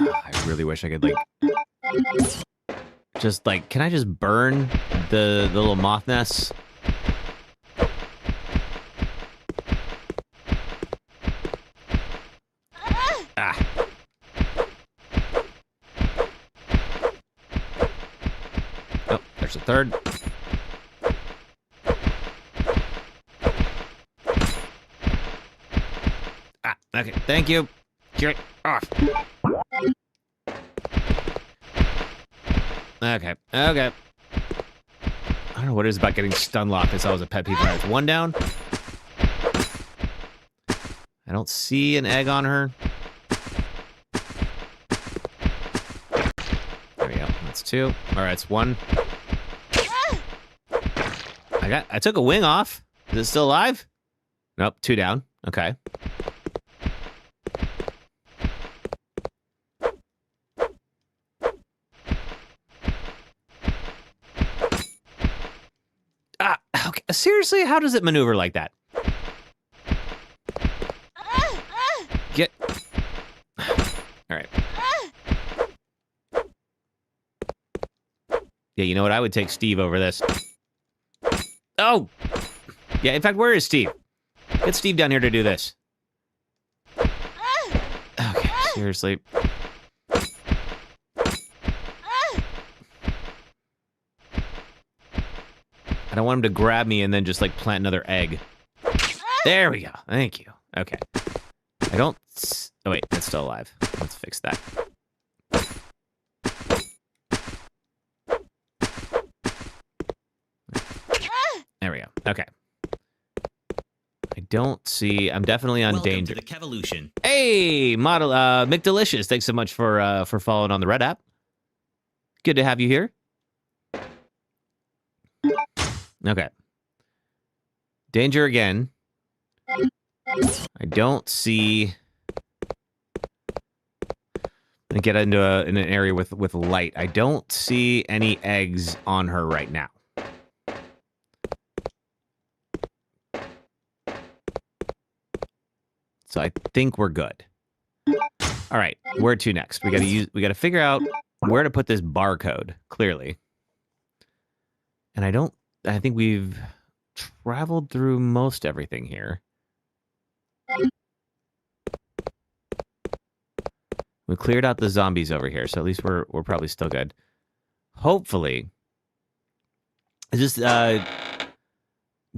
Speaker 1: I really wish I could, like... Just, like, can I just burn the little moth nests? Ah. Oh, there's a third. Ah, okay, thank you. Get off. Okay, okay. I don't know what it is about getting stun locked. It's always a pet peeve. Right, one down. I don't see an egg on her. There we go. That's two. All right, it's one. I took a wing off. Is it still alive? Nope, two down. Okay. Okay. Seriously, how does it maneuver like that? Get... All right. Yeah, you know what? I would take Steve over this. Oh! Yeah, in fact, where is Steve? Get Steve down here to do this. Okay, seriously. I don't want him to grab me and then just, like, plant another egg. There we go. Thank you. Okay. I don't... Oh, wait. That's still alive. Let's fix that. There we go. Okay. I don't see... I'm definitely on danger.
Speaker 9: Welcome to the Kevolution.
Speaker 1: Hey, model... McDelicious. Thanks so much for following on the Red app. Good to have you here. Okay. Danger again. I don't see... I get into in an area with light. I don't see any eggs on her right now. So I think we're good. All right, where to next? We gotta figure out where to put this barcode, clearly. And I think we've traveled through most everything here. We cleared out the zombies over here, so at least we're probably still good. Hopefully, is this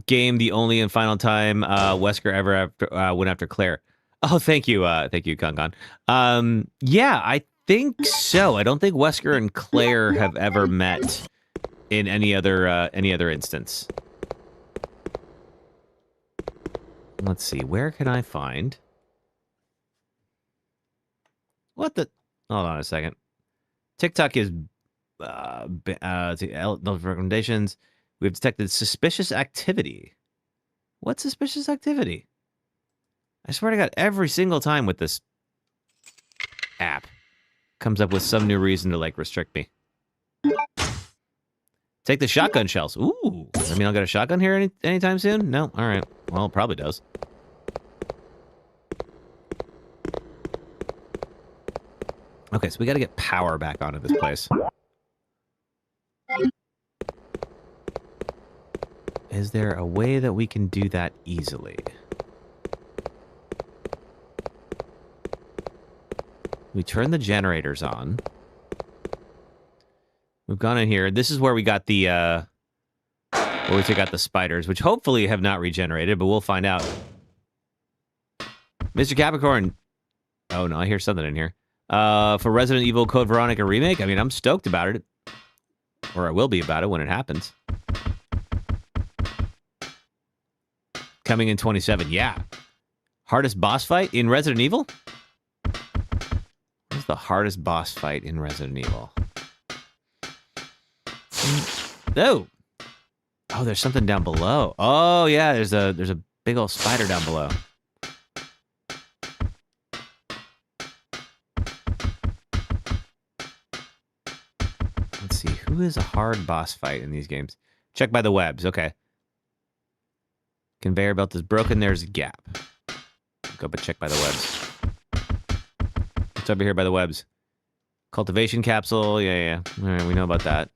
Speaker 1: game the only and final time Wesker ever went after Claire? Oh, thank you, Kangan. Yeah, I think so. I don't think Wesker and Claire have ever met in any other instance. Let's see. Where can I find? What the? Hold on a second. TikTok is those recommendations. We've detected suspicious activity. What suspicious activity? I swear to God, every single time with this app comes up with some new reason to like restrict me. Take the shotgun shells. Ooh, I mean, I'll get a shotgun here anytime soon? No? All right. Well, it probably does. Okay, so we got to get power back onto this place. Is there a way that we can do that easily? We turn the generators on. We've gone in here. This is where we got the, where we took out the spiders, which hopefully have not regenerated, but we'll find out. Mr. Capricorn. Oh, no, I hear something in here. For Resident Evil Code Veronica Remake, I mean, I'm stoked about it. Or I will be about it when it happens. Coming in 27, yeah. Hardest boss fight in Resident Evil? What's the hardest boss fight in Resident Evil? Oh! Oh, there's something down below. Oh, yeah, there's a big old spider down below. Let's see, who is a hard boss fight in these games? Check by the webs, okay. Conveyor belt is broken, there's a gap. Go but check by the webs. What's over here by the webs? Cultivation capsule, yeah. Alright, we know about that.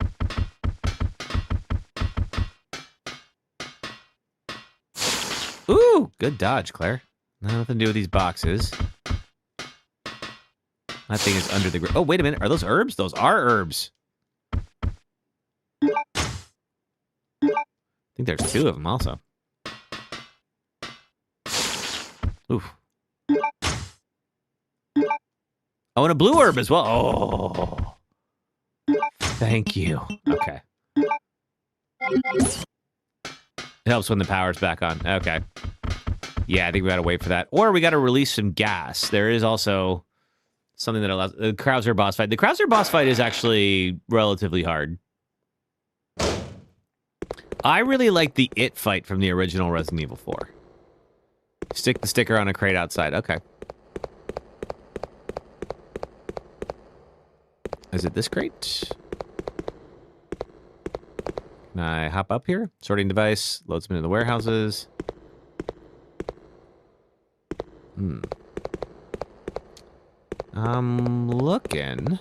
Speaker 1: Ooh, good dodge, Claire. Nothing to do with these boxes. That thing is under the ground. Oh, wait a minute. Are those herbs? Those are herbs. I think there's two of them also. Oof. Oh, and a blue herb as well. Oh. Thank you. Okay. It helps when the power's back on. Okay. Yeah, I think we gotta wait for that. Or we gotta release some gas. There is also something that allows... The Krauser boss fight. The Krauser boss fight is actually relatively hard. I really like the It fight from the original Resident Evil 4. Stick the sticker on a crate outside. Okay. Is it this crate? Can I hop up here? Sorting device. Loads them into the warehouses. I'm looking.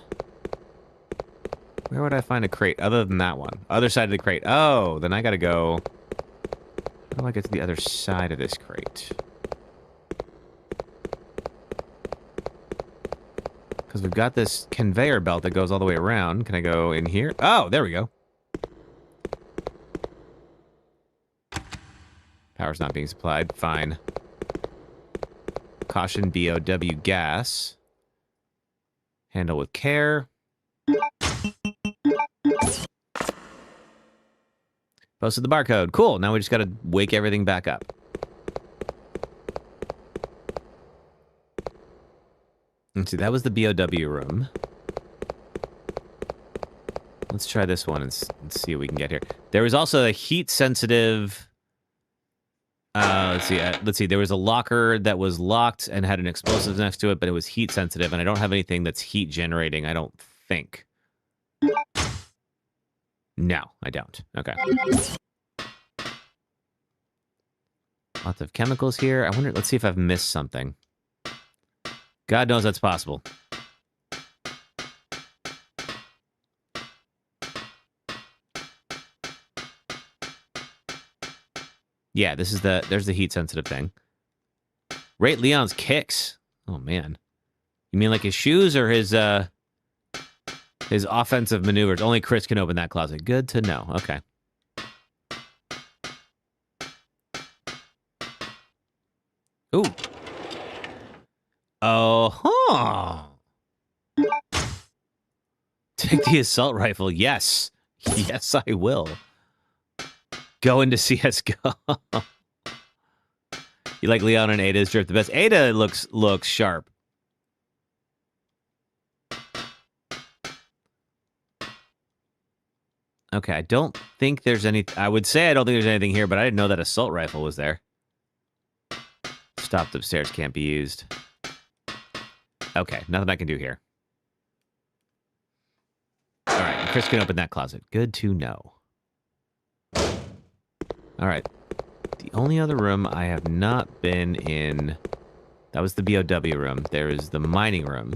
Speaker 1: Where would I find a crate other than that one? Other side of the crate. Oh, then I gotta go... How do I get to the other side of this crate? Because we've got this conveyor belt that goes all the way around. Can I go in here? Oh, there we go. Power's not being supplied. Fine. Caution BOW gas. Handle with care. Posted the barcode. Cool. Now we just got to wake everything back up. Let's see. That was the BOW room. Let's try this one and see what we can get here. There was also a heat-sensitive... let's see. There was a locker that was locked and had an explosive next to it, but it was heat-sensitive, and I don't have anything that's heat-generating, I don't think. No, I don't. Okay. Lots of chemicals here. I wonder, let's see if I've missed something. God knows that's possible. Yeah, there's the heat-sensitive thing. Rate Leon's kicks. Oh, man. You mean like his shoes or his offensive maneuvers? Only Chris can open that closet. Good to know. Okay. Ooh. Oh, huh. Take the assault rifle. Yes. Yes, I will. Go into CSGO. You like Leon and Ada's drift the best? Ada looks sharp. Okay, I don't think there's any... I would say I don't think there's anything here, but I didn't know that assault rifle was there. Stopped upstairs, can't be used. Okay, nothing I can do here. All right, Chris can open that closet. Good to know. All right. The only other room I have not been in... That was the BOW room. There is the mining room.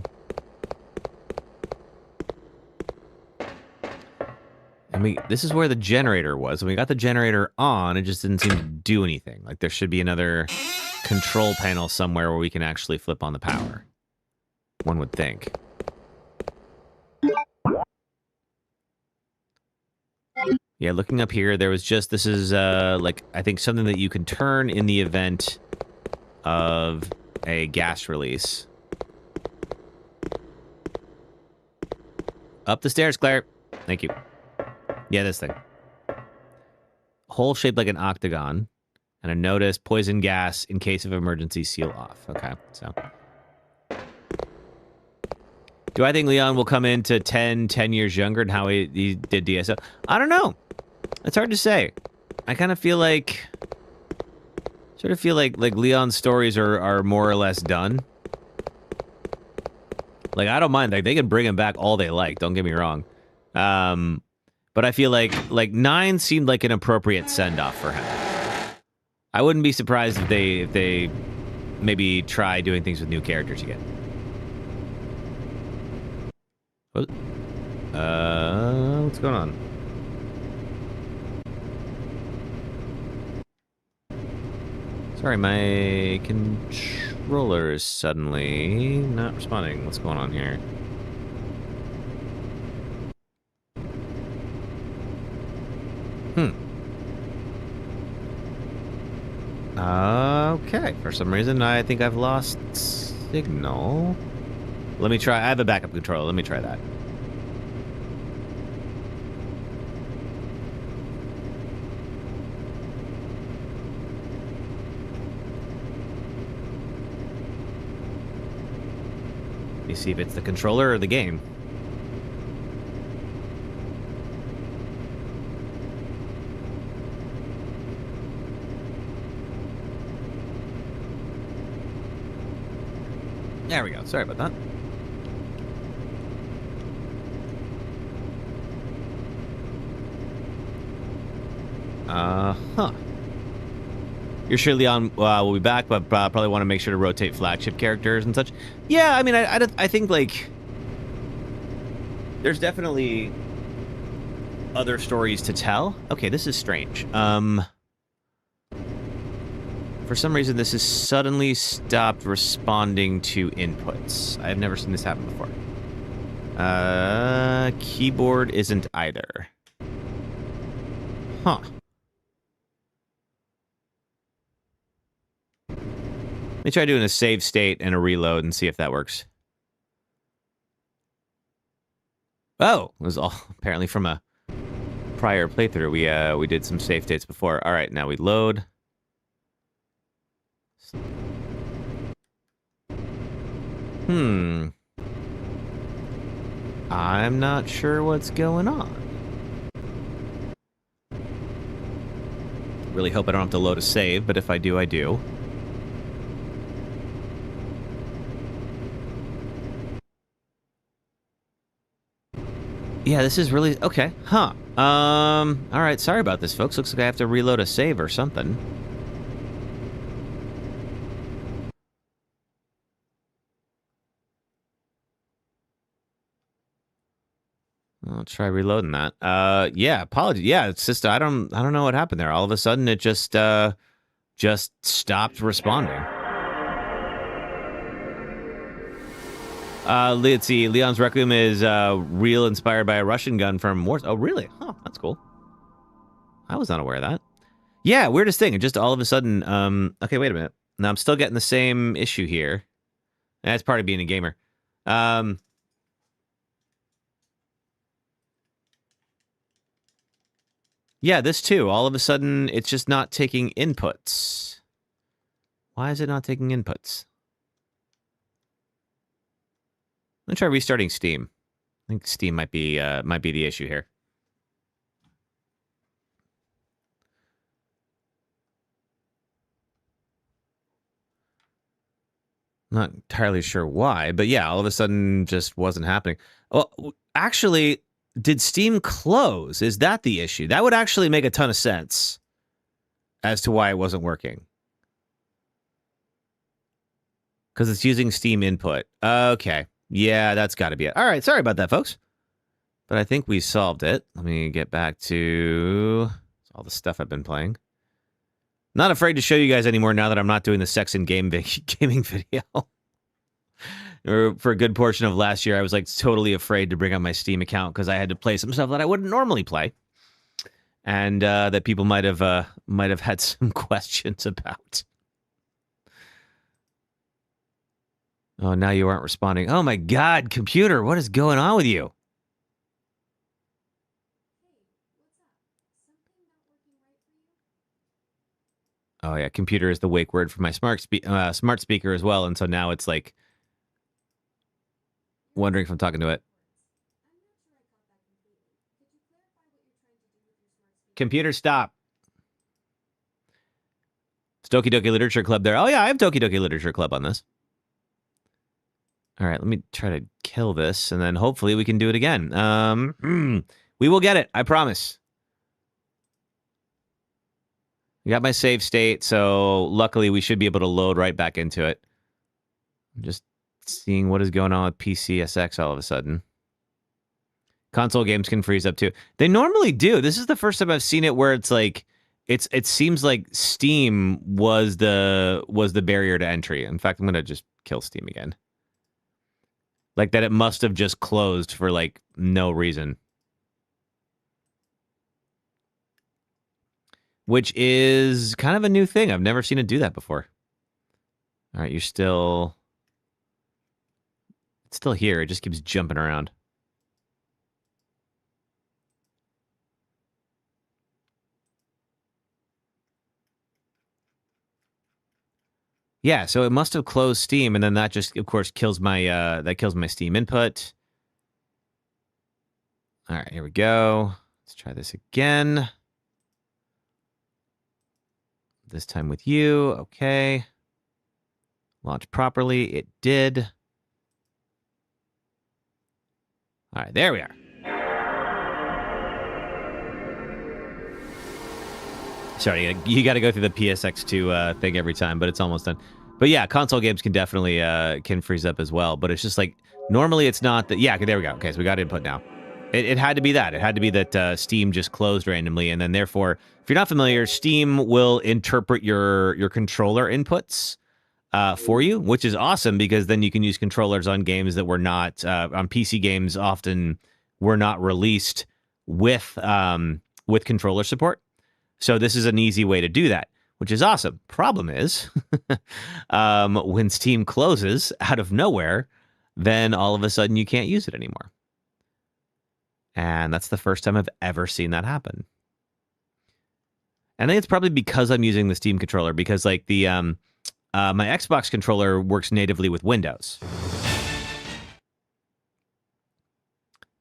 Speaker 1: And this is where the generator was. When we got the generator on, it just didn't seem to do anything. Like there should be another control panel somewhere where we can actually flip on the power. One would think. Yeah, looking up here, there was just, this is like, I think something that you can turn in the event of a gas release. Up the stairs, Claire. Thank you. Yeah, this thing. Hole shaped like an octagon. And a notice, poison gas in case of emergency, seal off. Okay, so. Do I think Leon will come into 10 years younger than how he did DSO? I don't know. It's hard to say. I kind of feel like... Sort of feel like Leon's stories are more or less done. Like, I don't mind. Like, they can bring him back all they like. Don't get me wrong. But I feel like 9 seemed like an appropriate send-off for him. I wouldn't be surprised if they maybe try doing things with new characters again. What? What's going on? Sorry, my controller is suddenly not responding. What's going on here? Okay, for some reason I think I've lost signal. Let me try. I have a backup controller. Let me try that. Let me see if it's the controller or the game. There we go. Sorry about that. Huh. You're sure Leon will be back, but probably want to make sure to rotate flagship characters and such. Yeah, I mean, I think, like, there's definitely other stories to tell. Okay, this is strange. For some reason, this has suddenly stopped responding to inputs. I've never seen this happen before. Keyboard isn't either. Huh. Let me try doing a save state and a reload and see if that works. Oh, it was all apparently from a prior playthrough. We did some save states before. All right, now we load. I'm not sure what's going on. Really hope I don't have to load a save, but if I do, I do. Yeah, this is really... Okay, huh. Alright, sorry about this, folks. Looks like I have to reload a save or something. I'll try reloading that. Yeah, apologies. Yeah, it's just I don't know what happened there. All of a sudden, it just stopped responding. Let's see. Leon's Requiem is real, inspired by a Russian gun from Wars. Oh, really? Huh, that's cool. I was not aware of that. Yeah, weirdest thing. It just all of a sudden. Okay, wait a minute. Now I'm still getting the same issue here. That's part of being a gamer. Yeah, this too. All of a sudden, it's just not taking inputs. Why is it not taking inputs? Let's try restarting Steam. I think Steam might be the issue here. Not entirely sure why, but yeah, all of a sudden just wasn't happening. Well, actually, did Steam close? Is that the issue? That would actually make a ton of sense as to why it wasn't working. Because it's using Steam input. Okay. Yeah, that's got to be it. All right, sorry about that, folks. But I think we solved it. Let me get back to all the stuff I've been playing. Not afraid to show you guys anymore now that I'm not doing the sex and gaming video. For a good portion of last year, I was like totally afraid to bring up my Steam account because I had to play some stuff that I wouldn't normally play, and that people might have had some questions about. Oh, now you aren't responding. Oh my God, computer, what is going on with you? Oh yeah, computer is the wake word for my smart speaker as well, and so now it's like wondering if I'm talking to it. Computer, stop. It's Doki Doki Literature Club there. Oh yeah, I have Doki Doki Literature Club on this. All right, let me try to kill this, and then hopefully we can do it again. We will get it, I promise. I got my save state, so luckily we should be able to load right back into it. I'm just seeing what is going on with PCSX all of a sudden. Console games can freeze up too. They normally do. This is the first time I've seen it where it's like it seems like Steam was the barrier to entry. In fact, I'm gonna just kill Steam again. Like that it must have just closed for like no reason. Which is kind of a new thing. I've never seen it do that before. All right, it's still here. It just keeps jumping around. Yeah, so it must have closed Steam, and then that just, of course, kills my Steam input. All right, here we go. Let's try this again. This time with you. Okay. Launch properly. It did. All right, there we are. Sorry, you got to go through the PSX2 thing every time, but it's almost done. But yeah, console games can definitely can freeze up as well. But it's just like, normally it's not that. Yeah, there we go. Okay, so we got input now. It had to be that. It had to be that Steam just closed randomly, and then therefore, if you're not familiar, Steam will interpret your controller inputs for you, which is awesome because then you can use controllers on games that were not on PC games. Often were not released with controller support. So this is an easy way to do that, which is awesome. Problem is, when Steam closes out of nowhere, then all of a sudden you can't use it anymore. And that's the first time I've ever seen that happen. And I think it's probably because I'm using the Steam controller, because like the my Xbox controller works natively with Windows.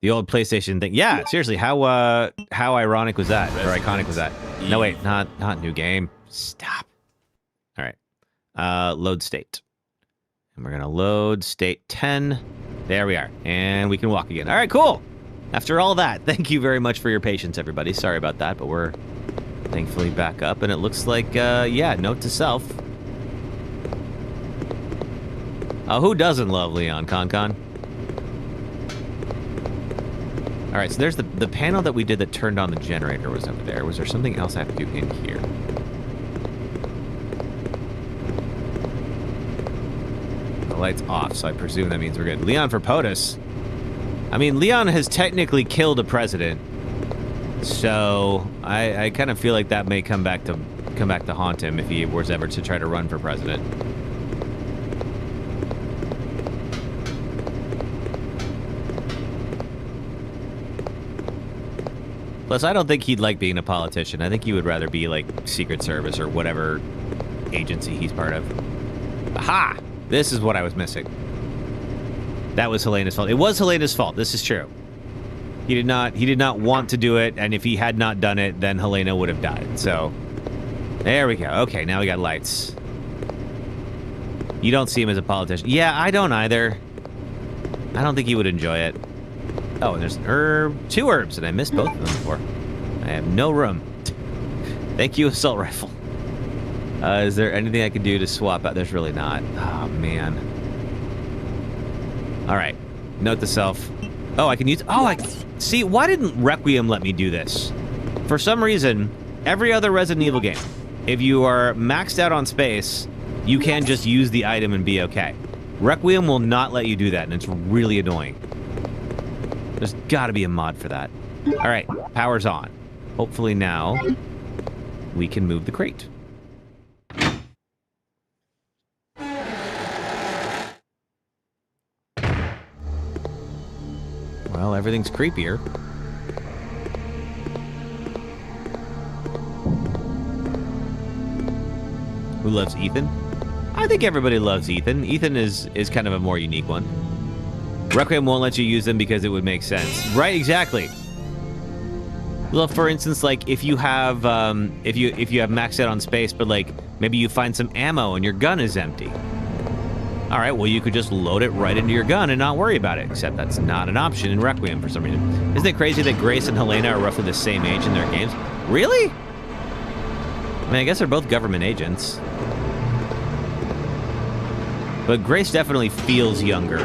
Speaker 1: The old PlayStation thing. Yeah, seriously, how ironic was that? Or iconic was that? No, wait, not new game. Stop. All right. Load state. And we're going to load state 10. There we are. And we can walk again. All right, cool. After all that, thank you very much for your patience, everybody. Sorry about that, but we're thankfully back up. And it looks like, yeah, note to self. Who doesn't love Leon Concon? All right, so there's the panel that we did that turned on the generator was over there. Was there something else I have to do in here? The light's off, so I presume that means we're good. Leon for POTUS. I mean, Leon has technically killed a president, so I kind of feel like that may come back to haunt him if he was ever to try to run for president. Plus, I don't think he'd like being a politician. I think he would rather be like Secret Service or whatever agency he's part of. Aha! This is what I was missing. That was Helena's fault. It was Helena's fault. This is true. He did not want to do it, and if he had not done it, then Helena would have died. So, there we go. Okay, now we got lights. You don't see him as a politician. Yeah, I don't either. I don't think he would enjoy it. Oh, and there's an herb. 2 herbs, and I missed both of them before. I have no room. Thank you, assault rifle. Is there anything I can do to swap out? There's really not. Oh, man. All right. Note to self. Oh, I can use... Oh, I... See, why didn't Requiem let me do this? For some reason, every other Resident Evil game, if you are maxed out on space, you can just use the item and be okay. Requiem will not let you do that, and it's really annoying. There's got to be a mod for that. All right, power's on. Hopefully now we can move the crate. Well, everything's creepier. Who loves Ethan? I think everybody loves Ethan. Ethan is kind of a more unique one. Requiem won't let you use them because it would make sense. Right, exactly. Well, for instance, like if you have if you have maxed out on space, but like maybe you find some ammo and your gun is empty. All right, well you could just load it right into your gun and not worry about it. Except that's not an option in Requiem for some reason. Isn't it crazy that Grace and Helena are roughly the same age in their games? Really? I mean, I guess they're both government agents. But Grace definitely feels younger.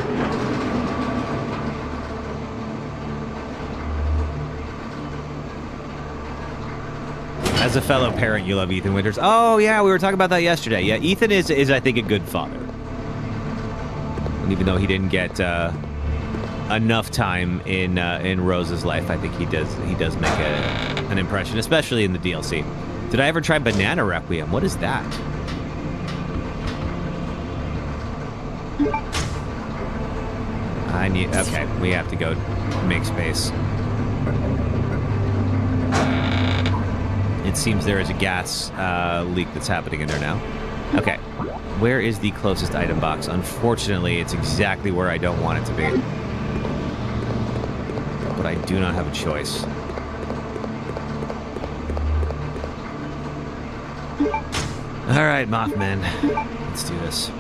Speaker 1: As a fellow parent, you love Ethan Winters. Oh, yeah, we were talking about that yesterday. Yeah, Ethan is I think, a good father. And even though he didn't get enough time in Rose's life, I think he does make an impression, especially in the DLC. Did I ever try Banana Requiem? What is that? Okay, we have to go make space. It seems there is a gas leak that's happening in there now. Okay, where is the closest item box? Unfortunately, it's exactly where I don't want it to be. But I do not have a choice. All right, Mothman, let's do this.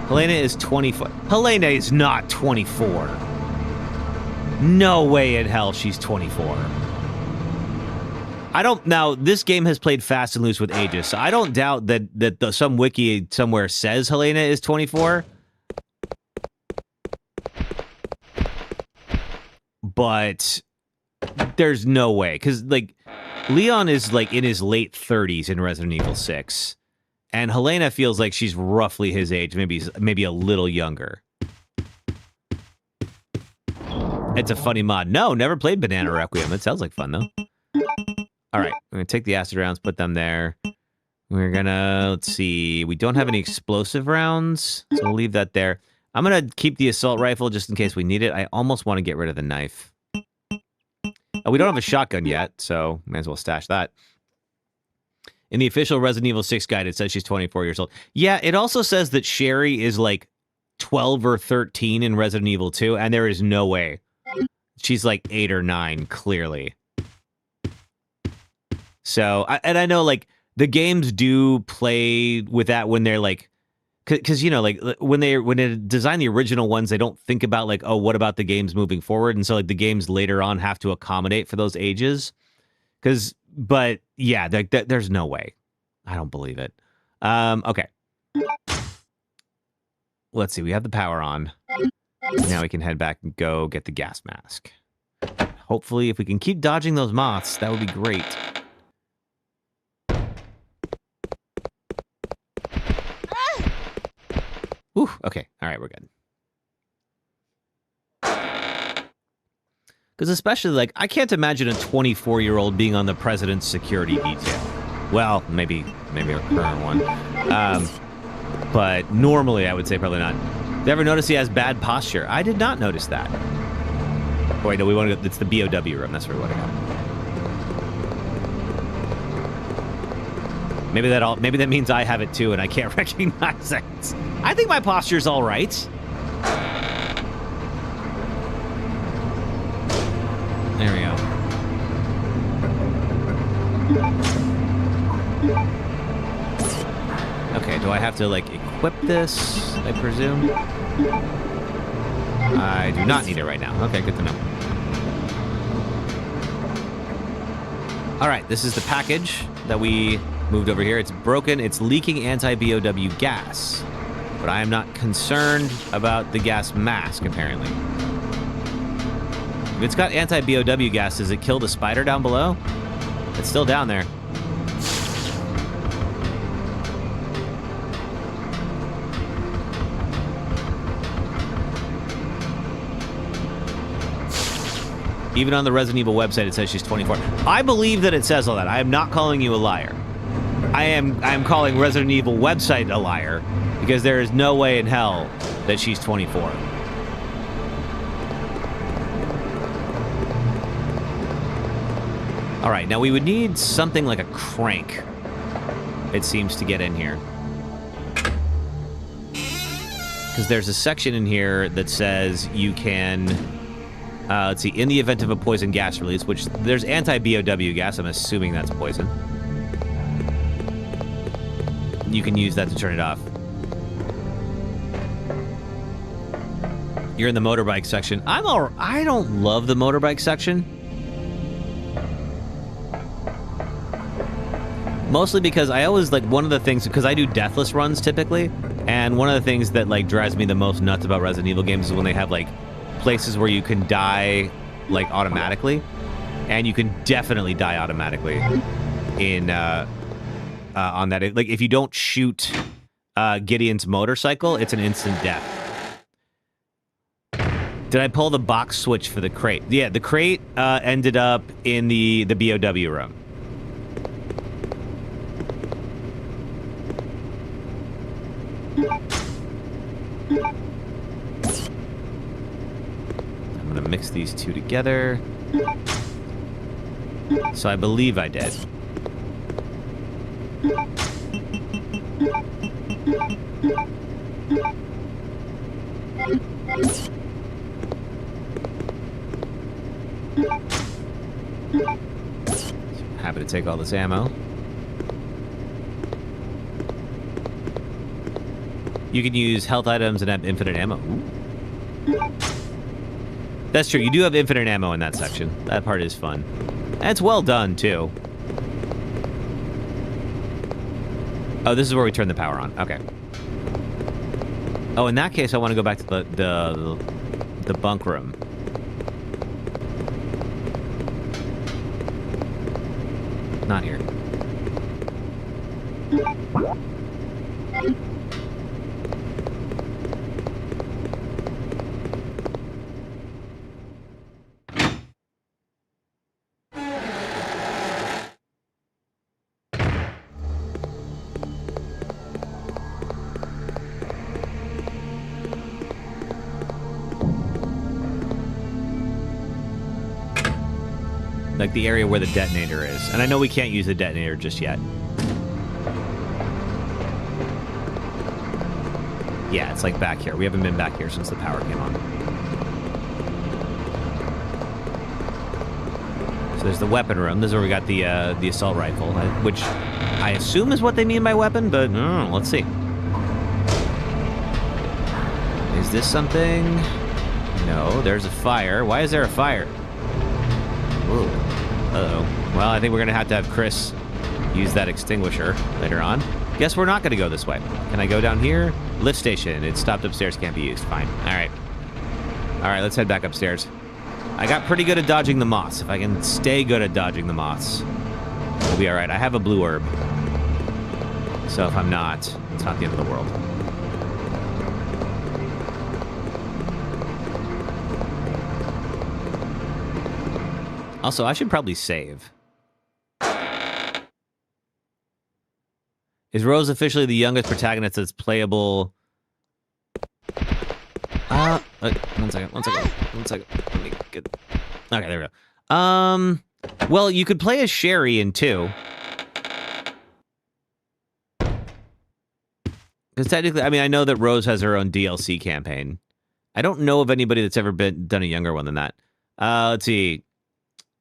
Speaker 1: Helena is 24. Helena is not 24. No way in hell she's 24. I don't... Now, this game has played fast and loose with ages, so I don't doubt that some wiki somewhere says Helena is 24. But there's no way, because, like, Leon is, like, in his late 30s in Resident Evil 6. And Helena feels like she's roughly his age, maybe a little younger. It's a funny mod. No, never played Banana Requiem. It sounds like fun, though. All right, I'm going to take the acid rounds, put them there. We're going to, let's see, we don't have any explosive rounds, so we'll leave that there. I'm going to keep the assault rifle just in case we need it. I almost want to get rid of the knife. We don't have a shotgun yet, so may as well stash that. In the official Resident Evil 6 guide, it says she's 24 years old. Yeah, it also says that Sherry is like 12 or 13 in Resident Evil 2, and there is no way. She's like 8 or 9, clearly. So, and I know, like, the games do play with that when they're like, because, you know, like, when they design the original ones, they don't think about, like, oh, what about the games moving forward? And so, like, the games later on have to accommodate for those ages. But yeah, there's no way. I don't believe it. Okay. Let's see. We have the power on. Now we can head back and go get the gas mask. Hopefully, if we can keep dodging those moths, that would be great. Whew, okay. All right, we're good. Because especially, like, I can't imagine a 24-year-old being on the president's security detail. Well, maybe a current one. But normally, I would say probably not. Did you ever notice he has bad posture? I did not notice that. Oh, wait, no, we want to go. It's the BOW room. That's where we want to go. Maybe that means I have it too, and I can't recognize it. I think my posture's all right. There we go. Okay, do I have to, like, equip this, I presume? I do not need it right now. Okay, good to know. All right, this is the package that we moved over here. It's broken. It's leaking anti-BOW gas. But I am not concerned about the gas mask, apparently. If it's got anti-BOW gas, does it kill the spider down below? It's still down there. Even on the Resident Evil website, it says she's 24. I believe that it says all that. I am not calling you a liar. I am calling Resident Evil website a liar because there is no way in hell that she's 24. All right, now we would need something like a crank, it seems, to get in here. Because there's a section in here that says you can... let's see, in the event of a poison gas release, which there's anti-BOW gas, I'm assuming that's poison. You can use that to turn it off. You're in the motorbike section. I don't love the motorbike section. Mostly because I always, like, one of the things, because I do deathless runs typically, and one of the things that, like, drives me the most nuts about Resident Evil games is when they have, like, places where you can die, like, automatically, and you can definitely die automatically in on that. Like, if you don't shoot Gideon's motorcycle, it's an instant death. Did I pull the box switch for the crate? Yeah, the crate ended up in the BOW room. I'm gonna mix these two together. So I believe I did. Happy to take all this ammo. You can use health items and have infinite ammo. Ooh. That's true. You do have infinite ammo in that section. That part is fun. And it's well done, too. Oh, this is where we turn the power on. Okay. Oh, in that case, I want to go back to the bunk room. Not here. Like the area where the detonator is. And I know we can't use the detonator just yet. Yeah, it's like back here. We haven't been back here since the power came on. So there's the weapon room. This is where we got the assault rifle, which I assume is what they mean by weapon, but let's see. Is this something? No, there's a fire. Why is there a fire? Ooh. Uh-oh. Well, I think we're going to have Chris use that extinguisher later on. Guess we're not going to go this way. Can I go down here? Lift station. It's stopped upstairs. Can't be used. Fine. All right. All right, let's head back upstairs. I got pretty good at dodging the moths. If I can stay good at dodging the moths, we'll be all right. I have a blue herb. So if I'm not, it's not the end of the world. Also, I should probably save. Is Rose officially the youngest protagonist that's playable? One second. Let me get... Okay, there we go. Well, you could play as Sherry in 2. Because technically, I mean, I know that Rose has her own DLC campaign. I don't know of anybody that's ever done a younger one than that. Let's see.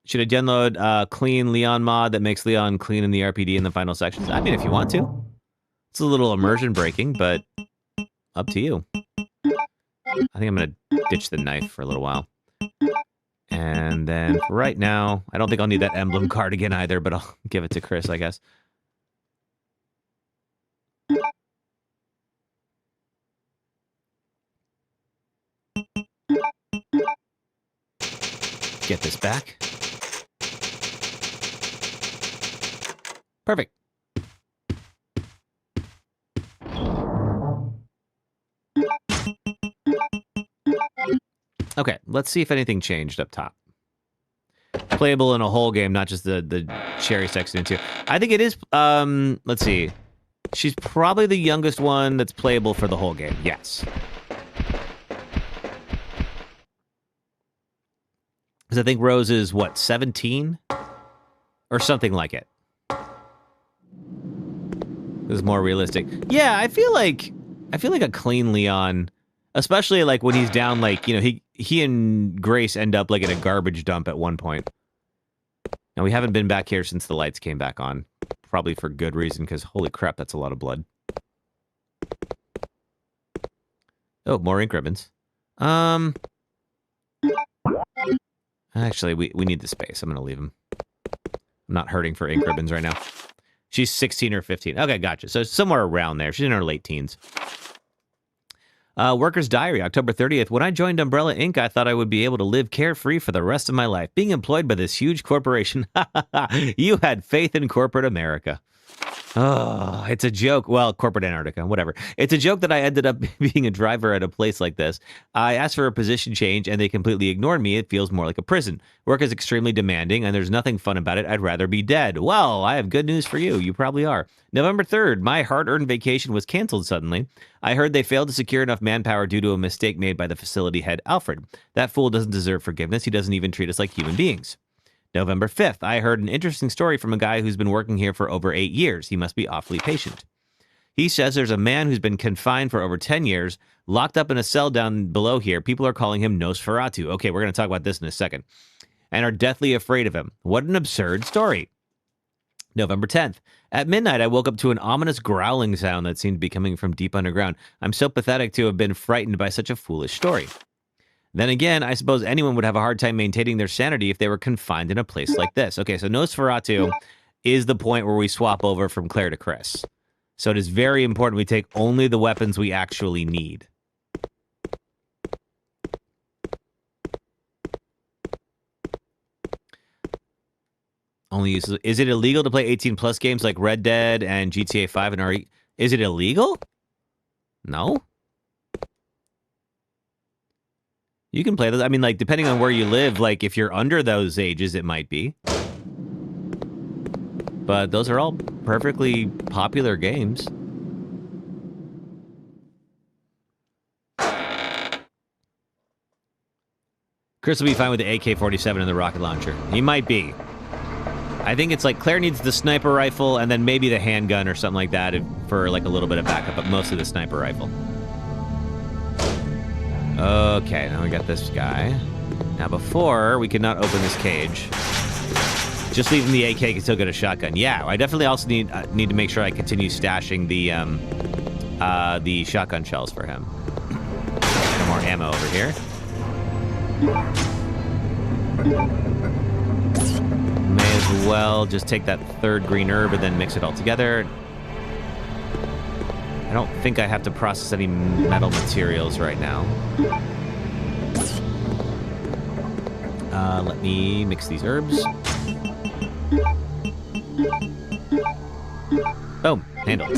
Speaker 1: Should I download clean Leon mod that makes Leon clean in the RPD in the final sections? I mean, if you want to. It's a little immersion breaking, but up to you. I think I'm going to ditch the knife for a little while. And then for right now, I don't think I'll need that emblem card again either, but I'll give it to Chris, I guess. Get this back. Perfect. Okay, let's see if anything changed up top. Playable in a whole game, not just the cherry section into. I think it is, let's see. She's probably the youngest one that's playable for the whole game, yes. Because I think Rose is, what, 17? Or something like it. This is more realistic. Yeah, I feel like a clean Leon, especially like when he's down, like, you know, he and Grace end up like in a garbage dump at one point. And we haven't been back here since the lights came back on. Probably for good reason, because holy crap, that's a lot of blood. Oh, more ink ribbons. Actually, we need the space. I'm going to leave them. I'm not hurting for ink ribbons right now. She's 16 or 15. Okay, gotcha. So somewhere around there. She's in her late teens. Worker's Diary, October 30th. When I joined Umbrella Inc., I thought I would be able to live carefree for the rest of my life, being employed by this huge corporation. You had faith in corporate America. Oh, it's a joke. Well, corporate Antarctica, whatever. It's a joke that I ended up being a driver at a place like this. I asked for a position change and they completely ignored me. It feels more like a prison. Work is extremely demanding and there's nothing fun about it. I'd rather be dead. Well, I have good news for you. You probably are. November 3rd, my hard-earned vacation was canceled suddenly. I heard they failed to secure enough manpower due to a mistake made by the facility head, Alfred. That fool doesn't deserve forgiveness. He doesn't even treat us like human beings. November 5th, I heard an interesting story from a guy who's been working here for over 8 years. He must be awfully patient. He says there's a man who's been confined for over 10 years, locked up in a cell down below here. People are calling him Nosferatu. Okay, we're going to talk about this in a second. And are deathly afraid of him. What an absurd story. November 10th. At midnight, I woke up to an ominous growling sound that seemed to be coming from deep underground. I'm so pathetic to have been frightened by such a foolish story. Then again, I suppose anyone would have a hard time maintaining their sanity if they were confined in a place like this. Okay, so Nosferatu is the point where we swap over from Claire to Chris. So it is very important we take only the weapons we actually need. Only use. Is it illegal to play 18+ games like Red Dead and GTA 5 and RE? Is it illegal? No. You can play those. I mean, like, depending on where you live, like, if you're under those ages, it might be. But those are all perfectly popular games. Chris will be fine with the AK-47 and the rocket launcher. He might be. I think it's like Claire needs the sniper rifle and then maybe the handgun or something like that for, like, a little bit of backup, but mostly the sniper rifle. Okay, now we got this guy. Now before, we could not open this cage. Just leaving the AK can still get a shotgun. Yeah, I definitely also need to make sure I continue stashing the shotgun shells for him. Some more ammo over here. May as well just take that third green herb and then mix it all together. I don't think I have to process any metal materials right now. Let me mix these herbs. Boom, handle.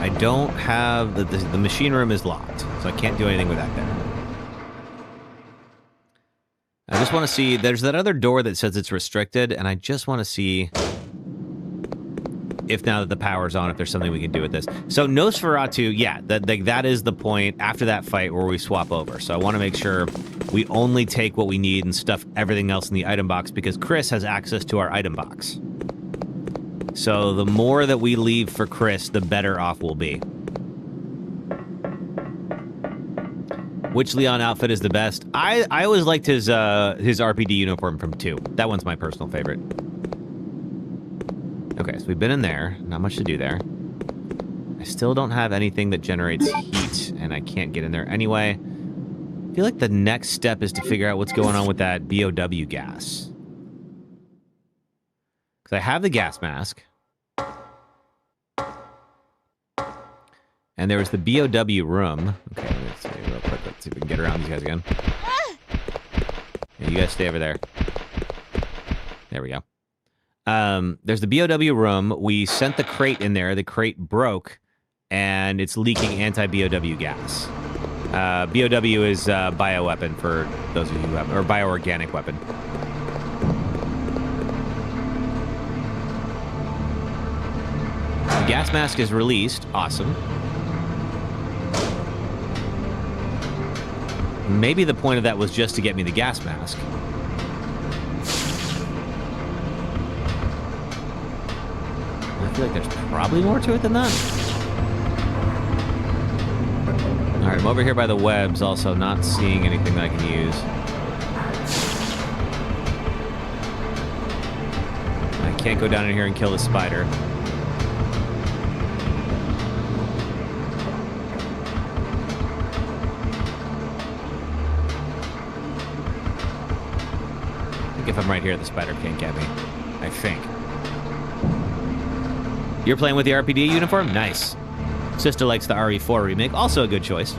Speaker 1: I don't have... The machine room is locked, so I can't do anything with that there. I just want to see... There's that other door that says it's restricted, and I just want to see if now that the power's on, if there's something we can do with this. So Nosferatu, yeah, that is the point after that fight where we swap over. So I want to make sure we only take what we need and stuff everything else in the item box, because Chris has access to our item box. So the more that we leave for Chris, the better off we'll be. Which Leon outfit is the best? I always liked his RPD uniform from 2. That one's my personal favorite. Okay, so we've been in there. Not much to do there. I still don't have anything that generates heat, and I can't get in there anyway. I feel like the next step is to figure out what's going on with that BOW gas. Because I have the gas mask. And there was the BOW room. Okay, let's see real quick. Let's see if we can get around these guys again. Yeah, you guys stay over there. There we go. There's the BOW room. We sent the crate in there. The crate broke, and it's leaking anti-BOW gas. BOW is bioweapon for those of you who have, or bioorganic weapon. The gas mask is released. Awesome. Maybe the point of that was just to get me the gas mask. I feel like there's probably more to it than that. Alright, I'm over here by the webs, also not seeing anything that I can use. I can't go down in here and kill the spider. If I'm right here, the spider can't get me. I think. You're playing with the RPD uniform? Nice. Sister likes the RE4 remake. Also a good choice.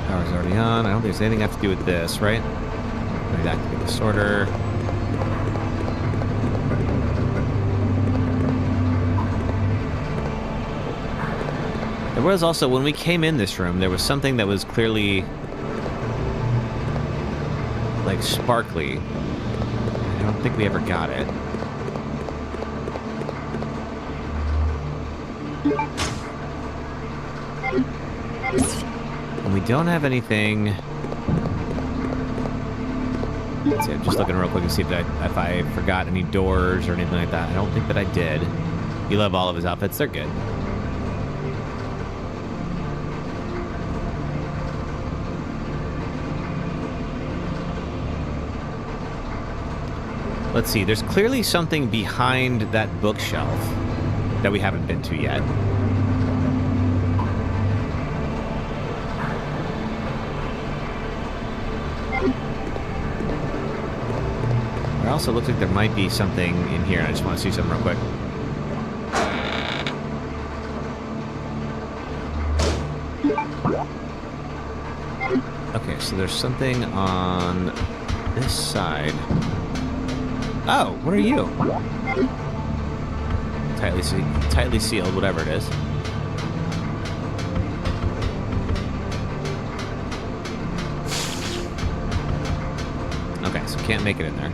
Speaker 1: Power's already on. I don't think there's anything I have to do with this, right? Maybe activate the sorter. There was also, when we came in this room, there was something that was clearly, like, sparkly. I don't think we ever got it. And we don't have anything... Let's see, I'm just looking real quick to see if I forgot any doors or anything like that. I don't think that I did. You love all of his outfits. They're good. Let's see, there's clearly something behind that bookshelf that we haven't been to yet. It also looks like there might be something in here. I just want to see something real quick. Okay, so there's something on this side. Oh, what are you? Tightly sealed, whatever it is. Okay, so can't make it in there.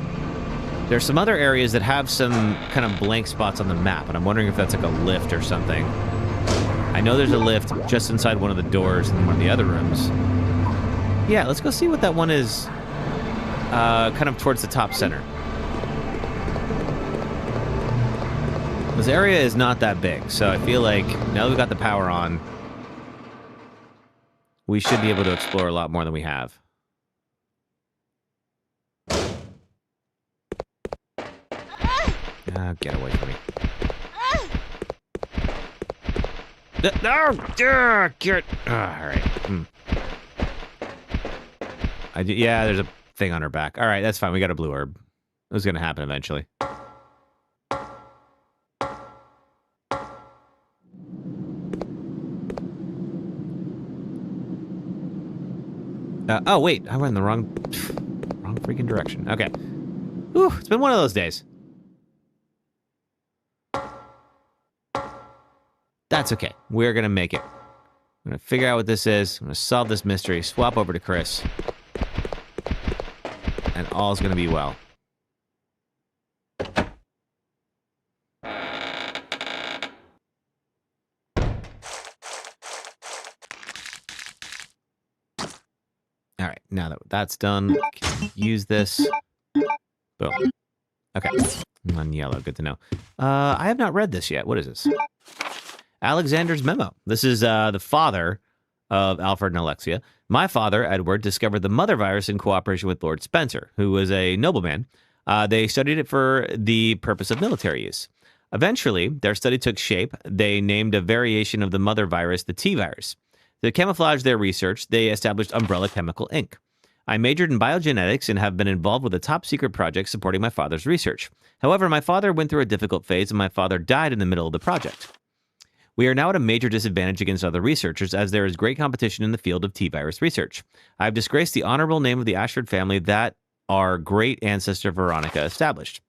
Speaker 1: There's some other areas that have some kind of blank spots on the map, and I'm wondering if that's like a lift or something. I know there's a lift just inside one of the doors in one of the other rooms. Yeah, let's go see what that one is, kind of towards the top center. This area is not that big, so I feel like now that we've got the power on, we should be able to explore a lot more than we have. Get away from me. No! Get... Alright. Yeah, there's a thing on her back. Alright, that's fine. We got a blue herb. It was going to happen eventually. Oh, wait. I went in the wrong freaking direction. Okay. Whew, it's been one of those days. That's okay. We're going to make it. I'm going to figure out what this is. I'm going to solve this mystery. Swap over to Chris. And all's going to be well. All right, now that that's done, can use this. Boom. Okay, I'm on yellow. Good to know. I have not read this yet. What is this? Alexander's memo. This is the father of Alfred and Alexia. My father, Edward, discovered the mother virus in cooperation with Lord Spencer, who was a nobleman. They studied it for the purpose of military use. Eventually, their study took shape. They named a variation of the mother virus the T virus. To camouflage their research, they established Umbrella Chemical Inc. I majored in biogenetics and have been involved with a top-secret project supporting my father's research. However, my father went through a difficult phase, and my father died in the middle of the project. We are now at a major disadvantage against other researchers, as there is great competition in the field of T-virus research. I have disgraced the honorable name of the Ashford family that our great ancestor Veronica established.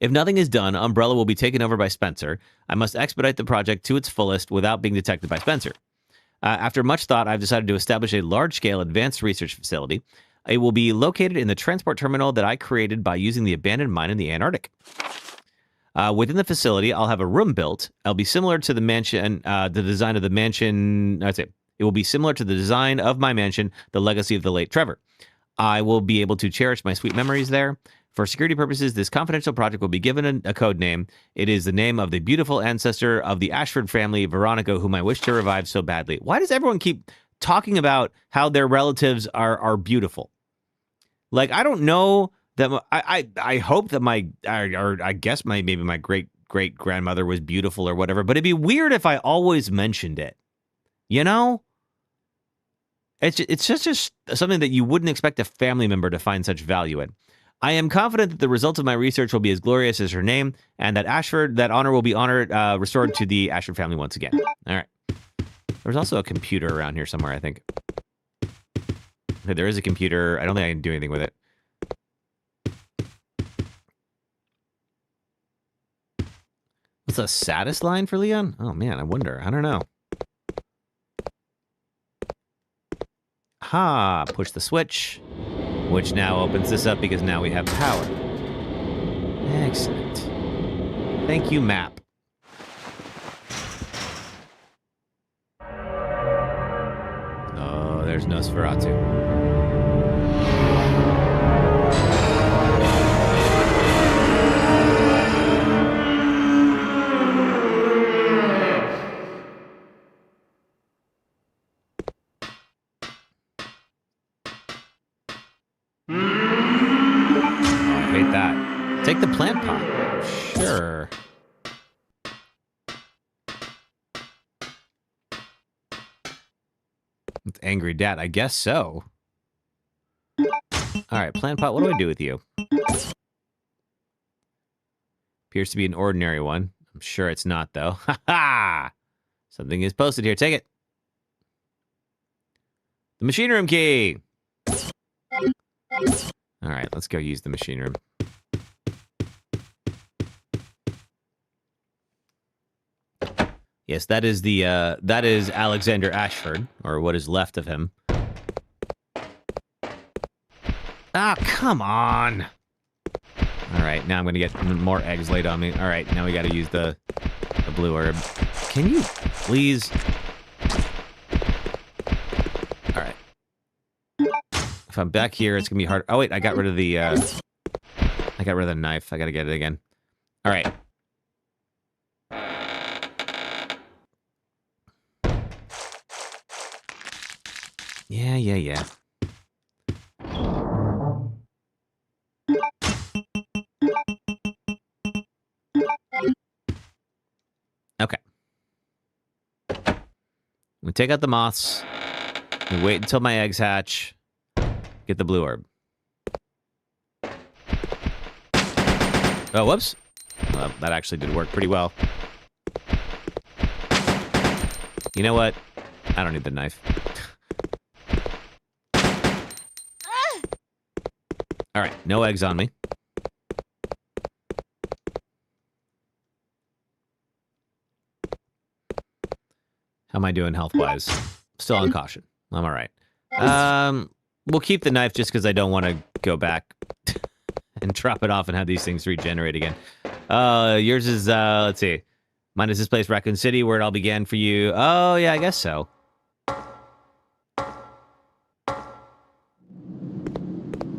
Speaker 1: If nothing is done, Umbrella will be taken over by Spencer. I must expedite the project to its fullest without being detected by Spencer. After much thought, I've decided to establish a large-scale advanced research facility. It will be located in the transport terminal that I created by using the abandoned mine in the Antarctic. Within the facility, I'll have a room built. It'll be similar to the mansion, the design of the mansion. I'd say it will be similar to the design of my mansion, the legacy of the late Trevor. I will be able to cherish my sweet memories there. For security purposes, this confidential project will be given a code name. It is the name of the beautiful ancestor of the Ashford family, Veronica, whom I wish to revive so badly. Why does everyone keep talking about how their relatives are beautiful? Like, I don't know that I hope that I guess maybe my great grandmother was beautiful or whatever, but it'd be weird if I always mentioned it. You know? It's just something that you wouldn't expect a family member to find such value in. I am confident that the results of my research will be as glorious as her name, and that that honor will be restored to the Ashford family once again. All right. There's also a computer around here somewhere, I think. Okay, there is a computer. I don't think I can do anything with it. What's the saddest line for Leon? Oh, man, I wonder. I don't know. Ha! Push the switch, which now opens this up because now we have power. Excellent. Thank you, map. Oh, there's Nosferatu. Take the plant pot. Sure. It's Angry Dad. I guess so. All right, plant pot. What do I do with you? Appears to be an ordinary one. I'm sure it's not, though. Ha ha! Something is posted here. Take it. The machine room key. All right, let's go use the machine room. Yes, that is Alexander Ashford, or what is left of him. Ah, come on! All right, now I'm gonna get more eggs laid on me. All right, now we gotta use the blue herb. Can you please? All right. If I'm back here, it's gonna be hard. Oh wait, I got rid of the knife. I gotta get it again. All right. Yeah. Okay. We take out the moths. We wait until my eggs hatch. Get the blue herb. Oh, whoops. Well, that actually did work pretty well. You know what? I don't need the knife. All right, no eggs on me. How am I doing health-wise? Still on caution. I'm all right. We'll keep the knife just because I don't want to go back and drop it off and have these things regenerate again. Yours is, let's see. Mine is this place, Raccoon City, where it all began for you. Oh, yeah, I guess so.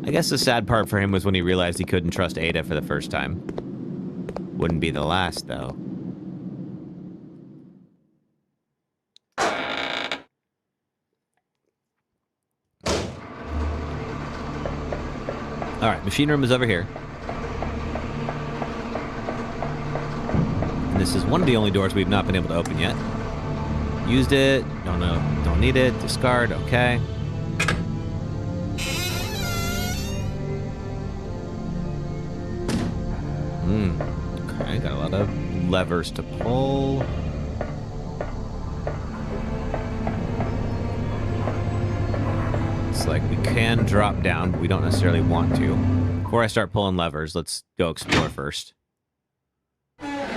Speaker 1: I guess the sad part for him was when he realized he couldn't trust Ada for the first time. Wouldn't be the last, though. All right, machine room is over here. And this is one of the only doors we've not been able to open yet. Used it. Don't need it. Discard. Okay. Okay, got a lot of levers to pull. It's like we can drop down, but we don't necessarily want to. Before I start pulling levers, let's go explore first. And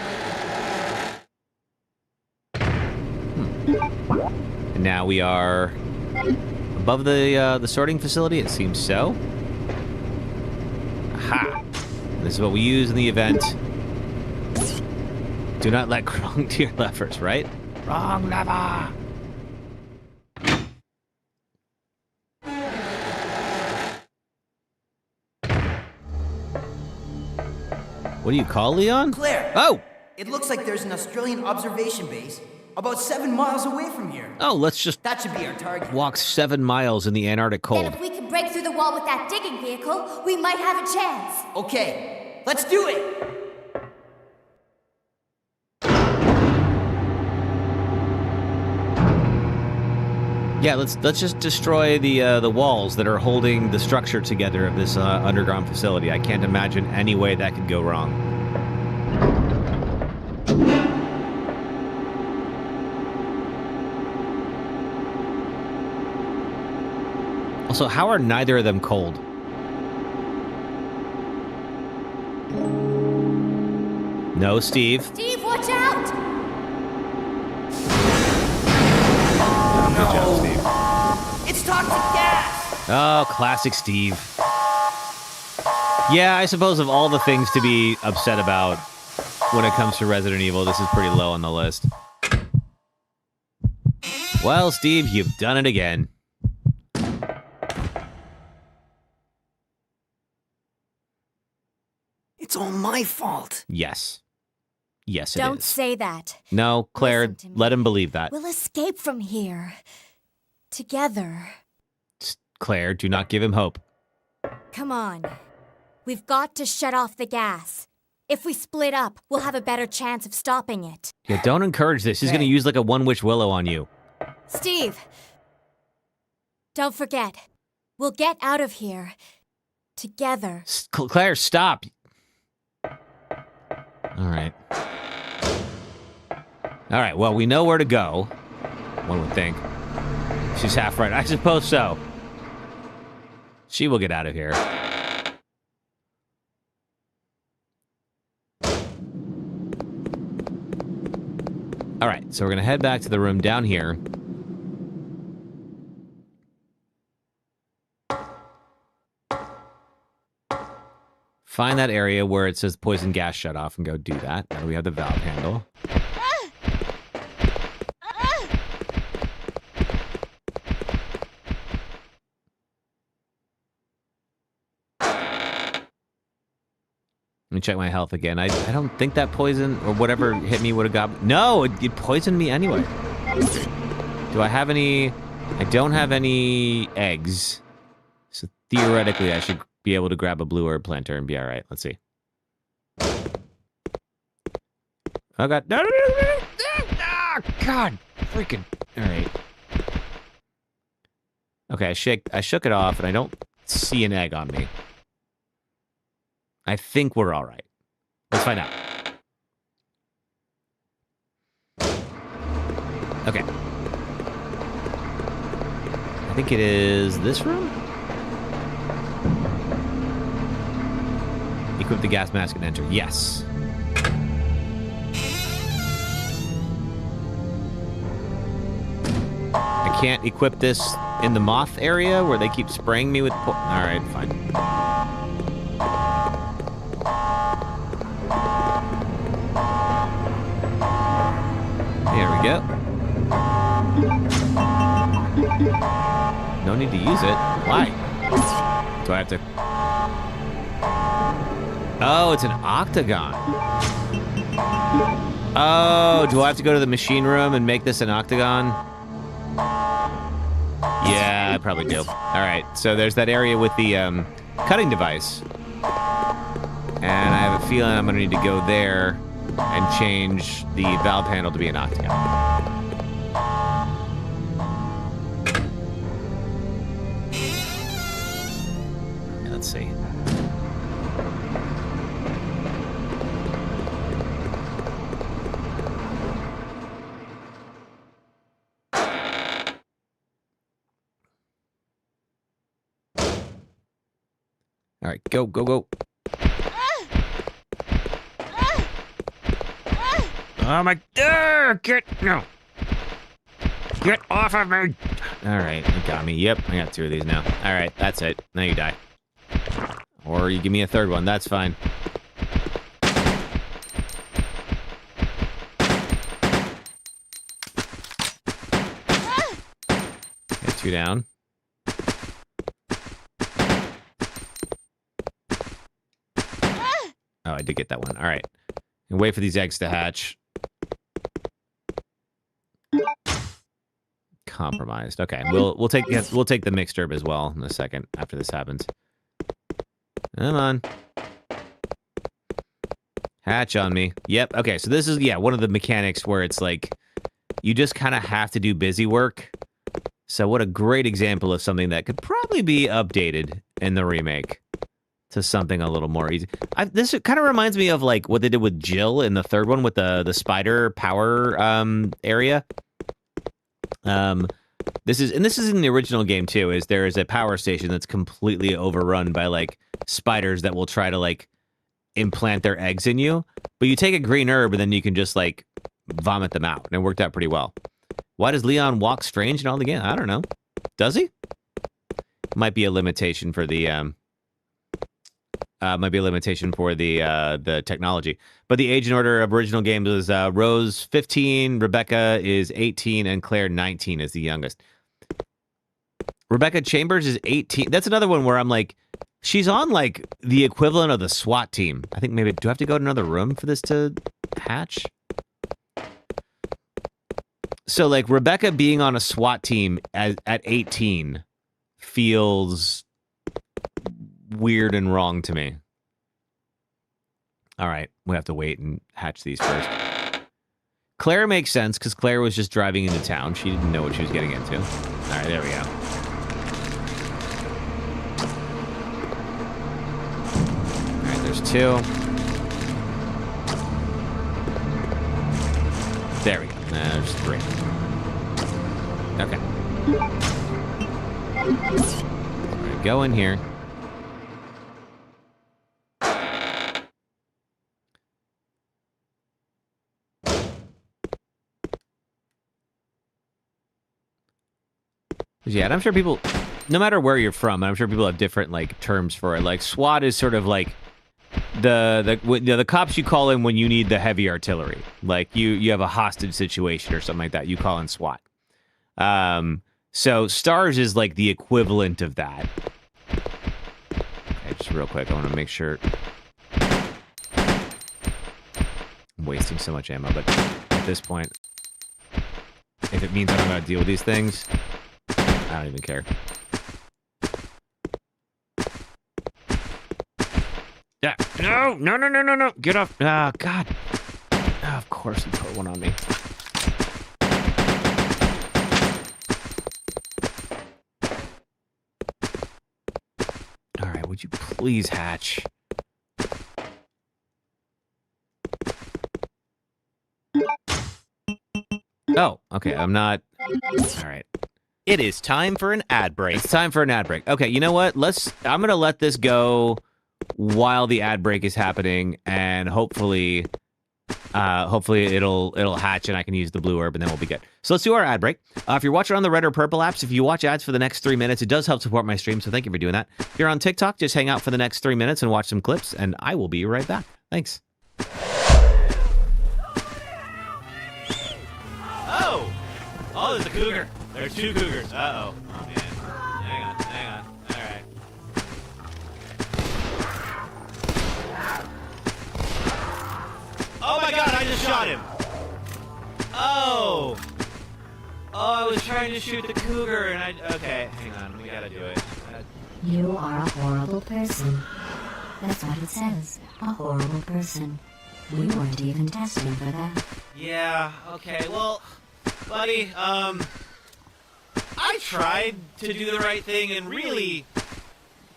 Speaker 1: now we are above the sorting facility. It seems so. Aha! This is what we use in the event. Do not let wrong to your levers, right? Wrong lever! What do you call Leon?
Speaker 5: Claire!
Speaker 1: Oh!
Speaker 5: It looks like there's an Australian observation base about 7 miles away from here.
Speaker 1: Oh, let's just
Speaker 5: That should be our target.
Speaker 1: walk 7 miles in the Antarctic cold.
Speaker 7: Then if we can break through the wall with that digging vehicle, we might have a chance.
Speaker 5: Okay, let's do it!
Speaker 1: Yeah, let's just destroy the walls that are holding the structure together of this underground facility. I can't imagine any way that could go wrong. Also, how are neither of them cold? No, Steve.
Speaker 7: Steve, watch out!
Speaker 1: Good job, Steve.
Speaker 5: It's toxic gas!
Speaker 1: Oh, classic Steve. Yeah, I suppose of all the things to be upset about when it comes to Resident Evil, this is pretty low on the list. Well, Steve, you've done it again.
Speaker 5: It's all my fault.
Speaker 1: Yes. Yes, it is.
Speaker 7: Don't say that.
Speaker 1: No, Claire,
Speaker 7: Listen to me.
Speaker 1: let him believe that.
Speaker 7: We'll escape from here. Together.
Speaker 1: Claire, do not give him hope.
Speaker 7: Come on. We've got to shut off the gas. If we split up, we'll have a better chance of stopping it.
Speaker 1: Yeah, don't encourage this. He's going to use like a one-witch willow on you.
Speaker 7: Steve! Don't forget. We'll get out of here. Together.
Speaker 1: Claire, stop. All right. All right, well, we know where to go. One would think. She's half right. I suppose so. She will get out of here. All right, so we're going to head back to the room down here. Find that area where it says poison gas shut off and go do that. Now we have the valve handle. Let me check my health again. I don't think that poison or whatever hit me would have got... No, it poisoned me anyway. Do I have any... I don't have any eggs. So theoretically, I should be able to grab a blue herb planter and be all right. Let's see. Oh, God. No, no, no, no, no. Oh, God. Freaking... All right. Okay, I shook it off, and I don't see an egg on me. I think we're all right. Let's find out. Okay. I think it is this room? Equip the gas mask and enter. Yes. I can't equip this in the moth area where they keep spraying me with... Alright, fine. There we go. No need to use it. Why? Do I have to... Oh, it's an octagon. Oh, do I have to go to the machine room and make this an octagon? Yeah, I probably do. All right, so there's that area with the cutting device. And I have a feeling I'm going to need to go there and change the valve handle to be an octagon. Okay, let's see. All right, go, go, go. Oh my, get off of me. All right, you got me. Yep, I got 2 of these now. All right, that's it. Now you die. Or you give me a 3rd one, that's fine. Okay, 2 down. Oh, I did get that one. All right. And wait for these eggs to hatch. Compromised. Okay, we'll take the mixed herb as well in a second after this happens. Come on. Hatch on me. Yep. Okay, so this is one of the mechanics where it's like you just kind of have to do busy work. So what a great example of something that could probably be updated in the remake to something a little more easy. This kind of reminds me of like what they did with Jill in the 3rd one with the spider power area. This is in the original game too. Is there is a power station that's completely overrun by like spiders that will try to like implant their eggs in you, but you take a green herb and then you can just like vomit them out, and it worked out pretty well. Why does Leon walk strange in all the game? I don't know. Does he? Might be a limitation for the the technology. But the age and order of original games is Rose 15, Rebecca is 18, and Claire 19 is the youngest. Rebecca Chambers is 18. That's another one where I'm like, she's on like the equivalent of the SWAT team. I think maybe, do I have to go to another room for this to hatch? So like Rebecca being on a SWAT team at 18 feels weird and wrong to me. All right, we have to wait and hatch these first. Claire makes sense because Claire was just driving into town. She didn't know what she was getting into. All right, there we go. All right, there's 2. There we go. There's 3. Okay. All right, go in here. Yeah, and I'm sure people, no matter where you're from, I'm sure people have different like terms for it. Like SWAT is sort of like the cops you call in when you need the heavy artillery. Like you have a hostage situation or something like that. You call in SWAT. So STARS is like the equivalent of that. Okay, just real quick, I want to make sure. I'm wasting so much ammo, but at this point, if it means I don't got to deal with these things, I don't even care. Yeah. No. Get off. Oh, God. Oh, of course you put one on me. All right, would you please hatch? Oh, okay, I'm not. All right.
Speaker 9: It is time for an ad break.
Speaker 1: It's time for an ad break. Okay, you know what? I'm going to let this go while the ad break is happening, and hopefully it'll hatch and I can use the blue herb and then we'll be good. So let's do our ad break. If you're watching on the red or purple apps, if you watch ads for the next 3 minutes, it does help support my stream, so thank you for doing that. If you're on TikTok, just hang out for the next 3 minutes and watch some clips, and I will be right back. Thanks.
Speaker 10: Oh! Oh, there's a cougar. There's 2 cougars. Uh-oh. Oh, man. Hang on. All right. Oh, my God, I just shot him. Oh. Oh, I was trying to shoot the cougar, and okay, hang on. We gotta do it.
Speaker 12: You are a horrible person. That's what it says. A horrible person. We weren't even testing for that.
Speaker 10: Yeah, okay, well, buddy, I tried to do the right thing, and really,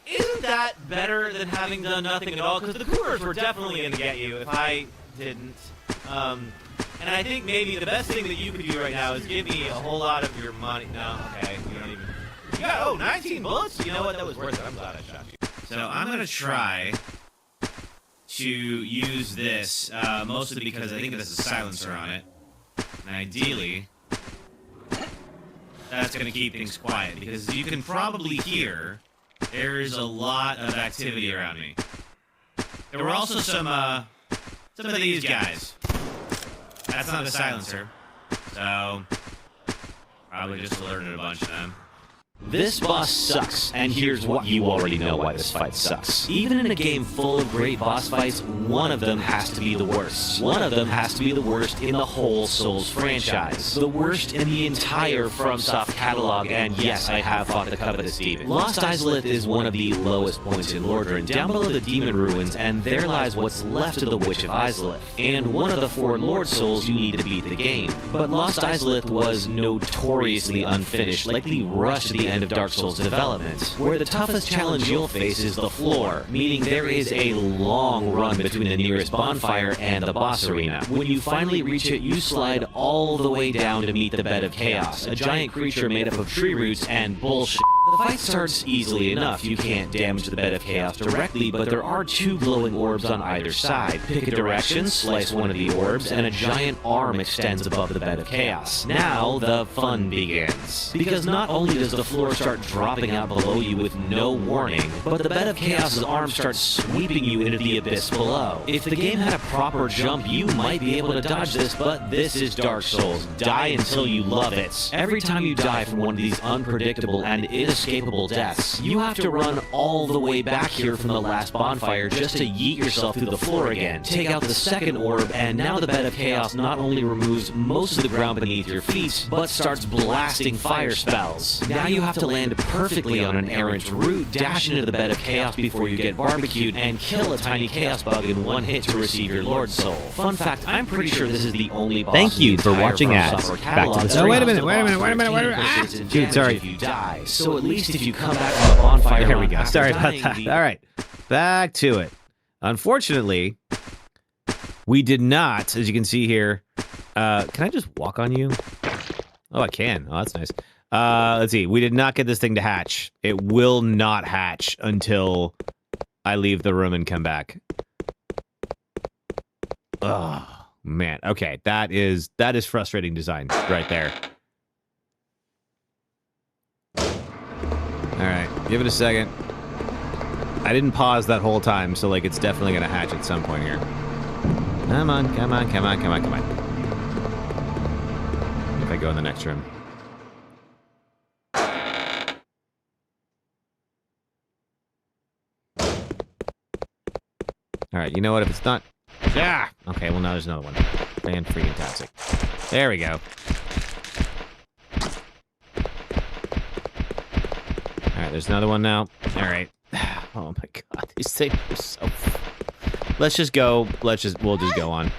Speaker 10: isn't that better than having done nothing at all? Because the cougars were definitely going to get you if I didn't. And I think maybe the best thing that you could do right now is give me a whole lot of your money. No, okay, you don't even... You got, 19 bullets? You know what, that was worth it. I'm glad I shot you. So I'm going to try to use this, mostly because I think there's a silencer on it. And ideally, that's going to keep things quiet, because you can probably hear there's a lot of activity around me. There were also some of these guys. That's not a silencer, so probably just alerted a bunch of them.
Speaker 9: This boss sucks, and here's what you already know why this fight sucks. Even in a game full of great boss fights, one of them has to be the worst. One of them has to be the worst in the whole Souls franchise. The worst in the entire FromSoft catalog, and yes, I have fought the covetous demon. Lost Izalith is one of the lowest points in Lordran, down below the demon ruins, and there lies what's left of the Witch of Izalith, and one of the 4 Lord Souls you need to beat the game. But Lost Izalith was notoriously unfinished, likely rushed at the end of Dark Souls development, where the toughest challenge you'll face is the floor, meaning there is a long run between the nearest bonfire and the boss arena. When you finally reach it, you slide all the way down to meet the Bed of Chaos, a giant creature made up of tree roots and bullshit. The fight starts easily enough. You can't damage the Bed of Chaos directly, but there are 2 glowing orbs on either side. Pick a direction, slice one of the orbs, and a giant arm extends above the Bed of Chaos. Now the fun begins. Because not only does the floor start dropping out below you with no warning, but the Bed of Chaos's arm starts sweeping you into the abyss below. If the game had a proper jump, you might be able to dodge this, but this is Dark Souls. Die until you love it. Every time you die from one of these unpredictable and inescapable deaths, you have to run all the way back here from the last bonfire just to yeet yourself through the floor again. Take out the second orb, and now the Bed of Chaos not only removes most of the ground beneath your feet, but starts blasting fire spells. Now you have to land perfectly on an errant route, dash into the Bed of Chaos before you get barbecued, and kill a tiny chaos bug in one hit to receive your Lord Soul. Fun fact, I'm pretty sure this is the only boss.
Speaker 1: Thank you for watching ads. Back to the stream.
Speaker 9: Oh, wait a minute.
Speaker 1: Dude, sorry.
Speaker 9: If you die, so at least if you come back from the bonfire,
Speaker 1: there we go. Sorry about that. All right, back to it. Unfortunately, we did not, as you can see here. Can I just walk on you? Oh, I can. Oh, that's nice. Let's see. We did not get this thing to hatch. It will not hatch until I leave the room and come back. Oh, man. Okay, that is frustrating design right there. All right, give it a second. I didn't pause that whole time, so like it's definitely gonna hatch at some point here. Come on. If I go in the next room. All right, you know what? If it's not... Yeah! Okay, well, now there's another one. Fan-freaking-tastic. There we go. All right, there's another one now. All right. Oh, my God. These things are so... Let's just go. We'll just go on.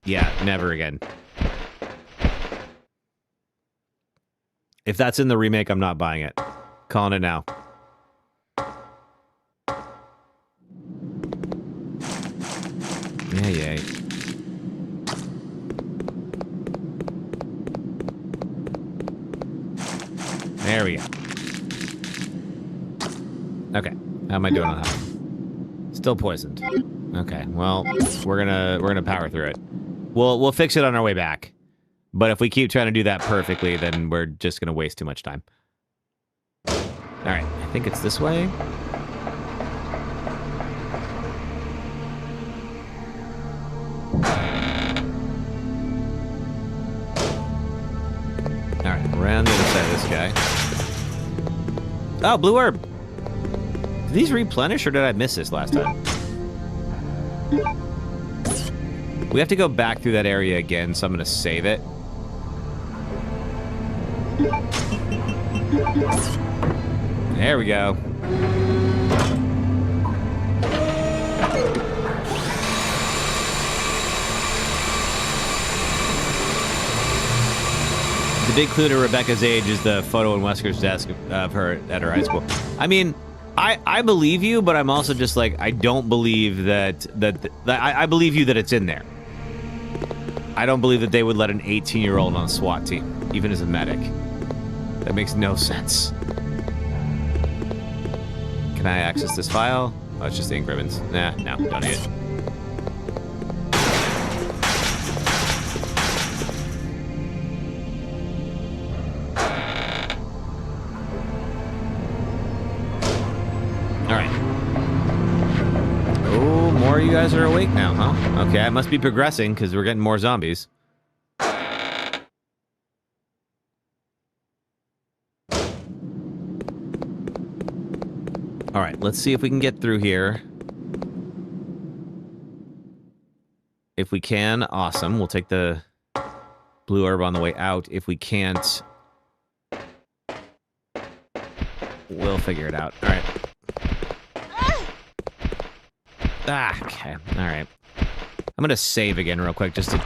Speaker 1: Yeah, never again. If that's in the remake, I'm not buying it. Calling it now. Yay. There we go. Okay. How am I doing on health? Still poisoned. Okay. Well, we're gonna power through it. We'll fix it on our way back. But if we keep trying to do that perfectly, then we're just gonna waste too much time. All right. I think it's this way. All right. Around the other side of this guy. Oh, blue herb. Did these replenish, or did I miss this last time? We have to go back through that area again, so I'm going to save it. There we go. The big clue to Rebecca's age is the photo in Wesker's desk of her at her high school. I mean, I believe you, but I'm also just like, I don't believe that I believe you that it's in there. I don't believe that they would let an 18-year-old on a SWAT team, even as a medic. That makes no sense. Can I access this file? Oh, it's just the ink ribbons. Nah, no, don't need it. You guys are awake now, huh? Okay, I must be progressing because we're getting more zombies. All right, let's see if we can get through here. If we can, awesome. We'll take the blue herb on the way out. If we can't, we'll figure it out. All right. Ah, okay. All right. I'm going to save again real quick just to...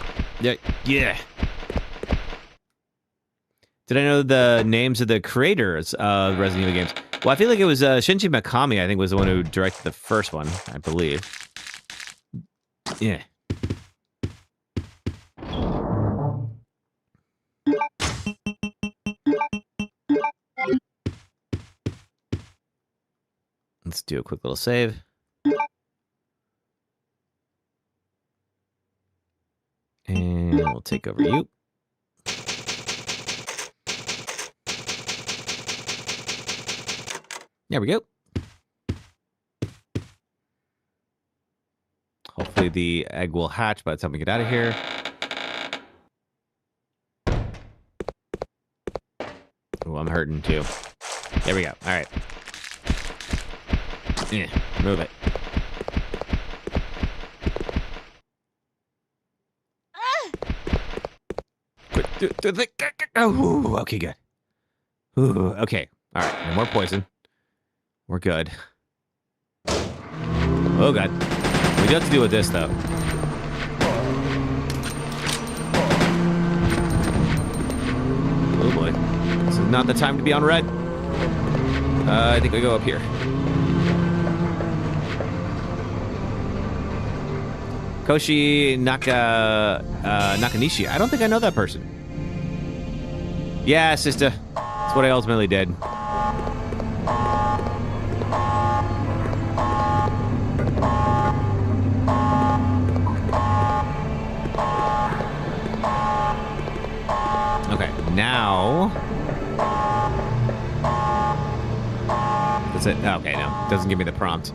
Speaker 1: Yeah. Did I know the names of the creators of Resident Evil games? Well, I feel like it was Shinji Mikami, I think, was the one who directed the first one, I believe. Yeah. Let's do a quick little save. And we'll take over you. There we go. Hopefully the egg will hatch by the time we get out of here. Oh, I'm hurting too. There we go. All right. Yeah, move it. Oh, okay, good. Ooh, okay. All right, no more poison. We're good. Oh, God. We do have to deal with this, though. Oh, boy. This is not the time to be on red. I think we go up here. Koshi Nakanishi. I don't think I know that person. Yeah, sister. That's what I ultimately did. Okay, now... That's it. Okay, no. It doesn't give me the prompt.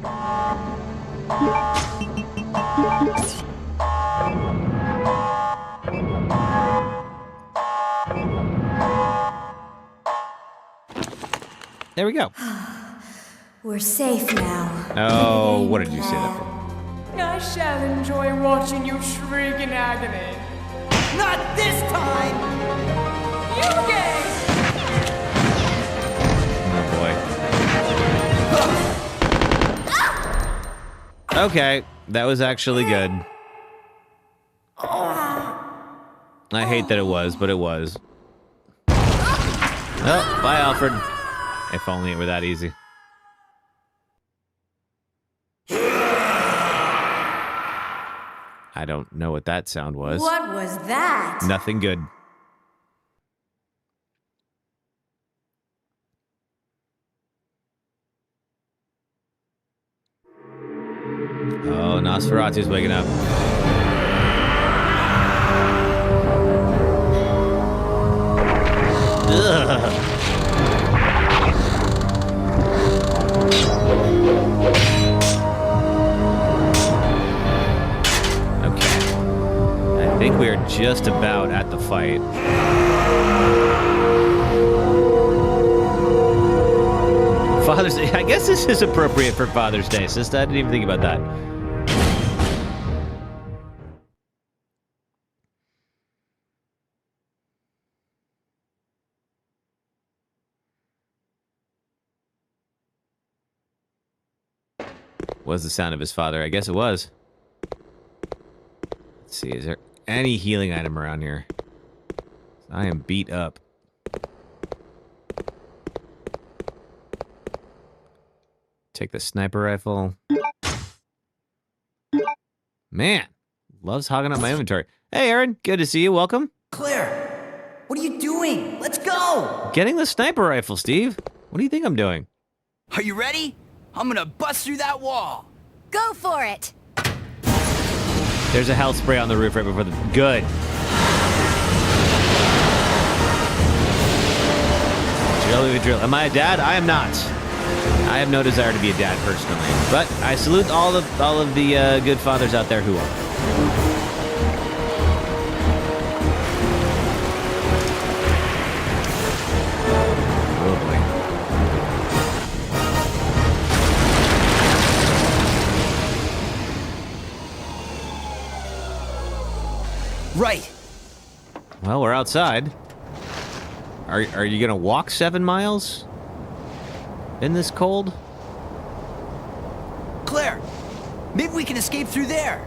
Speaker 1: There we go.
Speaker 4: We're safe now.
Speaker 1: Oh, what did you say that for?
Speaker 4: I shall enjoy watching you shriek in agony.
Speaker 5: Not this time!
Speaker 4: You game!
Speaker 1: Oh, boy. Okay, that was actually good. I hate that it was, but it was. Oh, bye, Alfred. If only it were that easy. I don't know what that sound was.
Speaker 4: What was that?
Speaker 1: Nothing good. Oh, Nosferatu's waking up. Ugh. I think we are just about at the fight. Father's Day. I guess this is appropriate for Father's Day, sister. I didn't even think about that. Was the sound of his father? I guess it was. Let's see, is there any healing item around here? I am beat up. Take the sniper rifle. Man, loves hogging up my inventory. Hey, Aaron, good to see you. Welcome.
Speaker 5: Claire, what are you doing? Let's go!
Speaker 1: Getting the sniper rifle, Steve. What do you think I'm doing?
Speaker 5: Are you ready? I'm gonna bust through that wall.
Speaker 7: Go for it.
Speaker 1: There's a health spray on the roof right before the... Good. Drill. Am I a dad? I am not. I have no desire to be a dad personally, but I salute all of the good fathers out there who are. Oh
Speaker 5: boy. Right.
Speaker 1: Well, we're outside. Are you gonna walk 7 miles? In this cold?
Speaker 5: Claire, maybe we can escape through there.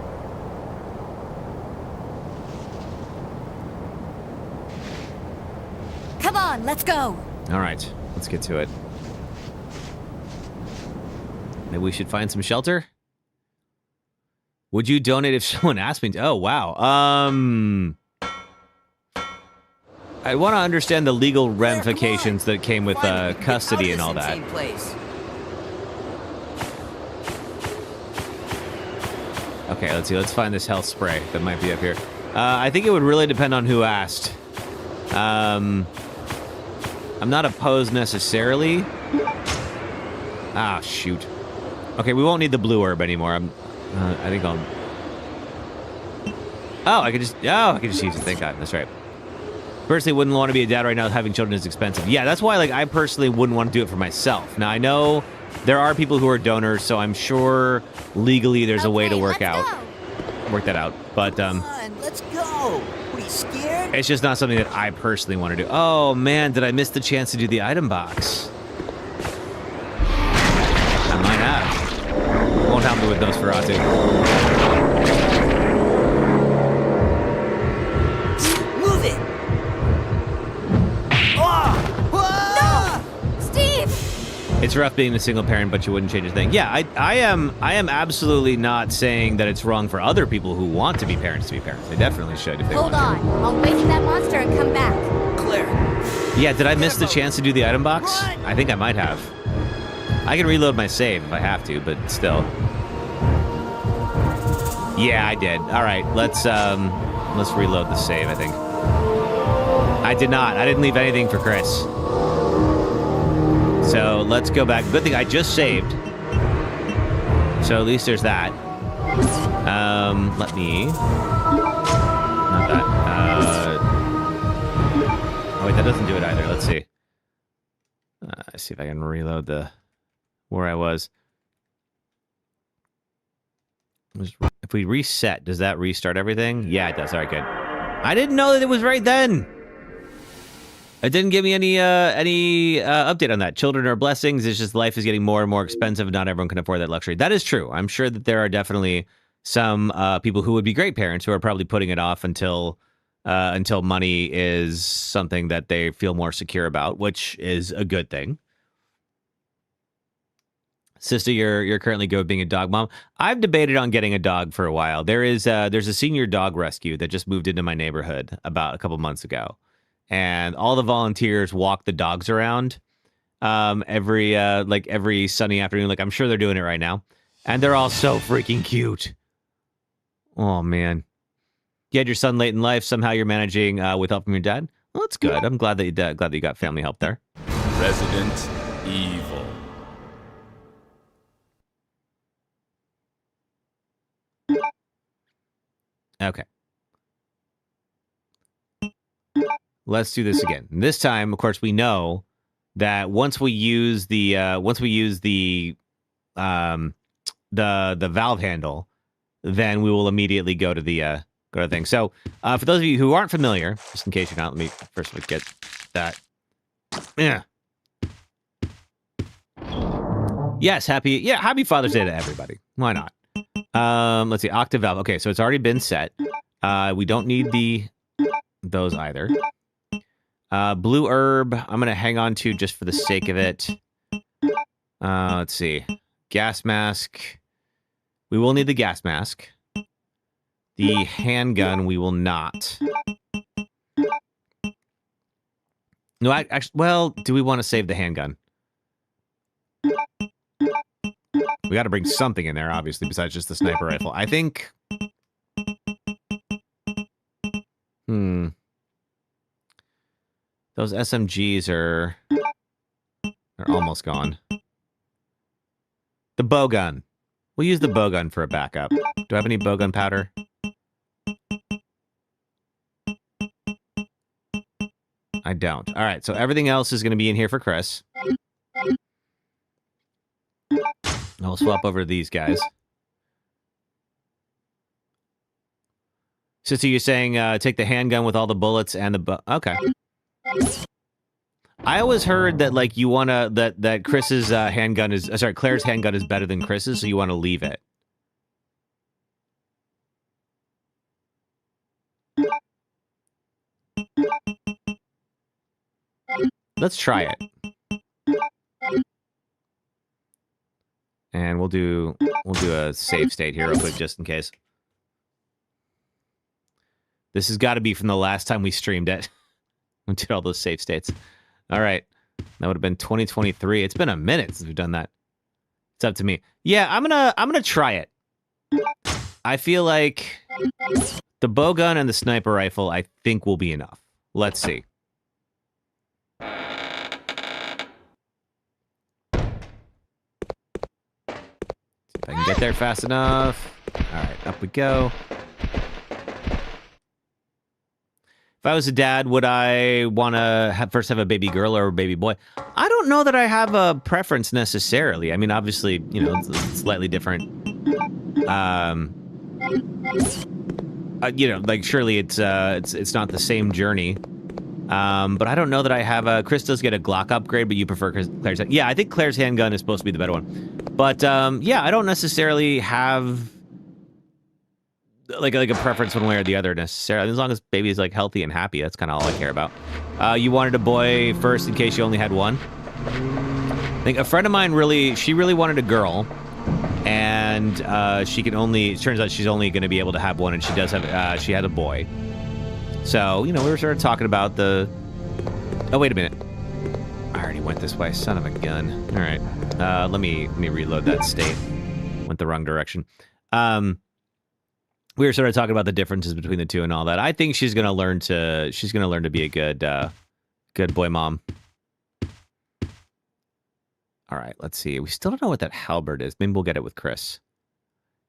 Speaker 7: Come on, let's go.
Speaker 1: All right, let's get to it. Maybe we should find some shelter? Would you donate if someone asked me to? Oh, wow. I want to understand the legal ramifications that came with custody and all that. Okay, let's see. Let's find this health spray that might be up here. I think it would really depend on who asked. I'm not opposed necessarily. Ah, shoot. Okay, we won't need the blue herb anymore. I think I'll... Oh, I could just use it. Thank God. That's right. Personally, wouldn't want to be a dad right now. Having children is expensive. Yeah, that's why, like, I personally wouldn't want to do it for myself. Now, I know there are people who are donors, so I'm sure legally there's a way to work that out. But
Speaker 5: Come on, let's go. Are you scared?
Speaker 1: It's just not something that I personally want to do. Oh man, did I miss the chance to do the item box? I might have. Won't help me with Nosferatu. It's rough being a single parent, but you wouldn't change a thing. Yeah, I am absolutely not saying that it's wrong for other people who want to be parents. They definitely should if they
Speaker 7: Hold
Speaker 1: want
Speaker 7: on. I'll wait for that monster and come back.
Speaker 5: Claire.
Speaker 1: Yeah, did I miss the chance to do the item box? I think I might have. I can reload my save if I have to, but still. Yeah, I did. All right, let's reload the save, I think. I did not. I didn't leave anything for Chris. So let's go back. Good thing I just saved. So at least there's that. Let me... Not that. Oh wait, that doesn't do it either. Let's see. Let's see if I can reload the... where I was. If we reset, does that restart everything? Yeah, it does. All right, good. I didn't know that it was right then. It didn't give me any update on that. Children are blessings. It's just life is getting more and more expensive. Not everyone can afford that luxury. That is true. I'm sure that there are definitely some people who would be great parents who are probably putting it off until money is something that they feel more secure about, which is a good thing. Sister, you're currently being a dog mom. I've debated on getting a dog for a while. There's a senior dog rescue that just moved into my neighborhood about a couple months ago. And all the volunteers walk the dogs around every sunny afternoon. Like, I'm sure they're doing it right now. And they're all so freaking cute. Oh, man. You had your son late in life. Somehow you're managing with help from your dad. Well, that's good. I'm glad that you got family help there.
Speaker 13: Resident Evil.
Speaker 1: Okay. Let's do this again. And this time, of course, we know that once we use the valve handle, then we will immediately go to the thing. So, for those of you who aren't familiar, just in case you're not, let me first get that. Yeah. Yes, happy Father's Day to everybody. Why not? Let's see, octave valve. Okay, so it's already been set. We don't need those either. Blue herb, I'm gonna hang on to just for the sake of it. Let's see. Gas mask. We will need the gas mask. The handgun, we will not. No, actually, well, do we want to save the handgun? We got to bring something in there, obviously, besides just the sniper rifle. I think... Those SMGs are almost gone. The bowgun. We'll use the bowgun for a backup. Do I have any bowgun powder? I don't. All right, so everything else is going to be in here for Chris. I'll swap over to these guys. So you're saying take the handgun with all the bullets and the okay. I always heard that like you want to that Chris's handgun is Claire's handgun is better than Chris's, so you want to leave it. Let's try it. And we'll do a save state here real quick just in case. This has got to be from the last time we streamed it. We did all those save states. All right. That would have been 2023. It's been a minute since we've done that. It's up to me. Yeah, I'm gonna try it. I feel like the bowgun and the sniper rifle I think will be enough. Let's see. If I can get there fast enough. All right, up we go. If I was a dad, would I want to first have a baby girl or a baby boy? I don't know that I have a preference necessarily. I mean, obviously, you know, it's slightly different. You know, like surely it's not the same journey. But I don't know that I have a... Chris does get a Glock upgrade, but you prefer Claire's... Yeah, I think Claire's handgun is supposed to be the better one. But, yeah, I don't necessarily have... Like a preference one way or the other necessarily. As long as baby is, like, healthy and happy, that's kind of all I care about. You wanted a boy first in case you only had one? I think a friend of mine she really wanted a girl. And, it turns out she's only going to be able to have one, and she does have... she had a boy. So, you know, we were sort of talking about the... Oh, wait a minute. I already went this way. Son of a gun. All right. Let me reload that state. Went the wrong direction. We were sort of talking about the differences between the two and all that. I think she's going to learn to be a good boy mom. All right, let's see. We still don't know what that halberd is. Maybe we'll get it with Chris.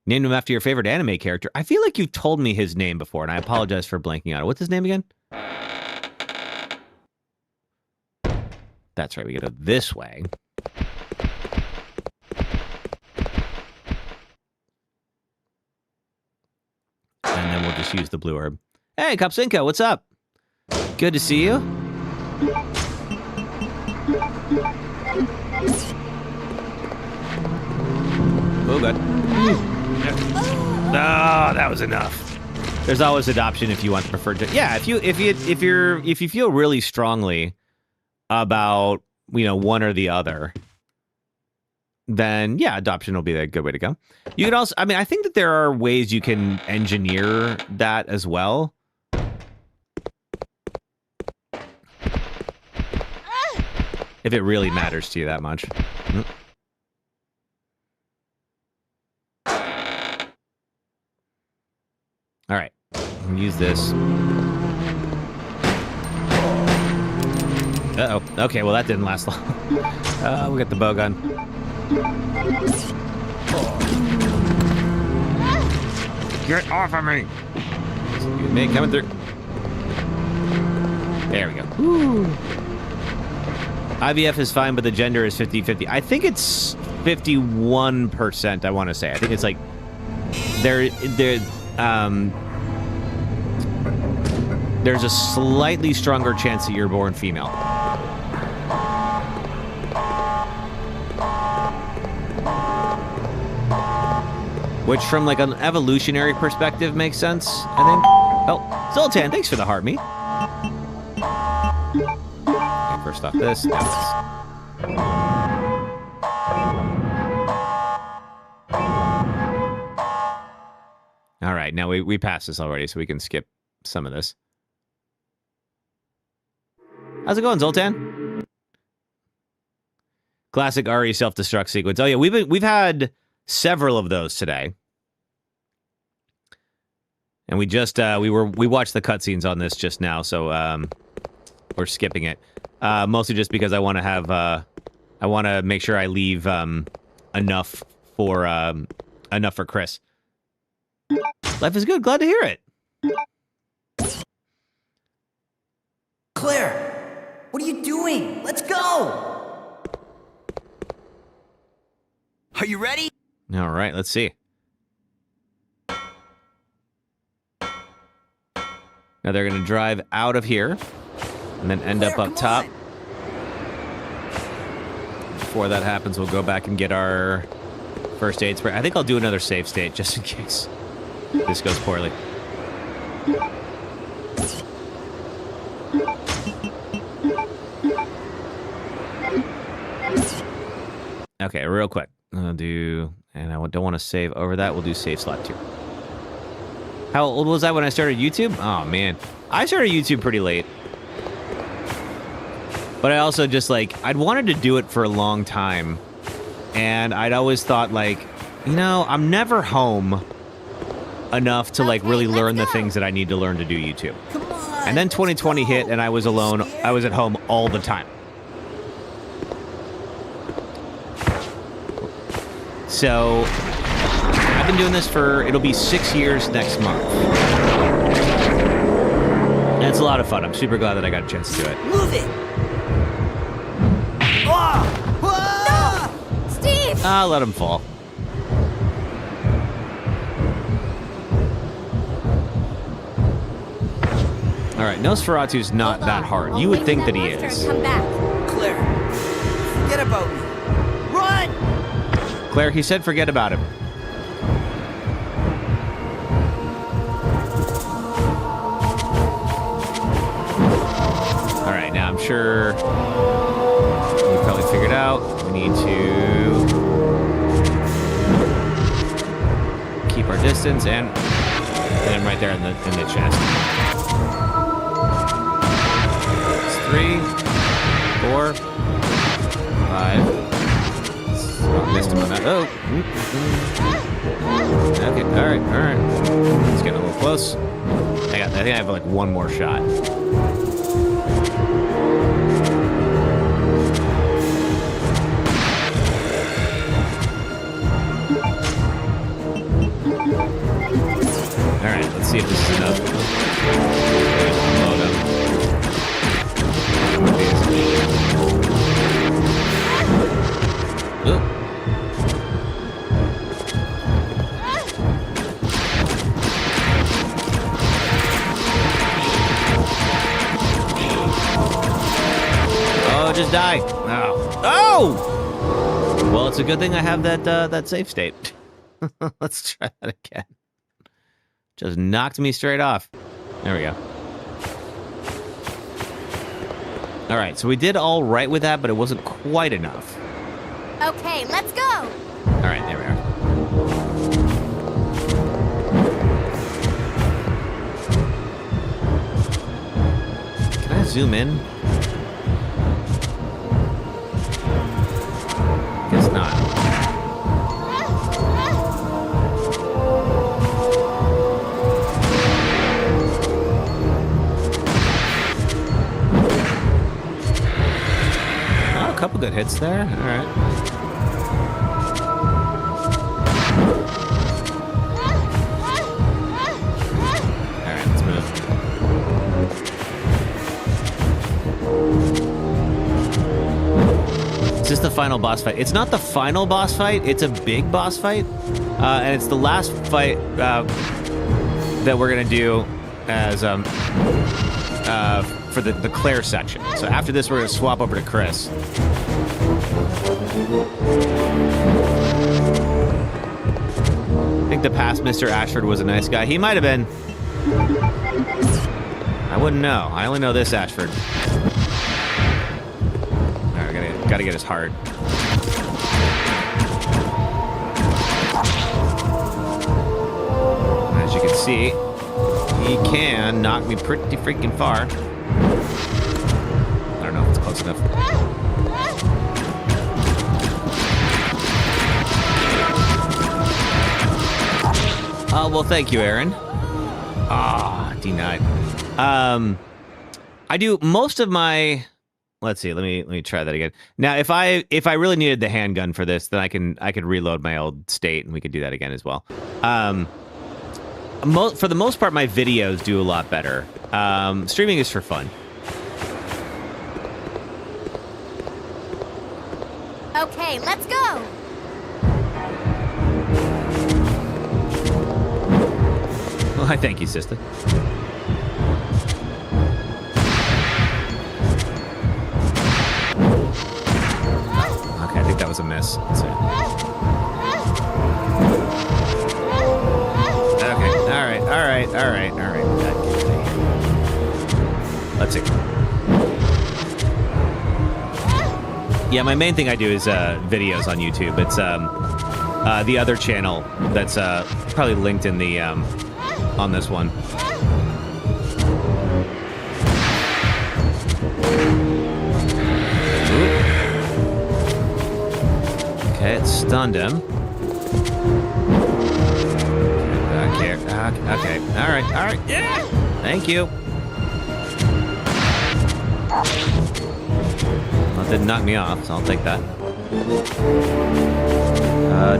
Speaker 1: Named him after your favorite anime character. I feel like you've told me his name before, and I apologize for blanking on it. What's his name again? That's right. We go this way. And then we'll just use the blue herb. Hey, Copsinko, what's up? Good to see you. Oh, good. Oh, that was enough. There's always adoption if you want the preferred. Yeah, if you feel really strongly about, you know, one or the other, then yeah, adoption will be a good way to go. You could also, I mean, I think that there are ways you can engineer that as well. If it really matters to you that much. Use this. Uh-oh. Okay, well, that didn't last long. We'll get the bow gun. Get off of me! Excuse me, coming through. There we go. Woo. IVF is fine, but the gender is 50-50. I think it's 51%, I want to say. I think it's like... There's a slightly stronger chance that you're born female. Which, from like an evolutionary perspective, makes sense, I think. Oh, Zoltan, thanks for the heart meat. Okay, first off this, now this. All right, now we passed this already, so we can skip some of this. How's it going, Zoltan? Classic RE self-destruct sequence. Oh yeah, we've had several of those today. And we just we watched the cutscenes on this just now, so we're skipping it. Mostly just because I want to have I want to make sure I leave enough for Chris. Life is good. Glad to hear it.
Speaker 5: Claire, what are you doing? Let's go! Are you ready?
Speaker 1: All right, let's see. Now they're going to drive out of here and then end up top. Before that happens, we'll go back and get our first aid spray. I think I'll do another save state just in case this goes poorly. Okay, real quick. I'll do, and I don't want to save over that. We'll do save slot 2. How old was I when I started YouTube? Oh, man. I started YouTube pretty late. But I also just, like, I'd wanted to do it for a long time. And I'd always thought, like, you know, I'm never home enough to, like, really learn the things that I need to learn to do YouTube. And then 2020 hit, and I was alone. I was at home all the time. So, I've been doing this for, it'll be 6 years next month. And it's a lot of fun. I'm super glad that I got a chance to do it.
Speaker 5: Move it!
Speaker 7: No! Steve!
Speaker 1: I'll let him fall. Alright, Nosferatu's not that hard. You would think that he is.
Speaker 7: Come back.
Speaker 5: Claire, forget about me. Run!
Speaker 1: Claire, he said forget about him. Alright, now I'm sure you probably figured out we need to keep our distance and hit him right there in the chest. 3, 4, 5. Missed him on that. Oh. Okay. All right. It's getting a little close. I think I have like one more shot. All right. Let's see if this is enough. Load up. Oh. Oh, just die. Oh. Oh! Well, it's a good thing I have that save state. Let's try that again. Just knocked me straight off. There we go. All right, so we did all right with that, but it wasn't quite enough.
Speaker 7: Okay, let's go!
Speaker 1: All right, there we are. Can I zoom in? Guess not. couple good hits there. All right. All right, let's move. Is this the final boss fight? It's not the final boss fight. It's a big boss fight, and it's the last fight that we're gonna do as for the Claire section. So after this, we're gonna swap over to Chris. I think the past Mr. Ashford was a nice guy. He might have been. I wouldn't know. I only know this Ashford. All right, gotta get his heart. As you can see, he can knock me pretty freaking far. I don't know if it's close enough. Well, thank you, Aaron. Denied. I do most of my. Let's see. Let me try that again. Now, if I really needed the handgun for this, then I could reload my old state, and we could do that again as well. For the most part, my videos do a lot better. Streaming is for fun.
Speaker 7: Okay, let's go.
Speaker 1: Well, I thank you, sister. Okay, I think that was a miss. Let's see. Okay, all right. Let's see. Yeah, my main thing I do is videos on YouTube. It's the other channel that's probably linked in the on this one. Okay, it stunned him. Back here. Okay. All right. Yeah. Thank you. Well, it didn't knock me off, so I'll take that.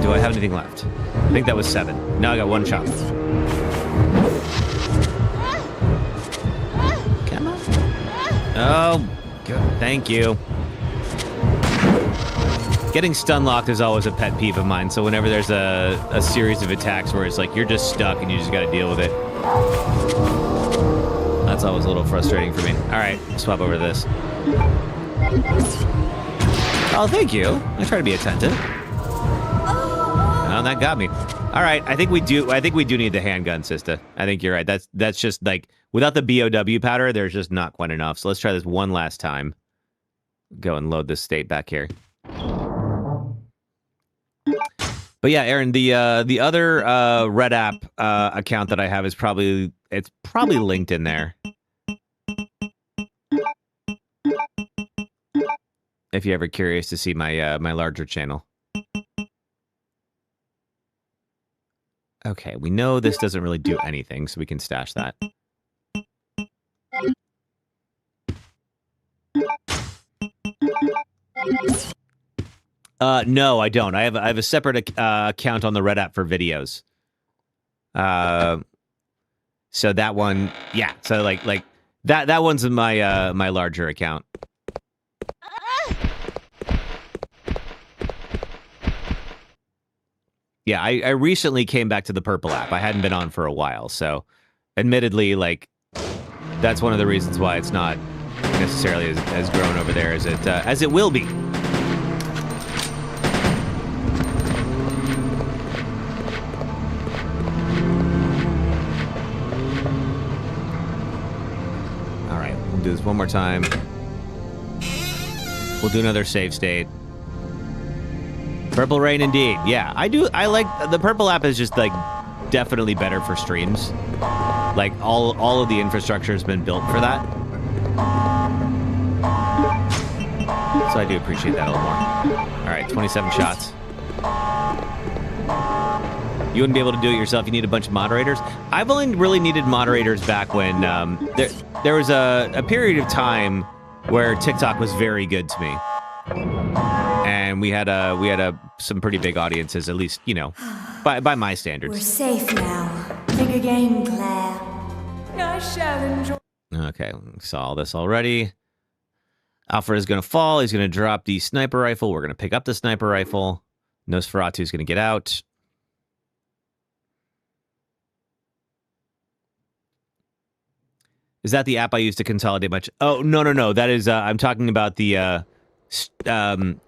Speaker 1: Do I have anything left? I think that was 7. Now I got 1 shot. Come on. Oh, good. Thank you. Getting stun locked is always a pet peeve of mine, so whenever there's a series of attacks where it's like you're just stuck and you just gotta deal with it, that's always a little frustrating for me. Alright, swap over to this. Oh, thank you. I try to be attentive. Oh, that got me. Alright, I think we do need the handgun, sister. I think you're right. That's just like without the BOW powder, there's just not quite enough. So let's try this one last time. Go and load this state back here. But yeah, Aaron, the other Red App account that I have is probably linked in there. If you're ever curious to see my my larger channel. Okay, we know this doesn't really do anything, so we can stash that. No, I don't. I have a separate account on the Red App for videos. So that one, yeah. So like that one's in my my larger account. Yeah, I recently came back to the Purple app. I hadn't been on for a while, so admittedly, like that's one of the reasons why it's not necessarily as grown over there as it will be. We'll do this one more time. We'll do another save state. Purple Rain indeed. Yeah, I like the Purple app is just like definitely better for streams. Like all of the infrastructure has been built for that. So I do appreciate that a little more. All right, 27 shots. You wouldn't be able to do it yourself. You need a bunch of moderators. I've only really needed moderators back when there was a period of time where TikTok was very good to me. time. We had some pretty big audiences, at least, you know, by my standards.
Speaker 4: We're safe now. Think again, Claire. I shall enjoy.
Speaker 1: Okay, saw all this already. Alfred is going to fall. He's going to drop the sniper rifle. We're going to pick up the sniper rifle. Nosferatu is going to get out. Is that the app I use to consolidate much? Oh, no. That is, I'm talking about the,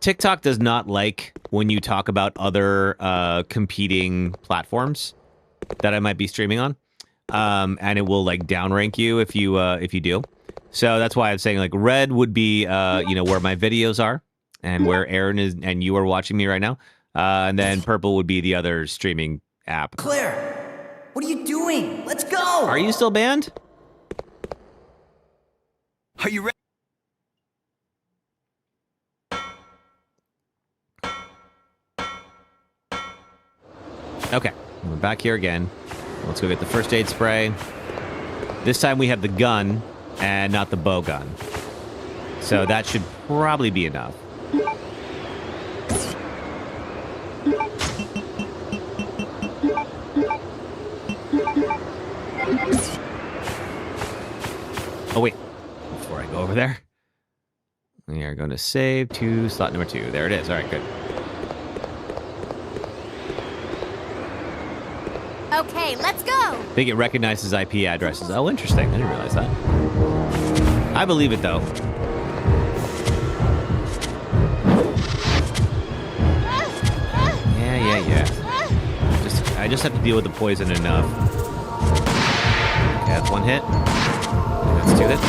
Speaker 1: TikTok does not like when you talk about other competing platforms that I might be streaming on. And it will like downrank you if you do. So that's why I'm saying like red would be, you know, where my videos are and where Aaron is and you are watching me right now. And then purple would be the other streaming app.
Speaker 5: Claire, what are you doing? Let's go!
Speaker 1: Are you still banned?
Speaker 5: Are you ready?
Speaker 1: Okay, we're back here again. Let's go get the first aid spray. This time we have the gun and not the bow gun. So that should probably be enough. Oh, wait. Before I go over there, we are going to save to slot number 2. There it is. All right, good.
Speaker 7: Okay, let's go!
Speaker 1: I think it recognizes IP addresses. Oh, interesting. I didn't realize that. I believe it, though. Yeah. I just have to deal with the poison enough. Okay, that's 1 hit. That's 2 hits.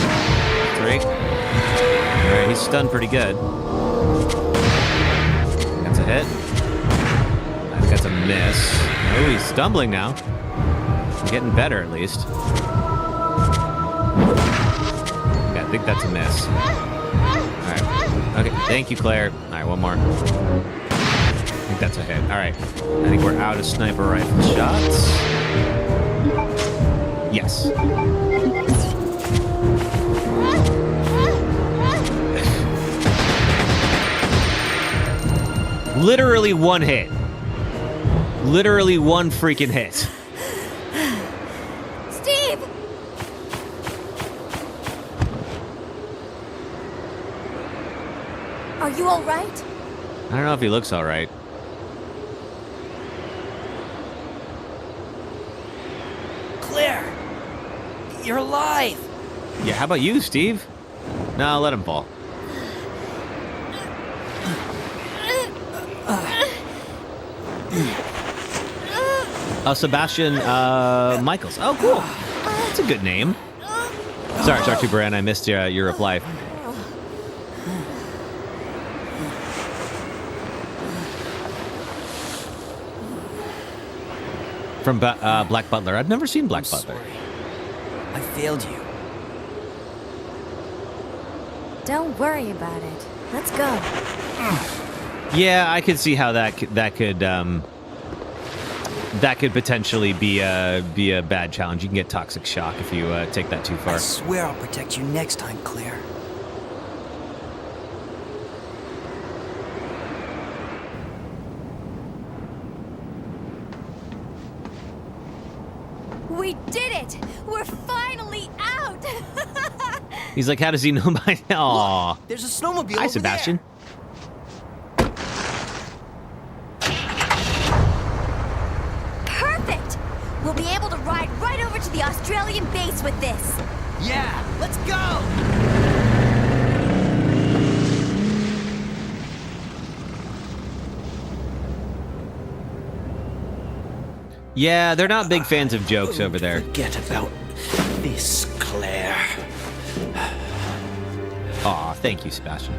Speaker 1: 3. Alright, he's stunned pretty good. That's a hit. I think that's a miss. Oh, he's stumbling now. He's getting better, at least. Yeah, I think that's a miss. Alright. Okay, thank you, Claire. Alright, one more. I think that's a hit. Alright. I think we're out of sniper rifle shots. Yes. Literally 1 hit. Literally 1 freaking hit.
Speaker 7: Steve! Are you all right?
Speaker 1: I don't know if he looks all right.
Speaker 5: Claire! You're alive!
Speaker 1: Yeah, how about you, Steve? No, let him fall. Sebastian Michaels. Oh, cool. That's a good name. Sorry, Startuber, and I missed your reply. From Black Butler. I've never seen Black Butler.
Speaker 5: Sorry. I failed you.
Speaker 6: Don't worry about it. Let's go.
Speaker 1: Yeah, I could see how that could potentially be a bad challenge. You can get toxic shock if you take that too far.
Speaker 5: I swear I'll protect you next time, Claire.
Speaker 7: We did it! We're finally out!
Speaker 1: He's like, how does he know by now? Aw.
Speaker 5: There's a snowmobile
Speaker 1: Hi,
Speaker 5: over
Speaker 1: Sebastian.
Speaker 5: there.
Speaker 7: Perfect! We'll be able to ride right over to the Australian base with this.
Speaker 5: Yeah, let's go!
Speaker 1: Yeah, they're not big fans of jokes over there.
Speaker 2: Forget about this, Claire.
Speaker 1: Aw, thank you, Sebastian.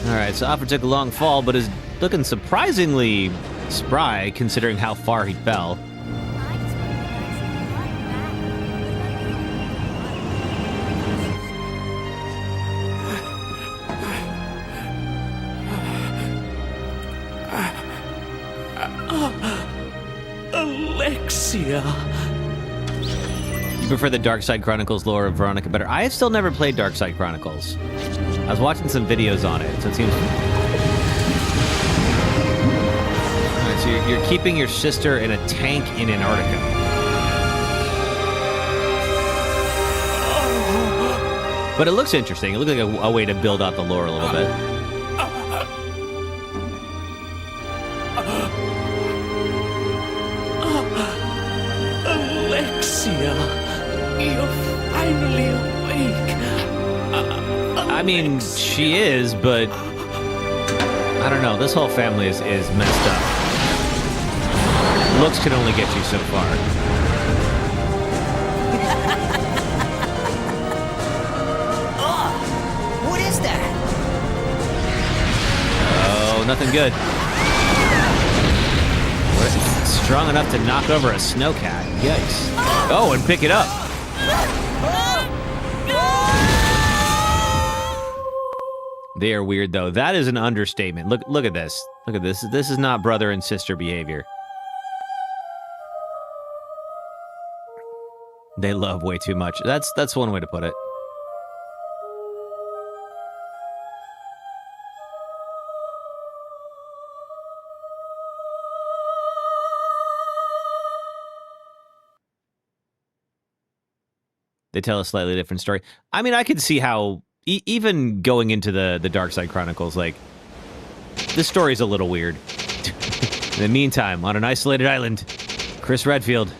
Speaker 1: Alright, so Alfred took a long fall, but is looking surprisingly spry considering how far he fell.
Speaker 2: Alexia.
Speaker 1: You prefer the Dark Side Chronicles lore of Veronica better? I have still never played Dark Side Chronicles. I was watching some videos on it, so it seems So you're keeping your sister in a tank in Antarctica. But it looks interesting. It looks like a way to build out the lore a little bit.
Speaker 2: Alexia, you're finally awake.
Speaker 1: I mean, she is, but I don't know. This whole family is messed up. Looks can only get you so far.
Speaker 5: What is that?
Speaker 1: Oh, nothing good. Strong enough to knock over a snowcat. Yikes. Oh, and pick it up. They are weird, though. That is an understatement. Look at this. Look at this. This is not brother and sister behavior. They love way too much. That's one way to put it. They tell a slightly different story. I mean, I could see how, even going into the Dark Side Chronicles, like, this story's a little weird. In the meantime, on an isolated island, Chris Redfield.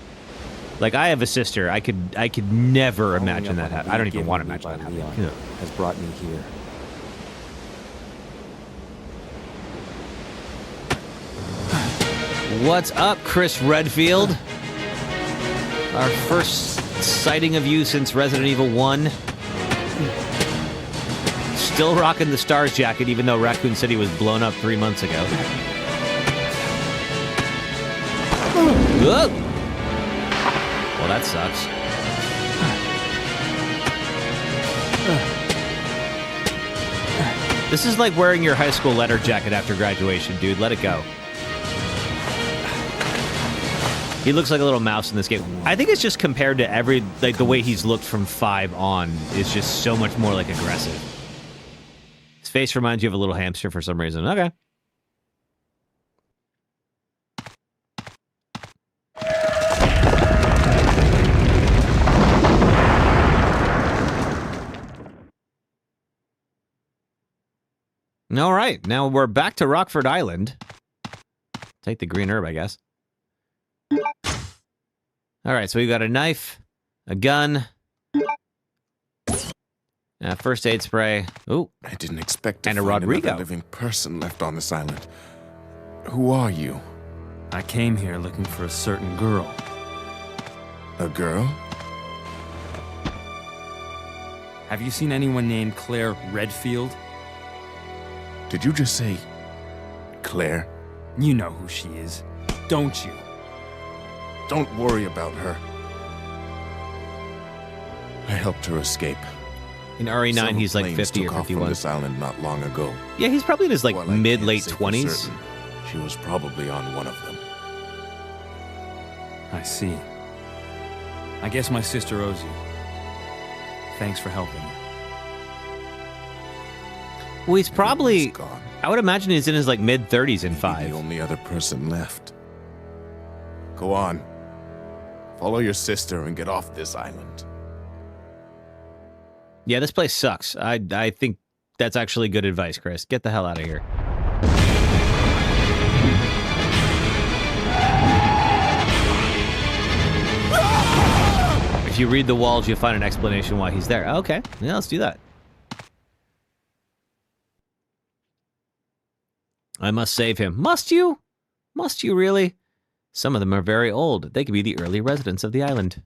Speaker 1: Like, I have a sister. I could never imagine that happen. I don't even want to imagine that happening.
Speaker 14: Has brought me here.
Speaker 1: What's up, Chris Redfield? Our first sighting of you since Resident Evil 1. Still rocking the Stars jacket, even though Raccoon City was blown up 3 months ago. Whoa! Well, that sucks. This is like wearing your high school letter jacket after graduation, dude. Let it go. He looks like a little mouse in this game. I think it's just compared to the way he's looked from 5 on is just so much more, like, aggressive. His face reminds you of a little hamster for some reason. Okay. All right, now we're back to Rockford Island. Take the green herb, I guess. All right, so we got a knife, a gun, first aid spray. Ooh,
Speaker 15: I didn't expect to
Speaker 1: and a
Speaker 15: find
Speaker 1: Rodrigo.
Speaker 15: another living person left on this island. Who are you?
Speaker 14: I came here looking for a certain girl.
Speaker 15: A girl?
Speaker 14: Have you seen anyone named Claire Redfield?
Speaker 15: Did you just say Claire?
Speaker 14: You know who she is, don't you?
Speaker 15: Don't worry about her. I helped her escape.
Speaker 1: In RE9, he's like 50 or 51.
Speaker 15: From this island not long ago.
Speaker 1: Yeah, he's probably in his like mid-late
Speaker 15: say for
Speaker 1: 20s.
Speaker 15: certain, she was probably on one of them.
Speaker 14: I see. I guess my sister owes you. Thanks for helping me.
Speaker 1: Well, he's probably, I would imagine he's in his like mid-30s in 5.
Speaker 15: The only other person left. Go on. Follow your sister and get off this island.
Speaker 1: Yeah, this place sucks. I think that's actually good advice, Chris. Get the hell out of here. If you read the walls, you'll find an explanation why he's there. Okay, yeah, let's do that. I must save him. Must you? Must you really? Some of them are very old. They could be the early residents of the island.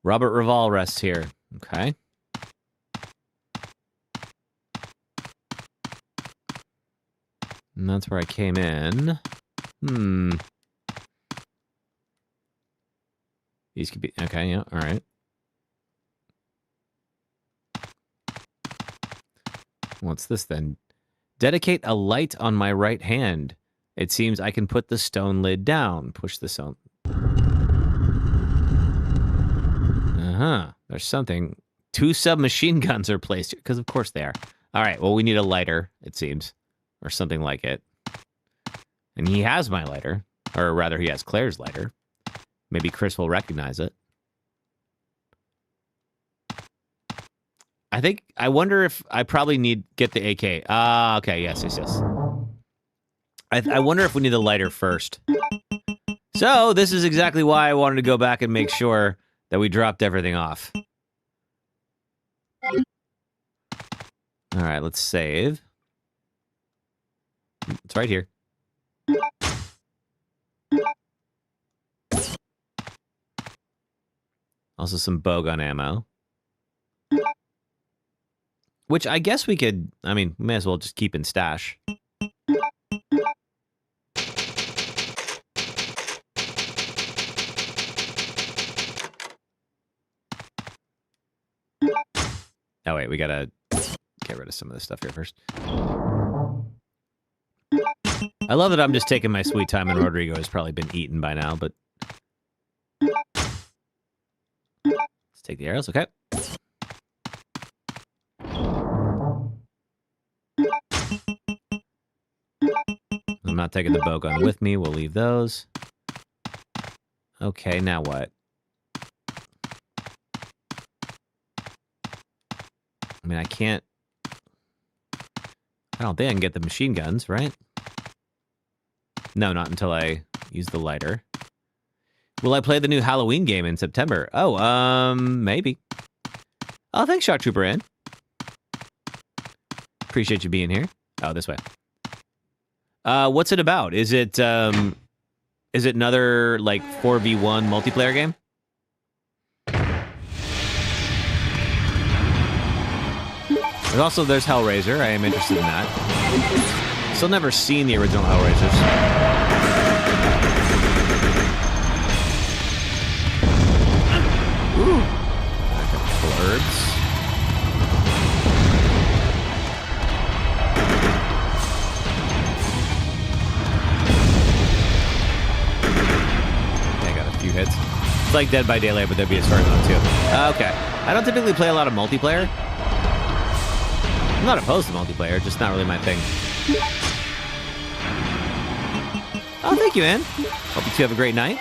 Speaker 1: Robert Raval rests here. Okay. And that's where I came in. These could be... Okay, yeah, all right. What's this then? Dedicate a light on my right hand. It seems I can put the stone lid down. Push the stone. There's something. 2 submachine guns are placed here, because of course they are. All right, well, we need a lighter, it seems. or something like it. And he has my lighter, or rather he has Claire's lighter. Maybe Chris will recognize it. I wonder if I probably get the AK. Ah, okay, yes. I wonder if we need the lighter first. So this is exactly why I wanted to go back and make sure that we dropped everything off. All right, let's save. It's right here. Also some bowgun ammo. Which I guess we could, we may as well just keep in stash. Oh wait, we gotta get rid of some of this stuff here first. I love that I'm just taking my sweet time and Rodrigo has probably been eaten by now, but... Let's take the arrows, okay. I'm not taking the bowgun with me, we'll leave those. Okay, now what? I can't... I don't think I can get the machine guns, right? No, not until I use the lighter. Will I play the new Halloween game in September? Oh, maybe. Oh, thanks, Shock Trooper Ann. Appreciate you being here. Oh, this way. What's it about? Is it another, 4v1 multiplayer game? There's Hellraiser. I am interested in that. Still never seen the original Hellraisers. Ooh. Got a couple herbs. Yeah, I got a few hits. It's like Dead by Daylight, but there'd be a story mode too. Okay. I don't typically play a lot of multiplayer. I'm not opposed to multiplayer, just not really my thing. Oh, thank you, Ann. Hope you two have a great night.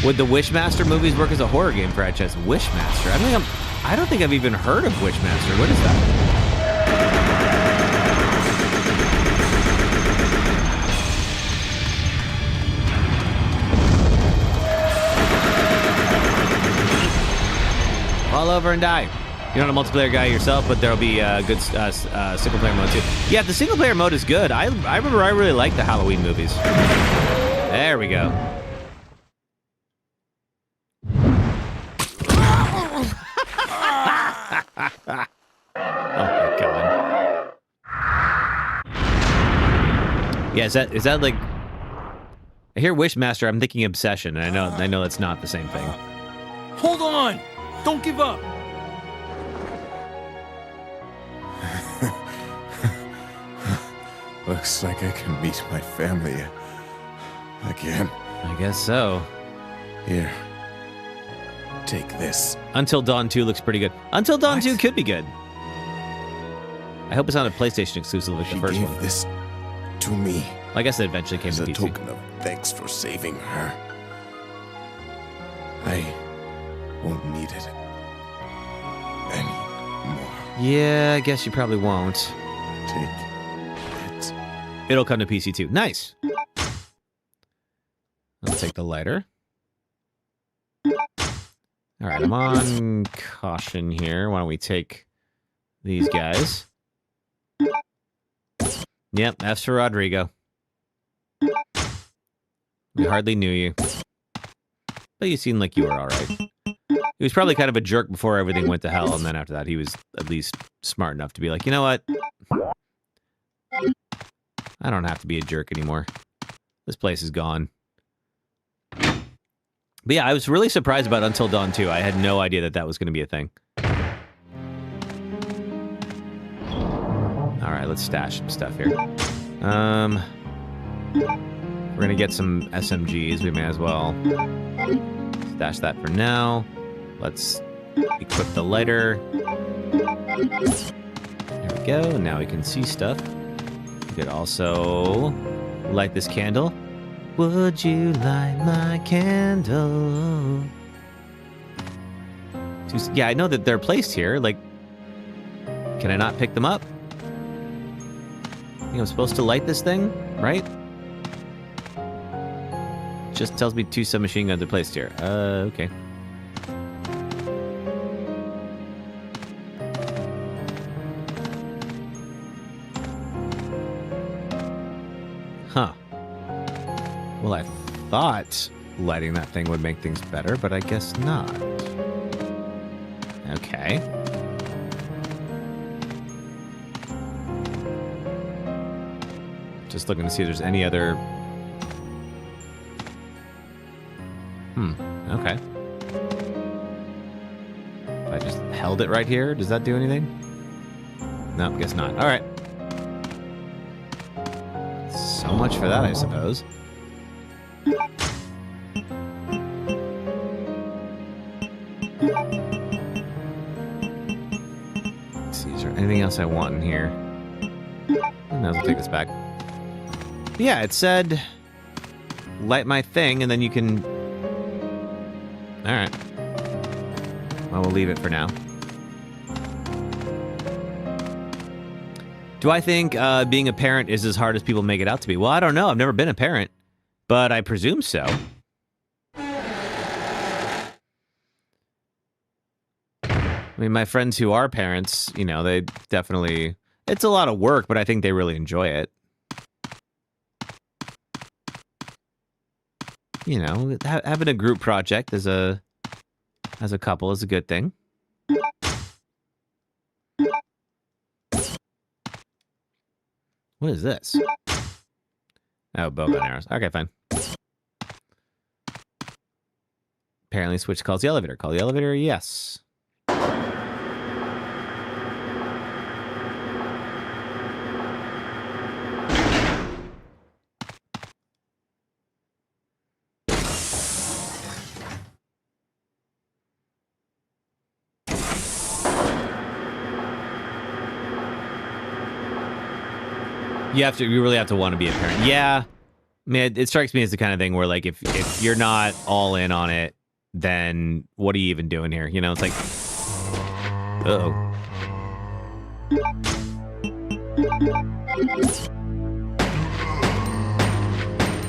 Speaker 1: Would the Wishmaster movies work as a horror game franchise? Wishmaster? I don't think I've even heard of Wishmaster. What is that? Fall over and die. You're not a multiplayer guy yourself, but there'll be a good single-player mode too. Yeah, the single-player mode is good. I remember I really liked the Halloween movies. There we go. Oh my god. Yeah, is that like... I hear Wishmaster, I'm thinking Obsession, and I know that's not the same thing.
Speaker 14: Hold on! Don't give up!
Speaker 15: Looks like I can meet my family again.
Speaker 1: I guess so.
Speaker 15: Here. Take this.
Speaker 1: Until Dawn 2 looks pretty good. Until Dawn 2 could be good. I hope it's not a PlayStation exclusive like the first one.
Speaker 15: This to me.
Speaker 1: I guess it eventually came to PC.
Speaker 15: As a token of thanks for saving her. I won't need it anymore.
Speaker 1: Yeah, I guess you probably won't.
Speaker 15: Take it.
Speaker 1: It'll come to PC too. Nice. Let's take the lighter. All right, I'm on caution here. Why don't we take these guys? Yep, F's for Rodrigo. We hardly knew you. But you seemed like you were all right. He was probably kind of a jerk before everything went to hell, and then after that he was at least smart enough to be like, you know what? I don't have to be a jerk anymore. This place is gone. But yeah, I was really surprised about Until Dawn 2. I had no idea that was going to be a thing. right, let's stash some stuff here. We're gonna get some SMGs. We may as well stash that for now. Let's equip the lighter. There we go. Now we can see stuff. We could also light this candle. Would you light my candle? Yeah, I know that they're placed here. Like, can I not pick them up? I think I'm supposed to light this thing, right? Just tells me 2 submachine guns are placed here. Okay. Huh. Well, I thought lighting that thing would make things better, but I guess not. Okay. Just looking to see if there's any other... Okay. If I just held it right here, does that do anything? No, guess not. All right. So much for that, I suppose. Let's see, is there anything else I want in here? I might as well take this back. Yeah, it said light my thing, and then you can... Alright. Well, we'll leave it for now. Do I think being a parent is as hard as people make it out to be? Well, I don't know. I've never been a parent, but I presume so. I mean, my friends who are parents, you know, they definitely... It's a lot of work, but I think they really enjoy it. You know, having a group project as a couple is a good thing. What is this? Oh, bowgun arrows. Okay, fine. Apparently, switch calls the elevator. Call the elevator, yes. You really have to want to be a parent. Yeah. I mean, it strikes me as the kind of thing where, like, if you're not all in on it, then what are you even doing here? You know, it's like, uh-oh.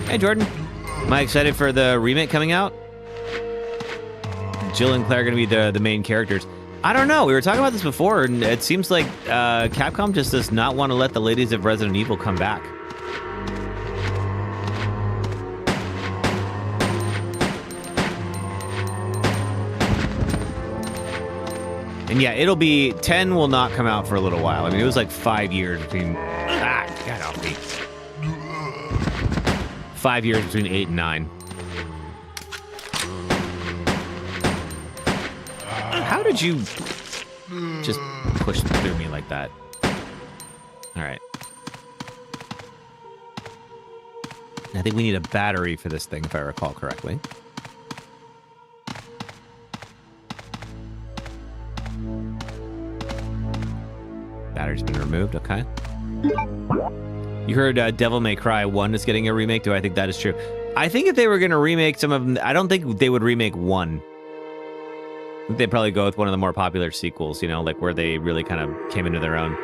Speaker 1: Hey, Jordan. Am I excited for the remake coming out? Jill and Claire are going to be the main characters. I don't know. We were talking about this before, and it seems like Capcom just does not want to let the ladies of Resident Evil come back. And yeah, 10 will not come out for a little while. I mean, it was like 5 years between... get off me. 5 years between 8 and 9. How did you just push through me like that? All right. I think we need a battery for this thing, if I recall correctly. Battery's been removed, okay. You heard Devil May Cry 1 is getting a remake. Do I think that is true? I think if they were going to remake some of them, I don't think they would remake 1. They'd probably go with one of the more popular sequels, you know, like where they really kind of came into their own.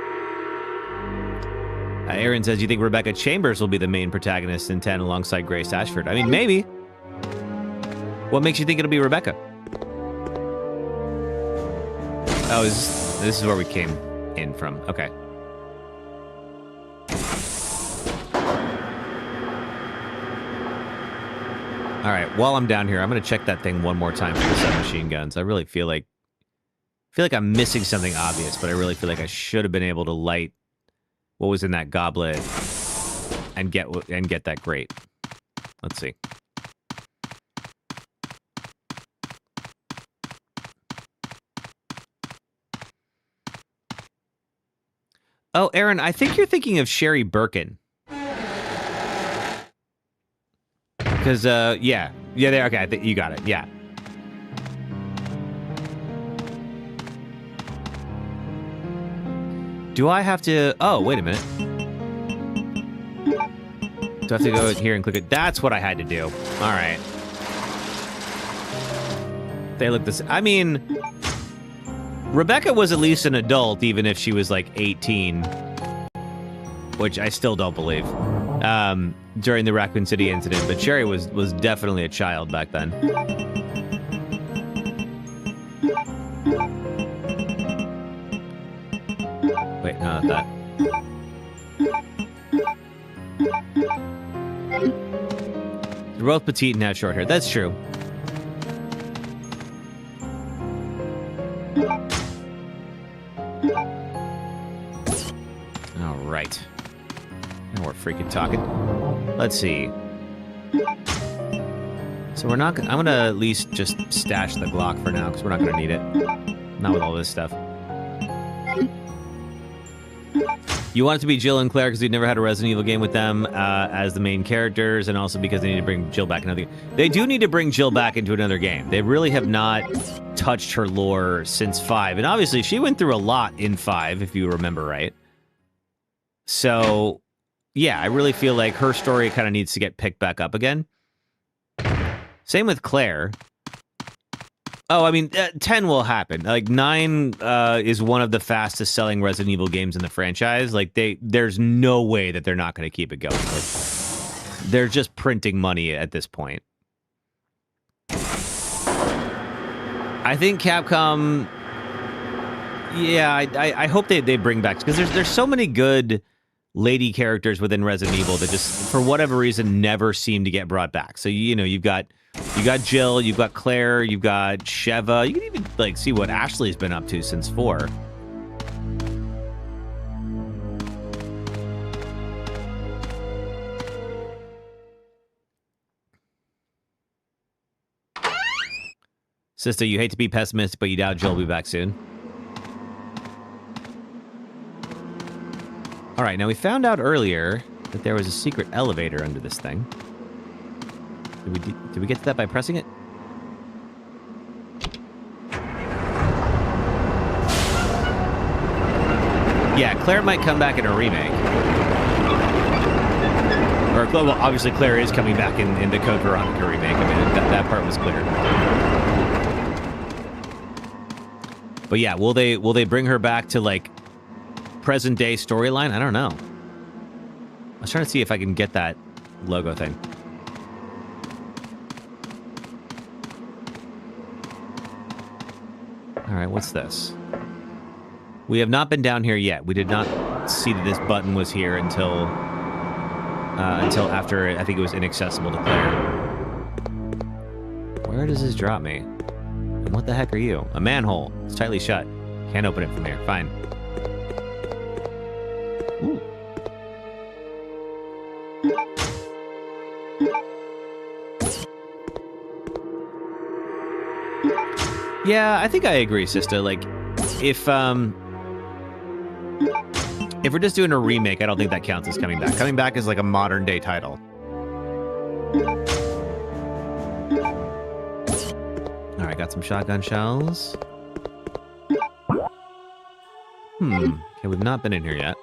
Speaker 1: Aaron says, you think Rebecca Chambers will be the main protagonist in 10 alongside Grace Ashford? I mean, maybe. What makes you think it'll be Rebecca? Oh, this is where we came in from. Okay. All right, while I'm down here, I'm going to check that thing one more time for the submachine guns. I really feel like I'm missing something obvious, but I really feel like I should have been able to light what was in that goblet and get that grate. Let's see. Oh, Aaron, I think you're thinking of Sherry Birkin. Because, yeah, there. Okay, I think you got it. Yeah. Do I have to? Oh, wait a minute. Do I have to go here and click it? That's what I had to do. All right. They look this. I mean, Rebecca was at least an adult, even if she was like 18, which I still don't believe. During the Raccoon City incident, but Sherry was definitely a child back then. Wait, no, not that. They're both petite and have short hair. That's true. All right. Now we're freaking talking. Let's see. So we're not. I'm gonna at least just stash the Glock for now because we're not gonna need it. Not with all this stuff. You want it to be Jill and Claire because we've never had a Resident Evil game with them as the main characters, and also because they need to bring Jill back another game. They do need to bring Jill back into another game. They really have not touched her lore since 5, and obviously she went through a lot in 5, if you remember right. So, yeah, I really feel like her story kind of needs to get picked back up again. Same with Claire. Oh, I mean, 10 will happen. Like, 9 is one of the fastest selling Resident Evil games in the franchise. Like, there's no way that they're not going to keep it going. Like, they're just printing money at this point. I think Capcom... Yeah, I hope they bring back... Because there's so many good lady characters within Resident Evil that just, for whatever reason, never seem to get brought back. So, you know, you've got Jill, you've got Claire, you've got Sheva. You can even, like, see what Ashley's been up to since 4. Sister, you hate to be pessimistic, but you doubt Jill will be back soon. All right, now we found out earlier that there was a secret elevator under this thing. Did we get to that by pressing it? Yeah, Claire might come back in a remake. Or, well, obviously Claire is coming back in the Code Veronica remake. I mean, that part was clear. But yeah, will they bring her back to, like, present day storyline? I don't know. I was trying to see if I can get that logo thing. All right, what's this? We have not been down here yet. We did not see that this button was here until after, I think it was inaccessible to Claire. Where does this drop me? And what the heck are you? A manhole. It's tightly shut. Can't open it from here. Fine. Ooh. Yeah, I think I agree, sister. Like, if we're just doing a remake, I don't think that counts as coming back. Coming back is like a modern day title. All right, got some shotgun shells. Okay, we've not been in here yet.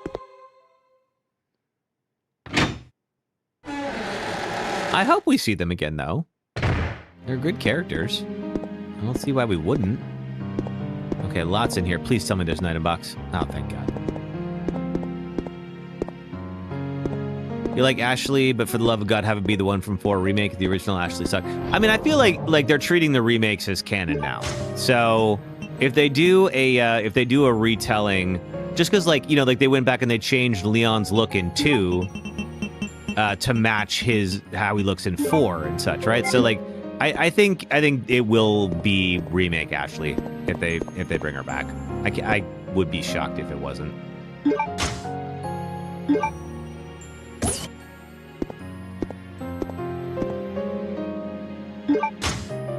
Speaker 1: I hope we see them again, though. They're good characters. I don't see why we wouldn't. Okay, lots in here. Please tell me there's an item box. Oh, thank God. You like Ashley, but for the love of God, have it be the one from 4 remake. The original Ashley sucked. I mean, I feel like they're treating the remakes as canon now. So if they do a retelling, just because, like, you know, like they went back and they changed Leon's look in 2 to match how he looks in 4 and such, right? So like, I think it will be remake Ashley if they bring her back. I would be shocked if it wasn't.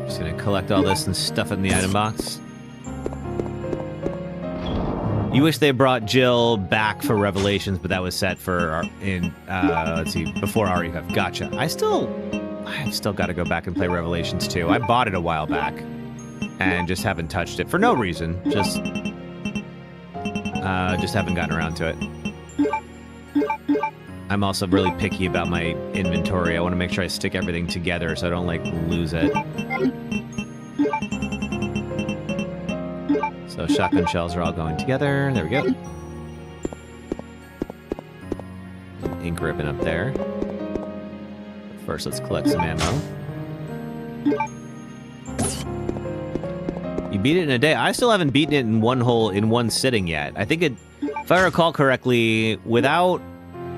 Speaker 1: Just gonna collect all this and stuff it in the item box. You wish they brought Jill back for Revelations, but that was set for let's see, before REF. Gotcha. I've still got to go back and play Revelations 2. I bought it a while back and just haven't touched it for no reason. Just haven't gotten around to it. I'm also really picky about my inventory. I want to make sure I stick everything together so I don't like lose it. So shotgun shells are all going together. There we go. Ink ribbon up there. First, let's collect some ammo. You beat it in a day. I still haven't beaten it in one sitting yet. I think if I recall correctly, without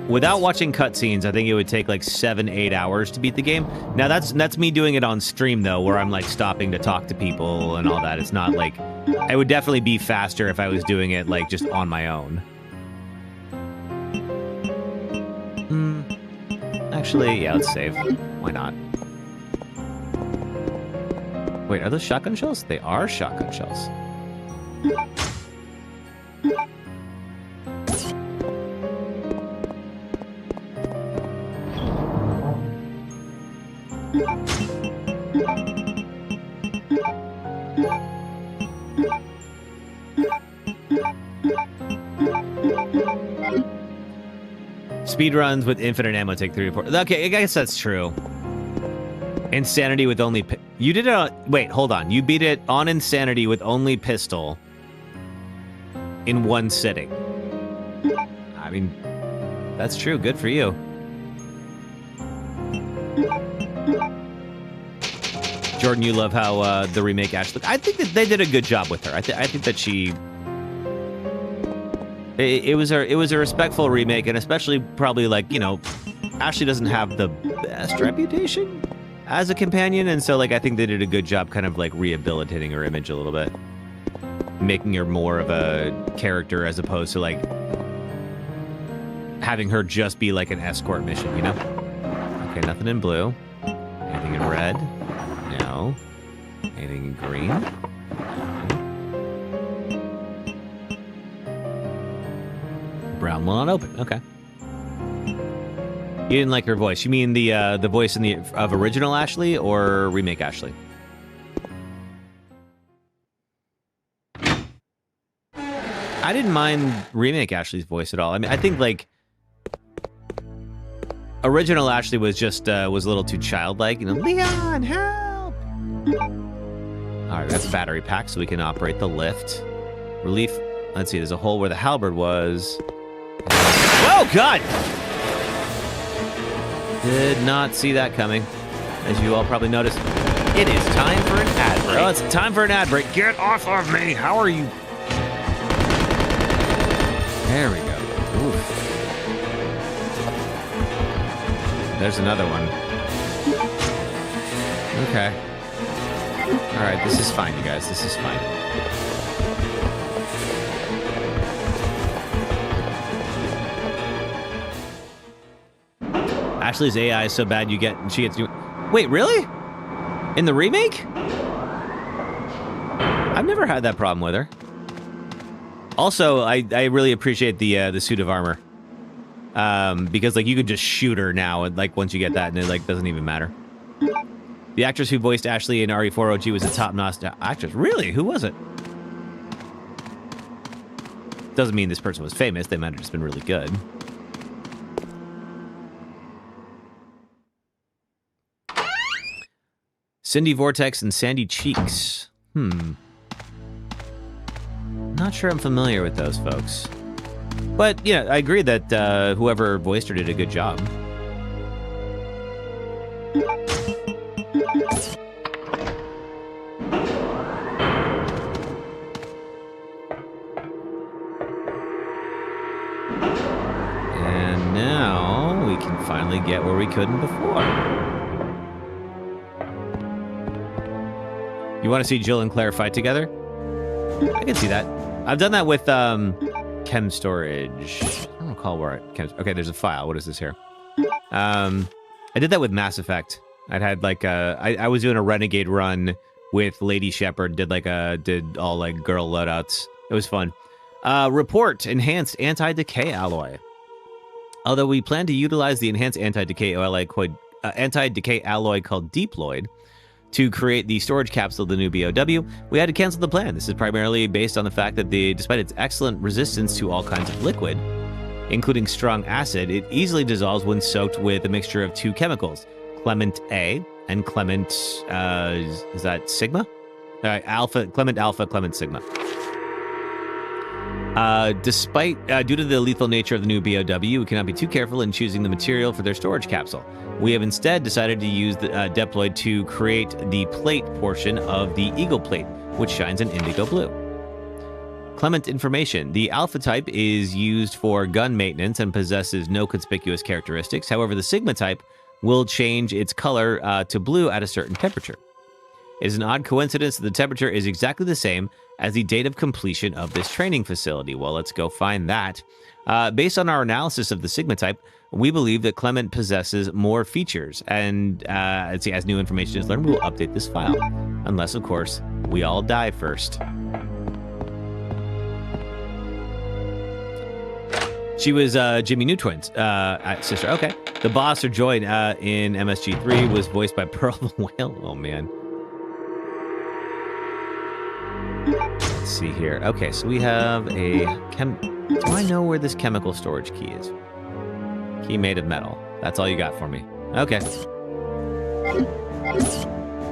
Speaker 1: watching cutscenes, I think it would take like 7-8 hours to beat the game. Now that's me doing it on stream though, where I'm like stopping to talk to people and all that. It's not like it would definitely be faster if I was doing it like just on my own. Actually, yeah, let's save. Why not? Wait, are those shotgun shells? They are shotgun shells. Speedruns with infinite ammo take 3 to 4. Okay, I guess that's true. Insanity with only... You did it on... Wait, hold on. You beat it on Insanity with only pistol in one sitting. I mean, that's true. Good for you. Jordan, you love how the remake Ashley... I think that they did a good job with her. I think that she... It was a respectful remake, and especially probably like, you know, Ashley doesn't have the best reputation as a companion, and so like I think they did a good job kind of like rehabilitating her image a little bit, making her more of a character as opposed to like having her just be like an escort mission, you know? Okay, nothing in blue. Anything in red? No. Anything in green? No. Brown will not open. Okay. You didn't like her voice. You mean the voice of original Ashley or remake Ashley? I didn't mind remake Ashley's voice at all. I mean, I think like original Ashley was just was a little too childlike. You know, Leon, help! All right, that's a battery pack, so we can operate the lift. Relief. Let's see. There's a hole where the halberd was. Oh, God! Did not see that coming. As you all probably noticed, it is time for an ad break. Oh, it's time for an ad break. Get off of me! How are you? There we go. Oof. There's another one. Okay. All right, this is fine, you guys. This is fine. Ashley's AI is so bad she gets... Wait, really? In the remake? I've never had that problem with her. Also, I really appreciate the suit of armor. Because like you could just shoot her now, and like once you get that, and it like doesn't even matter. The actress who voiced Ashley in RE4OG was a top-notch actress. Really? Who was it? Doesn't mean this person was famous. They might have just been really good. Cindy Vortex and Sandy Cheeks. Not sure I'm familiar with those folks. But, yeah, I agree that whoever voiced her did a good job. And now we can finally get where we couldn't before. You want to see Jill and Claire fight together? I can see that. I've done that with chem storage. I don't recall where okay, there's a file. What is this here? I did that with Mass Effect. I'd had like I was doing a Renegade run with Lady Shepard. Did all like girl loadouts. It was fun. Report, enhanced anti-decay alloy. Although we plan to utilize the enhanced anti-decay alloy called Deeploid to create the storage capsule of the new BOW, we had to cancel the plan. This is primarily based on the fact that despite its excellent resistance to all kinds of liquid, including strong acid, it easily dissolves when soaked with a mixture of two chemicals, Clement A and Clement, is that Sigma? Alpha, Clement Alpha, Clement Sigma. Due to the lethal nature of the new BOW, we cannot be too careful in choosing the material for their storage capsule. We have instead decided to use the Deploid to create the plate portion of the Eagle plate, which shines an indigo blue. Clement information. The Alpha type is used for gun maintenance and possesses no conspicuous characteristics. However, the Sigma type will change its color to blue at a certain temperature. It is an odd coincidence that the temperature is exactly the same as the date of completion of this training facility. Well, let's go find that. Based on our analysis of the Sigma type, we believe that Clement possesses more features, and as new information is learned, we will update this file. Unless, of course, we all die first. She was Jimmy Neutron's sister. Okay. The boss or Joy in MSG3 was voiced by Pearl the Whale. Oh, man. Let's see here. Okay, so we have a do I know where this chemical storage key is? Key made of metal. That's all you got for me. Okay.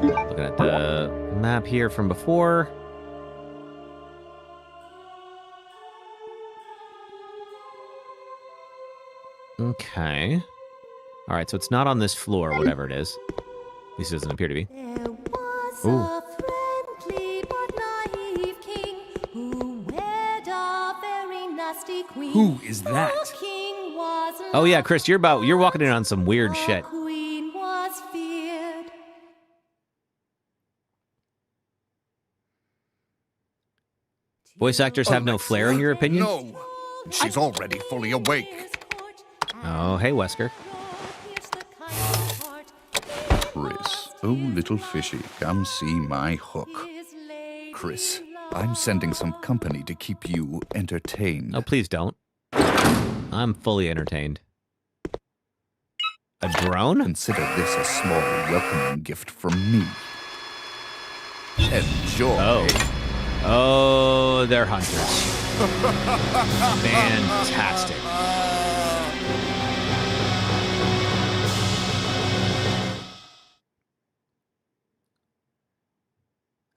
Speaker 1: Looking at the map here from before. Okay. All right, so it's not on this floor, whatever it is. At least it doesn't appear to be. Ooh.
Speaker 14: Who is that?
Speaker 1: Oh yeah, Chris, you're walking in on some weird shit. Voice actors have no flair, in your opinion?
Speaker 15: No, she's already fully awake.
Speaker 1: Oh, hey, Wesker.
Speaker 16: Chris, oh little fishy, come see my hook. Chris, I'm sending some company to keep you entertained.
Speaker 1: Oh, please don't. I'm fully entertained. A drone?
Speaker 16: Consider this a small welcoming gift from me. Enjoy.
Speaker 1: Oh, they're hunters. Fantastic.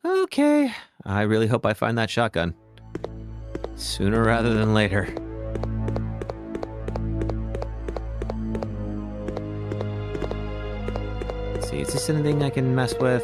Speaker 1: Okay. I really hope I find that shotgun. Sooner rather than later. Let's see, is this anything I can mess with?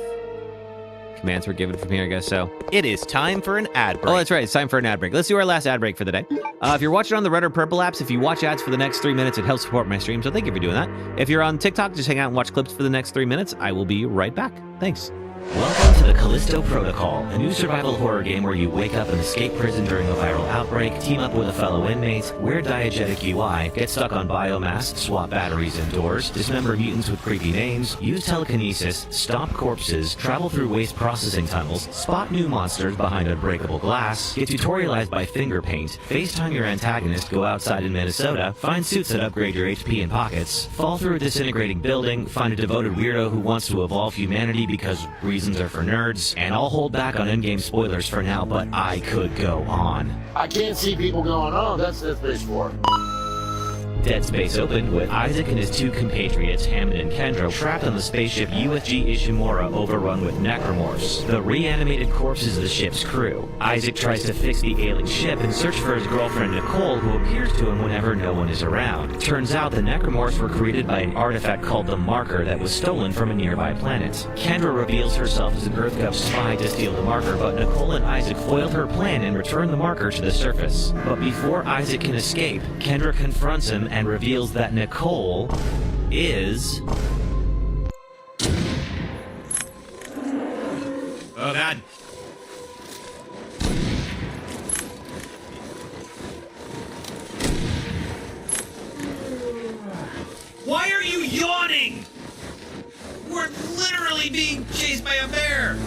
Speaker 1: Commands were given from here, I guess so.
Speaker 10: It is time for an ad break.
Speaker 1: Oh, that's right. It's time for an ad break. Let's do our last ad break for the day. If you're watching on the Red or Purple apps, if you watch ads for the next 3 minutes, it helps support my stream, so thank you for doing that. If you're on TikTok, just hang out and watch clips for the next 3 minutes. I will be right back. Thanks.
Speaker 9: Welcome to the Callisto Protocol, a new survival horror game where you wake up and escape prison during a viral outbreak, team up with a fellow inmate, wear diegetic UI, get stuck on biomass, swap batteries indoors, dismember mutants with creepy names, use telekinesis, stomp corpses, travel through waste processing tunnels, spot new monsters behind unbreakable glass, get tutorialized by finger paint, FaceTime your antagonist, go outside in Minnesota, find suits that upgrade your HP and pockets, fall through a disintegrating building, find a devoted weirdo who wants to evolve humanity because reasons are for nerds, and I'll hold back on endgame spoilers for now, but I could go on.
Speaker 17: I can't see people going, oh, that's Space 4.
Speaker 9: Dead Space opened with Isaac and his two compatriots, Hammond and Kendra, trapped on the spaceship USG Ishimura, overrun with necromorphs, the reanimated corpses of the ship's crew. Isaac tries to fix the ailing ship and search for his girlfriend Nicole, who appears to him whenever no one is around. Turns out the necromorphs were created by an artifact called the Marker that was stolen from a nearby planet. Kendra reveals herself as an EarthGov spy to steal the Marker, but Nicole and Isaac foiled her plan and return the Marker to the surface. But before Isaac can escape, Kendra confronts him and reveals that Nicole is...
Speaker 11: Oh, God. Why are you yawning? We're literally being chased by a bear.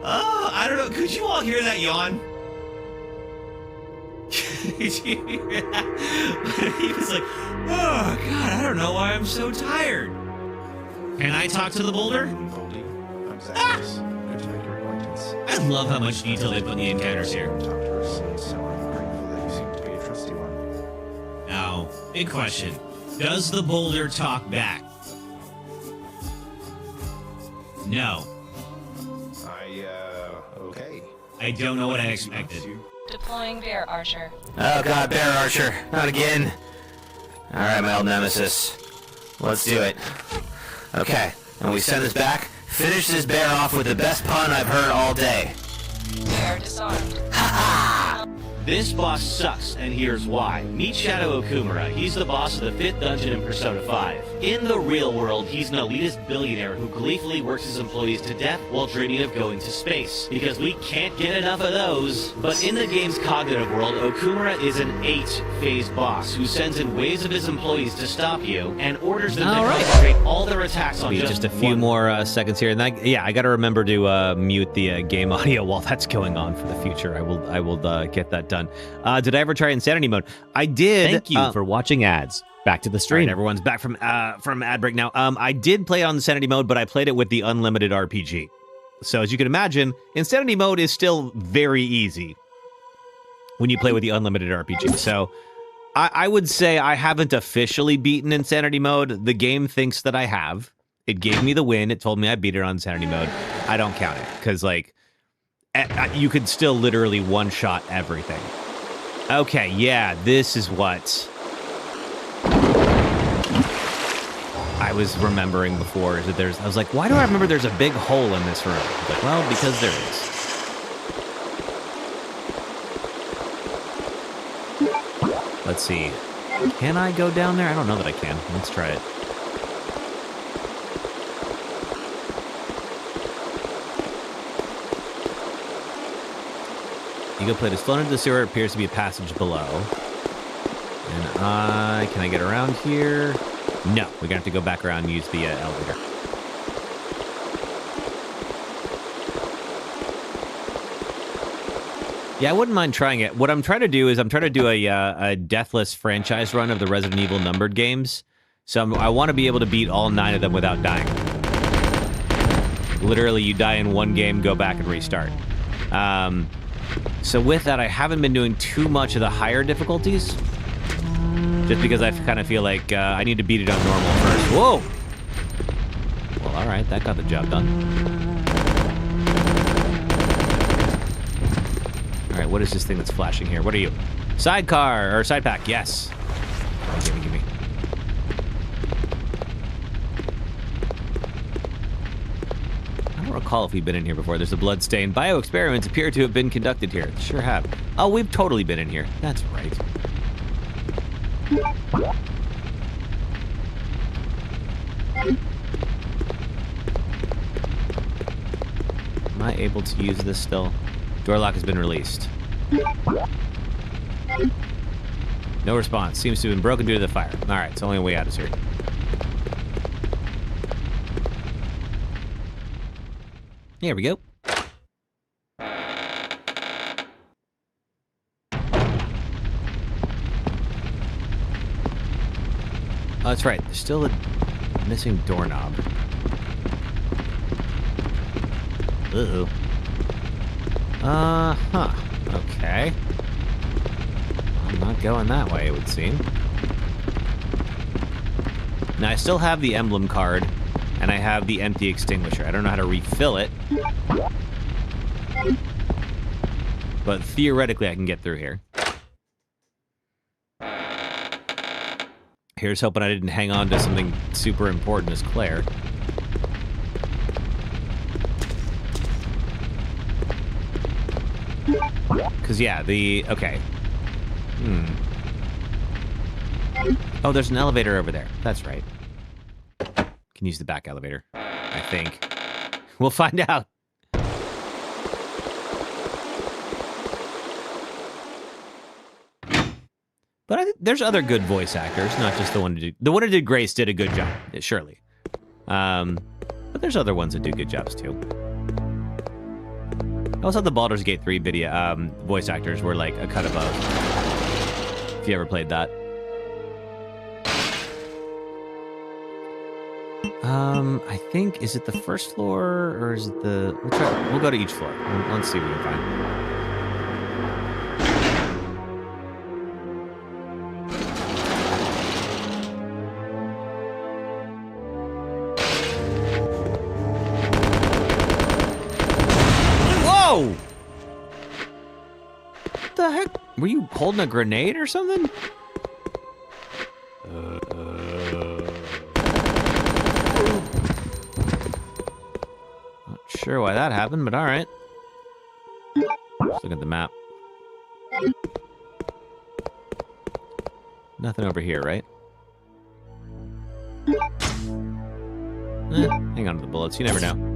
Speaker 9: Oh, I don't know. Could you all hear that yawn? Did you hear that? He was like, oh, God, I don't know why I'm so tired. Can I talk to the boulder? Ah! I love how much detail they put in the encounters here. Now, big question. Does the boulder talk back? No.
Speaker 18: Okay.
Speaker 9: I don't know what I expected.
Speaker 19: Deploying Bear Archer.
Speaker 5: Oh god, Bear Archer. Not again. Alright, my old nemesis. Let's do it. Okay, and we send this back. Finish this bear off with the best pun I've heard all day.
Speaker 19: Bear disarmed.
Speaker 9: This boss sucks, and here's why. Meet Shadow Okumura. He's the boss of the 5th dungeon in Persona 5. In the real world, he's an elitist billionaire who gleefully works his employees to death while dreaming of going to space. Because we can't get enough of those. But in the game's cognitive world, Okumura is an 8-phase boss who sends in waves of his employees to stop you and orders them to concentrate all their attacks on
Speaker 1: Just a few more seconds here, and I got to remember to mute the game audio while that's going on for the future. I will get that done. Did I ever try Insanity mode? I did.
Speaker 20: Thank you for watching ads. Back to the stream.
Speaker 1: Right, everyone's back from ad break now. I did play on Insanity mode, but I played it with the unlimited RPG. So as you can imagine, Insanity mode is still very easy when you play with the unlimited RPG. So I would say I haven't officially beaten Insanity mode. The game thinks that I have. It gave me the win. It told me I beat it on Insanity mode. I don't count it because you could still literally one-shot everything. Okay, yeah, this is what I was remembering before. Is that I was like, why do I remember there's a big hole in this room? Like, well, because there is. Let's see. Can I go down there? I don't know that I can. Let's try it. Eagle plate is flown into the sewer. It appears to be a passage below. And can I get around here? No, we're gonna have to go back around and use the elevator. Yeah, I wouldn't mind trying it. What I'm trying to do is I'm trying to do a deathless franchise run of the Resident Evil numbered games. So I want to be able to beat all 9 of them without dying. Literally, you die in one game, go back and restart. So with that, I haven't been doing too much of the higher difficulties. Just because I kind of feel like I need to beat it on normal first. Whoa! Well, alright, that got the job done. Alright, what is this thing that's flashing here? What are you? Sidecar, or side pack, yes. Oh, give me. I don't recall if we've been in here before. There's a blood stain. Bio-experiments appear to have been conducted here. Sure have. Oh, we've totally been in here. That's right. Am I able to use this still? Door lock has been released. No response. Seems to have been broken due to the fire. Alright, it's only a way out is here. Here we go. Oh, that's right. There's still a missing doorknob. Uh-oh. Huh. Okay. I'm not going that way, it would seem. Now, I still have the emblem card, and I have the empty extinguisher. I don't know how to refill it. But theoretically, I can get through here. Here's hoping I didn't hang on to something super important as Claire. Because, yeah, okay. Oh, there's an elevator over there. That's right. Can use the back elevator, I think. We'll find out. But I think there's other good voice actors, not just the one who did. The one who did Grace did a good job, surely. But there's other ones that do good jobs too. I also thought the Baldur's Gate 3 video voice actors were like a cut above. If you ever played that. I think, is it the first floor or is it the? We'll go to each floor. Let's see what we can find. Whoa! What the heck? Were you holding a grenade or something? Not sure why that happened, but all right. Let's look at the map. Nothing over here, right? Hang on to the bullets. You never know.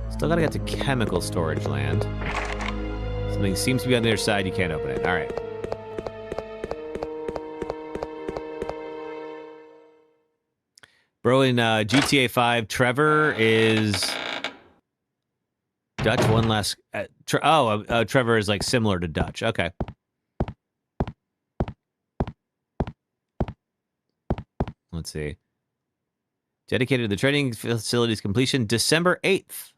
Speaker 1: Still gotta get to chemical storage land. Something seems to be on the other side. You can't open it. All right. Bro, in GTA 5, Trevor is Dutch. One last. Trevor is like similar to Dutch. Okay. Let's see. Dedicated to the training facility's completion, December 8th.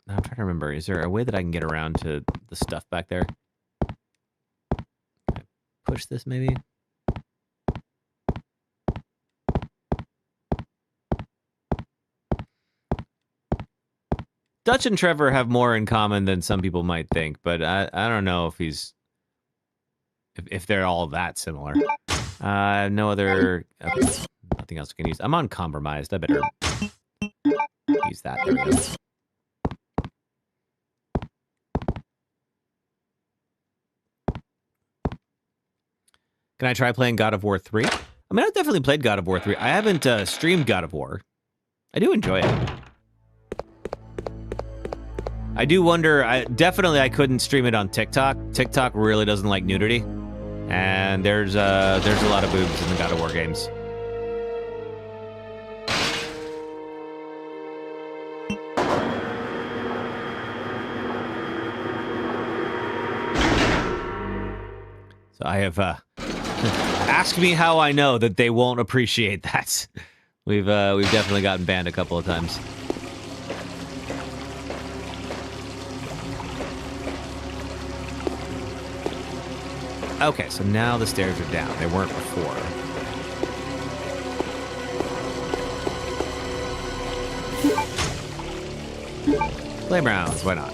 Speaker 1: I'm trying to remember. Is there a way that I can get around to the stuff back there? Can I push this maybe? Dutch and Trevor have more in common than some people might think, but I don't know if if they're all that similar. No other. Okay, nothing else we can use. I'm uncompromised. I better use that. There we go. Can I try playing God of War 3? I mean, I've definitely played God of War 3. I haven't streamed God of War. I do enjoy it. I do wonder, I couldn't stream it on TikTok. TikTok really doesn't like nudity. And there's a lot of boobs in the God of War games. So I have ask me how I know that they won't appreciate that. We've definitely gotten banned a couple of times. Okay, so now the stairs are down. They weren't before. Playgrounds, why not?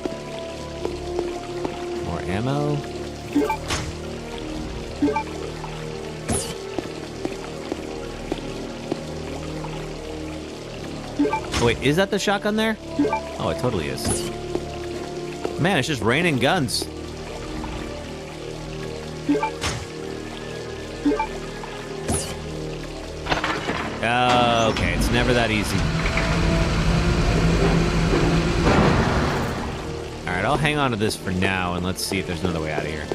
Speaker 1: More ammo. Oh, wait, is that the shotgun there? Oh, it totally is. Man, it's just raining guns. Okay, it's never that easy. Alright, I'll hang on to this for now, and let's see if there's another way out of here.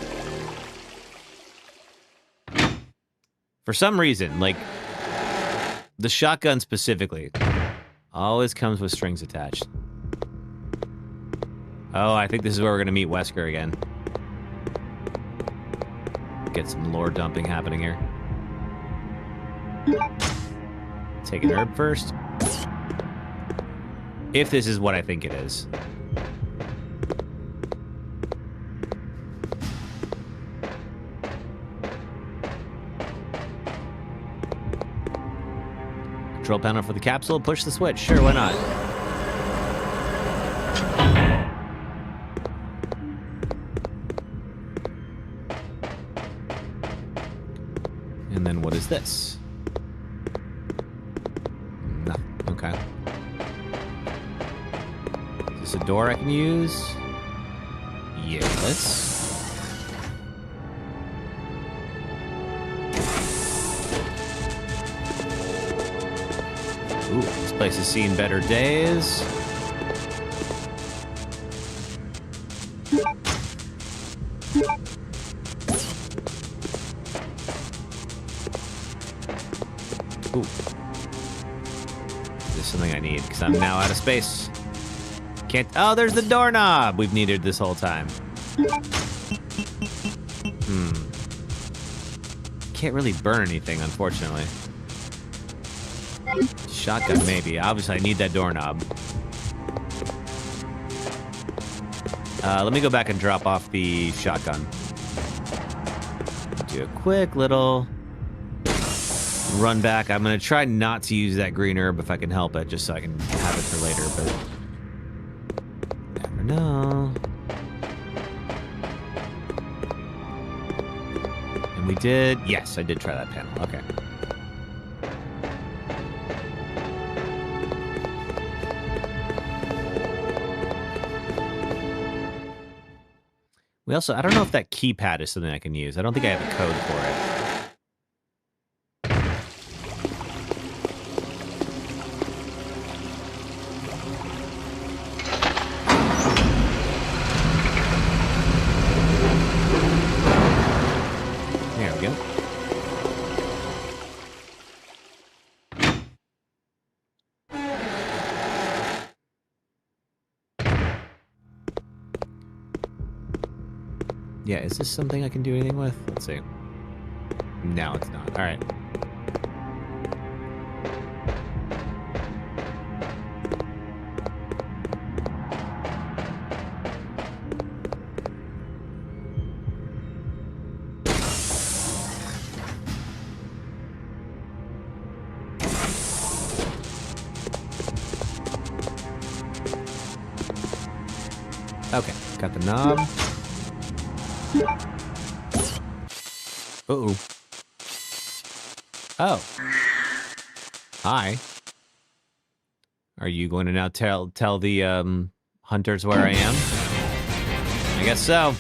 Speaker 1: For some reason, like, the shotgun specifically always comes with strings attached. Oh, I think this is where we're going to meet Wesker again. Get some lore dumping happening here. Take an herb first. If this is what I think it is. Control panel for the capsule. Push the switch. Sure, why not? And then what is this? No. Okay. Is this a door I can use? Yes. Ooh, this place has seen better days. Ooh. This is something I need, because I'm now out of space. Can't... Oh, there's the doorknob we've needed this whole time. Can't really burn anything, unfortunately. Shotgun, maybe. Obviously, I need that doorknob. Let me go back and drop off the shotgun. Do a quick little run back. I'm going to try not to use that green herb if I can help it, just so I can have it for later, but never know. And we did... Yes, I did try that panel. Okay. We also... I don't know if that keypad is something I can use. I don't think I have a code for it. There we go. Yeah, is this something I can do anything with? Let's see. No, it's not. All right. Okay, got the knob. Uh-oh. Oh. Hi. Are you going to now tell the hunters where I am? I guess so.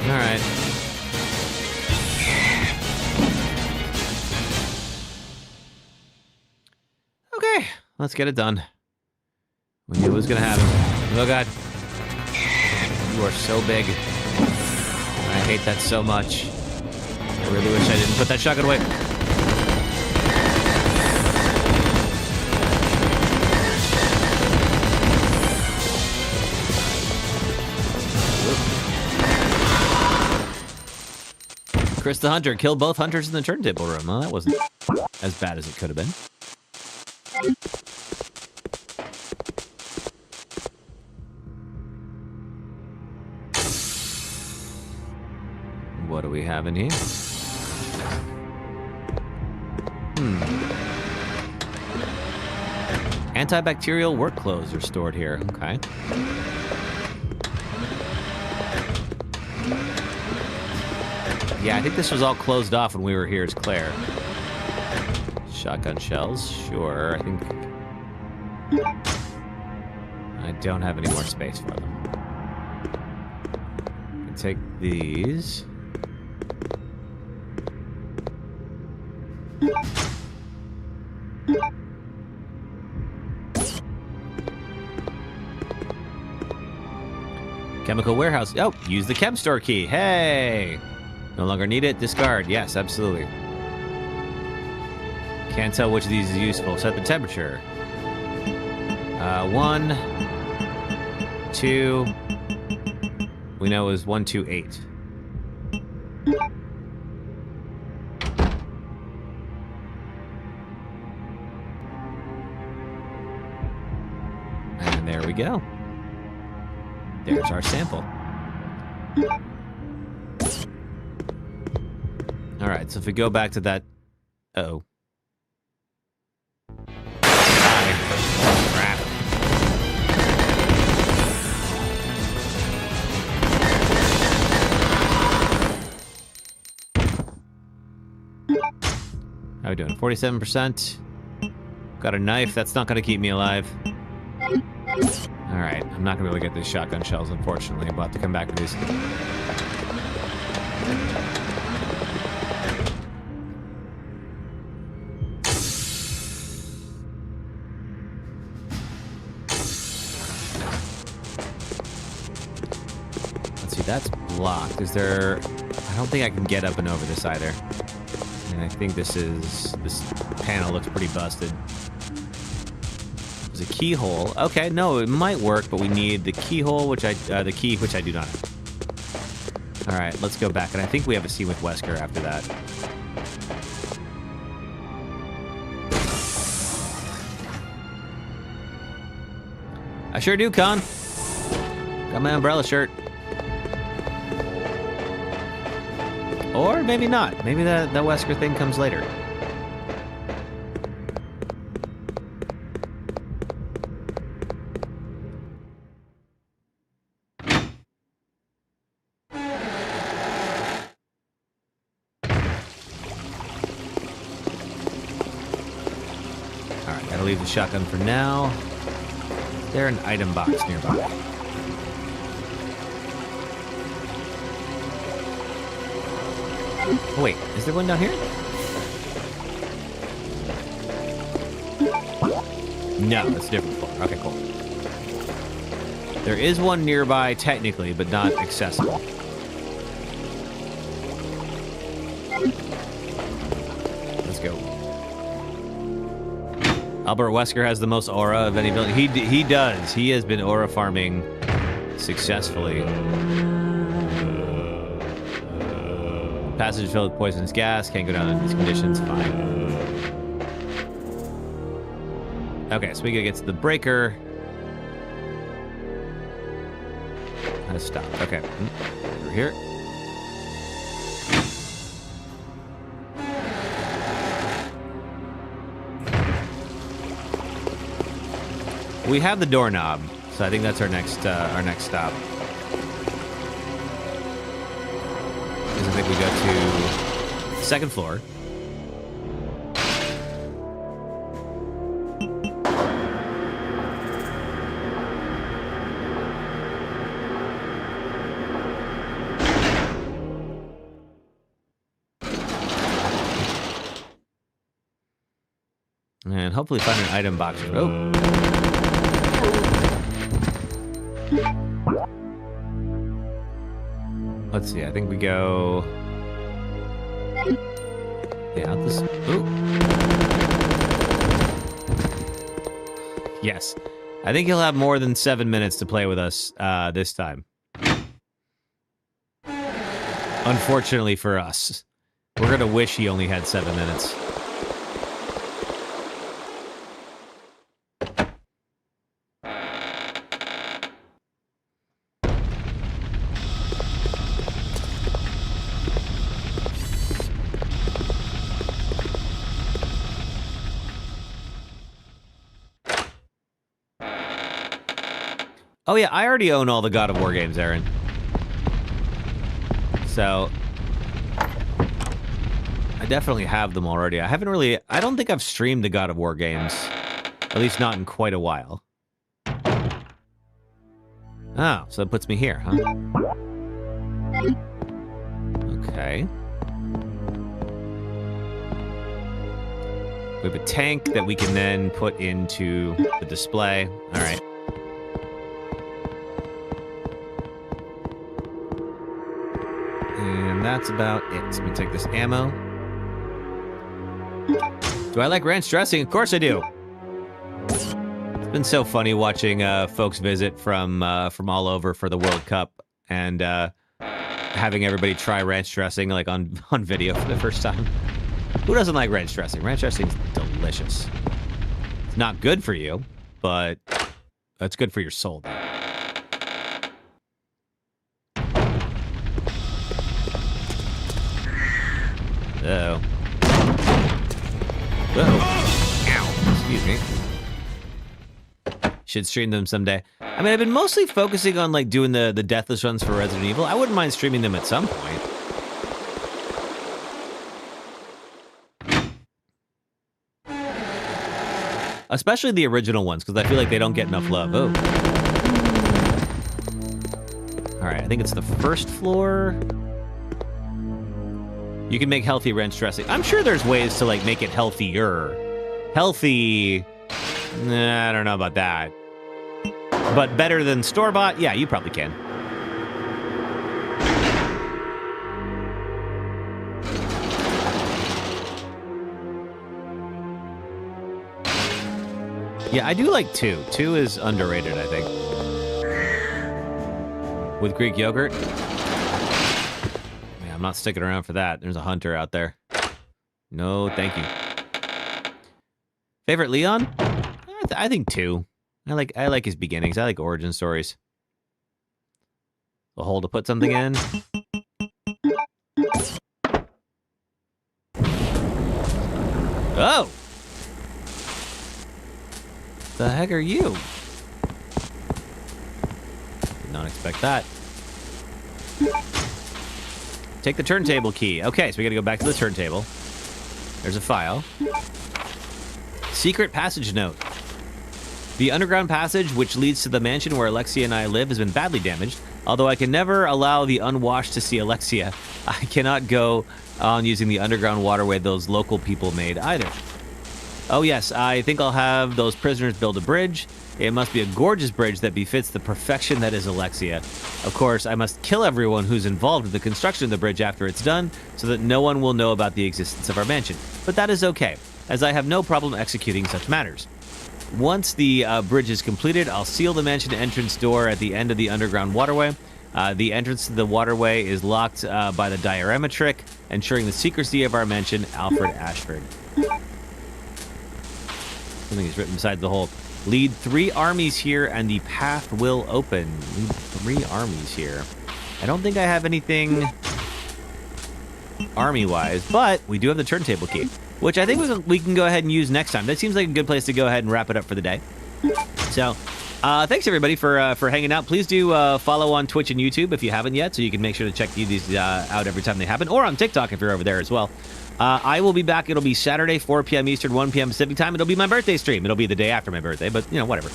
Speaker 1: All right. Okay, let's get it done. We knew it was gonna happen. Oh god. You are so big. I hate that so much. I really wish I didn't put that shotgun away. Chris the Hunter killed both hunters in the turntable room. Well, that wasn't as bad as it could have been. What do we have in here? Antibacterial work clothes are stored here. Okay. Yeah, I think this was all closed off when we were here as Claire. Shotgun shells, sure. I think... I don't have any more space for them. I can take these. Chemical warehouse. Oh, use the chem store key. Hey! No longer need it. Discard. Yes, absolutely. Can't tell which of these is useful. Set the temperature. 1, 2. We know it was 128. And there we go. There's our sample. All right, so if we go back to that... Uh-oh. Crap. How are we doing? 47%. Got a knife. That's not going to keep me alive. All right, I'm not going to be able to get these shotgun shells, unfortunately. I'll have to come back with these. Let's see, that's blocked. Is there... I don't think I can get up and over this either. And I think this panel looks pretty busted. There's a keyhole. Okay, no, it might work, but we need the keyhole, the key, which I do not have. All right, let's go back, and I think we have a scene with Wesker after that. I sure do, Con. Got my umbrella shirt. Or maybe not. Maybe the Wesker thing comes later. Alright, gotta leave the shotgun for now. Is there an item box nearby? Oh, wait, is there one down here? No, that's a different floor. Okay, cool. There is one nearby, technically, but not accessible. Let's go. Albert Wesker has the most aura of any villain. He does. He has been aura farming successfully. Passage filled with poisonous gas. Can't go down in these conditions. Fine. Okay, so we gotta get to the breaker. How to stop? Okay, over here. We have the doorknob, so I think that's our next stop. I think we go to second floor. And hopefully find an item box. Oh. Let's see, I think we go... Yeah, this... Ooh. Yes. I think he'll have more than 7 minutes to play with us this time. Unfortunately for us. We're gonna wish he only had 7 minutes. Oh yeah, I already own all the God of War games, Aaron. So I definitely have them already. I don't think I've streamed the God of War games. At least not in quite a while. Oh, so that puts me here, huh? Okay. We have a tank that we can then put into the display. All right. And that's about it. So let me take this ammo. Do I like ranch dressing? Of course I do. It's been so funny watching folks visit from all over for the World Cup and having everybody try ranch dressing like on video for the first time. Who doesn't like ranch dressing? Ranch dressing is delicious. It's not good for you, but it's good for your soul, though. Uh-oh. Uh-oh. Ow. Excuse me. Should stream them someday. I mean, I've been mostly focusing on, like, doing the deathless runs for Resident Evil. I wouldn't mind streaming them at some point. Especially the original ones, because I feel like they don't get enough love. Oh. Alright, I think it's the first floor. You can make healthy ranch dressing. I'm sure there's ways to, like, make it healthier. Healthy... Nah, I don't know about that. But better than store-bought? Yeah, you probably can. Yeah, I do like 2. 2 is underrated, I think. With Greek yogurt. Yeah, I'm not sticking around for that. There's a hunter out there. No, thank you. Favorite Leon? I think 2. I like his beginnings. I like origin stories. A hole to put something in. Oh! The heck are you? Did not expect that. Take the turntable key. Okay, so we gotta go back to the turntable. There's a file. Secret passage note. The underground passage, which leads to the mansion where Alexia and I live, has been badly damaged. Although I can never allow the unwashed to see Alexia, I cannot go on using the underground waterway those local people made either. Oh yes, I think I'll have those prisoners build a bridge. It must be a gorgeous bridge that befits the perfection that is Alexia. Of course, I must kill everyone who's involved with the construction of the bridge after it's done, so that no one will know about the existence of our mansion. But that is okay, as I have no problem executing such matters. Once the bridge is completed, I'll seal the mansion entrance door at the end of the underground waterway. The entrance to the waterway is locked by the diorama trick, ensuring the secrecy of our mansion, Alfred Ashford. Something is written beside the hole. Lead 3 armies here and the path will open. Lead 3 armies here. I don't think I have anything army-wise, but we do have the turntable key, which I think we can go ahead and use next time. That seems like a good place to go ahead and wrap it up for the day. So, thanks everybody for hanging out. Please do follow on Twitch and YouTube if you haven't yet, so you can make sure to check these out every time they happen, or on TikTok if you're over there as well. I will be back. It'll be Saturday, 4 p.m. Eastern, 1 p.m. Pacific time. It'll be my birthday stream. It'll be the day after my birthday, but, you know, whatever.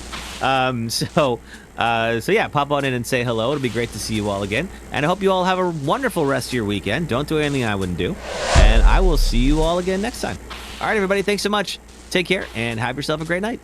Speaker 1: So yeah, pop on in and say hello. It'll be great to see you all again. And I hope you all have a wonderful rest of your weekend. Don't do anything I wouldn't do. And I will see you all again next time. All right, everybody. Thanks so much. Take care and have yourself a great night.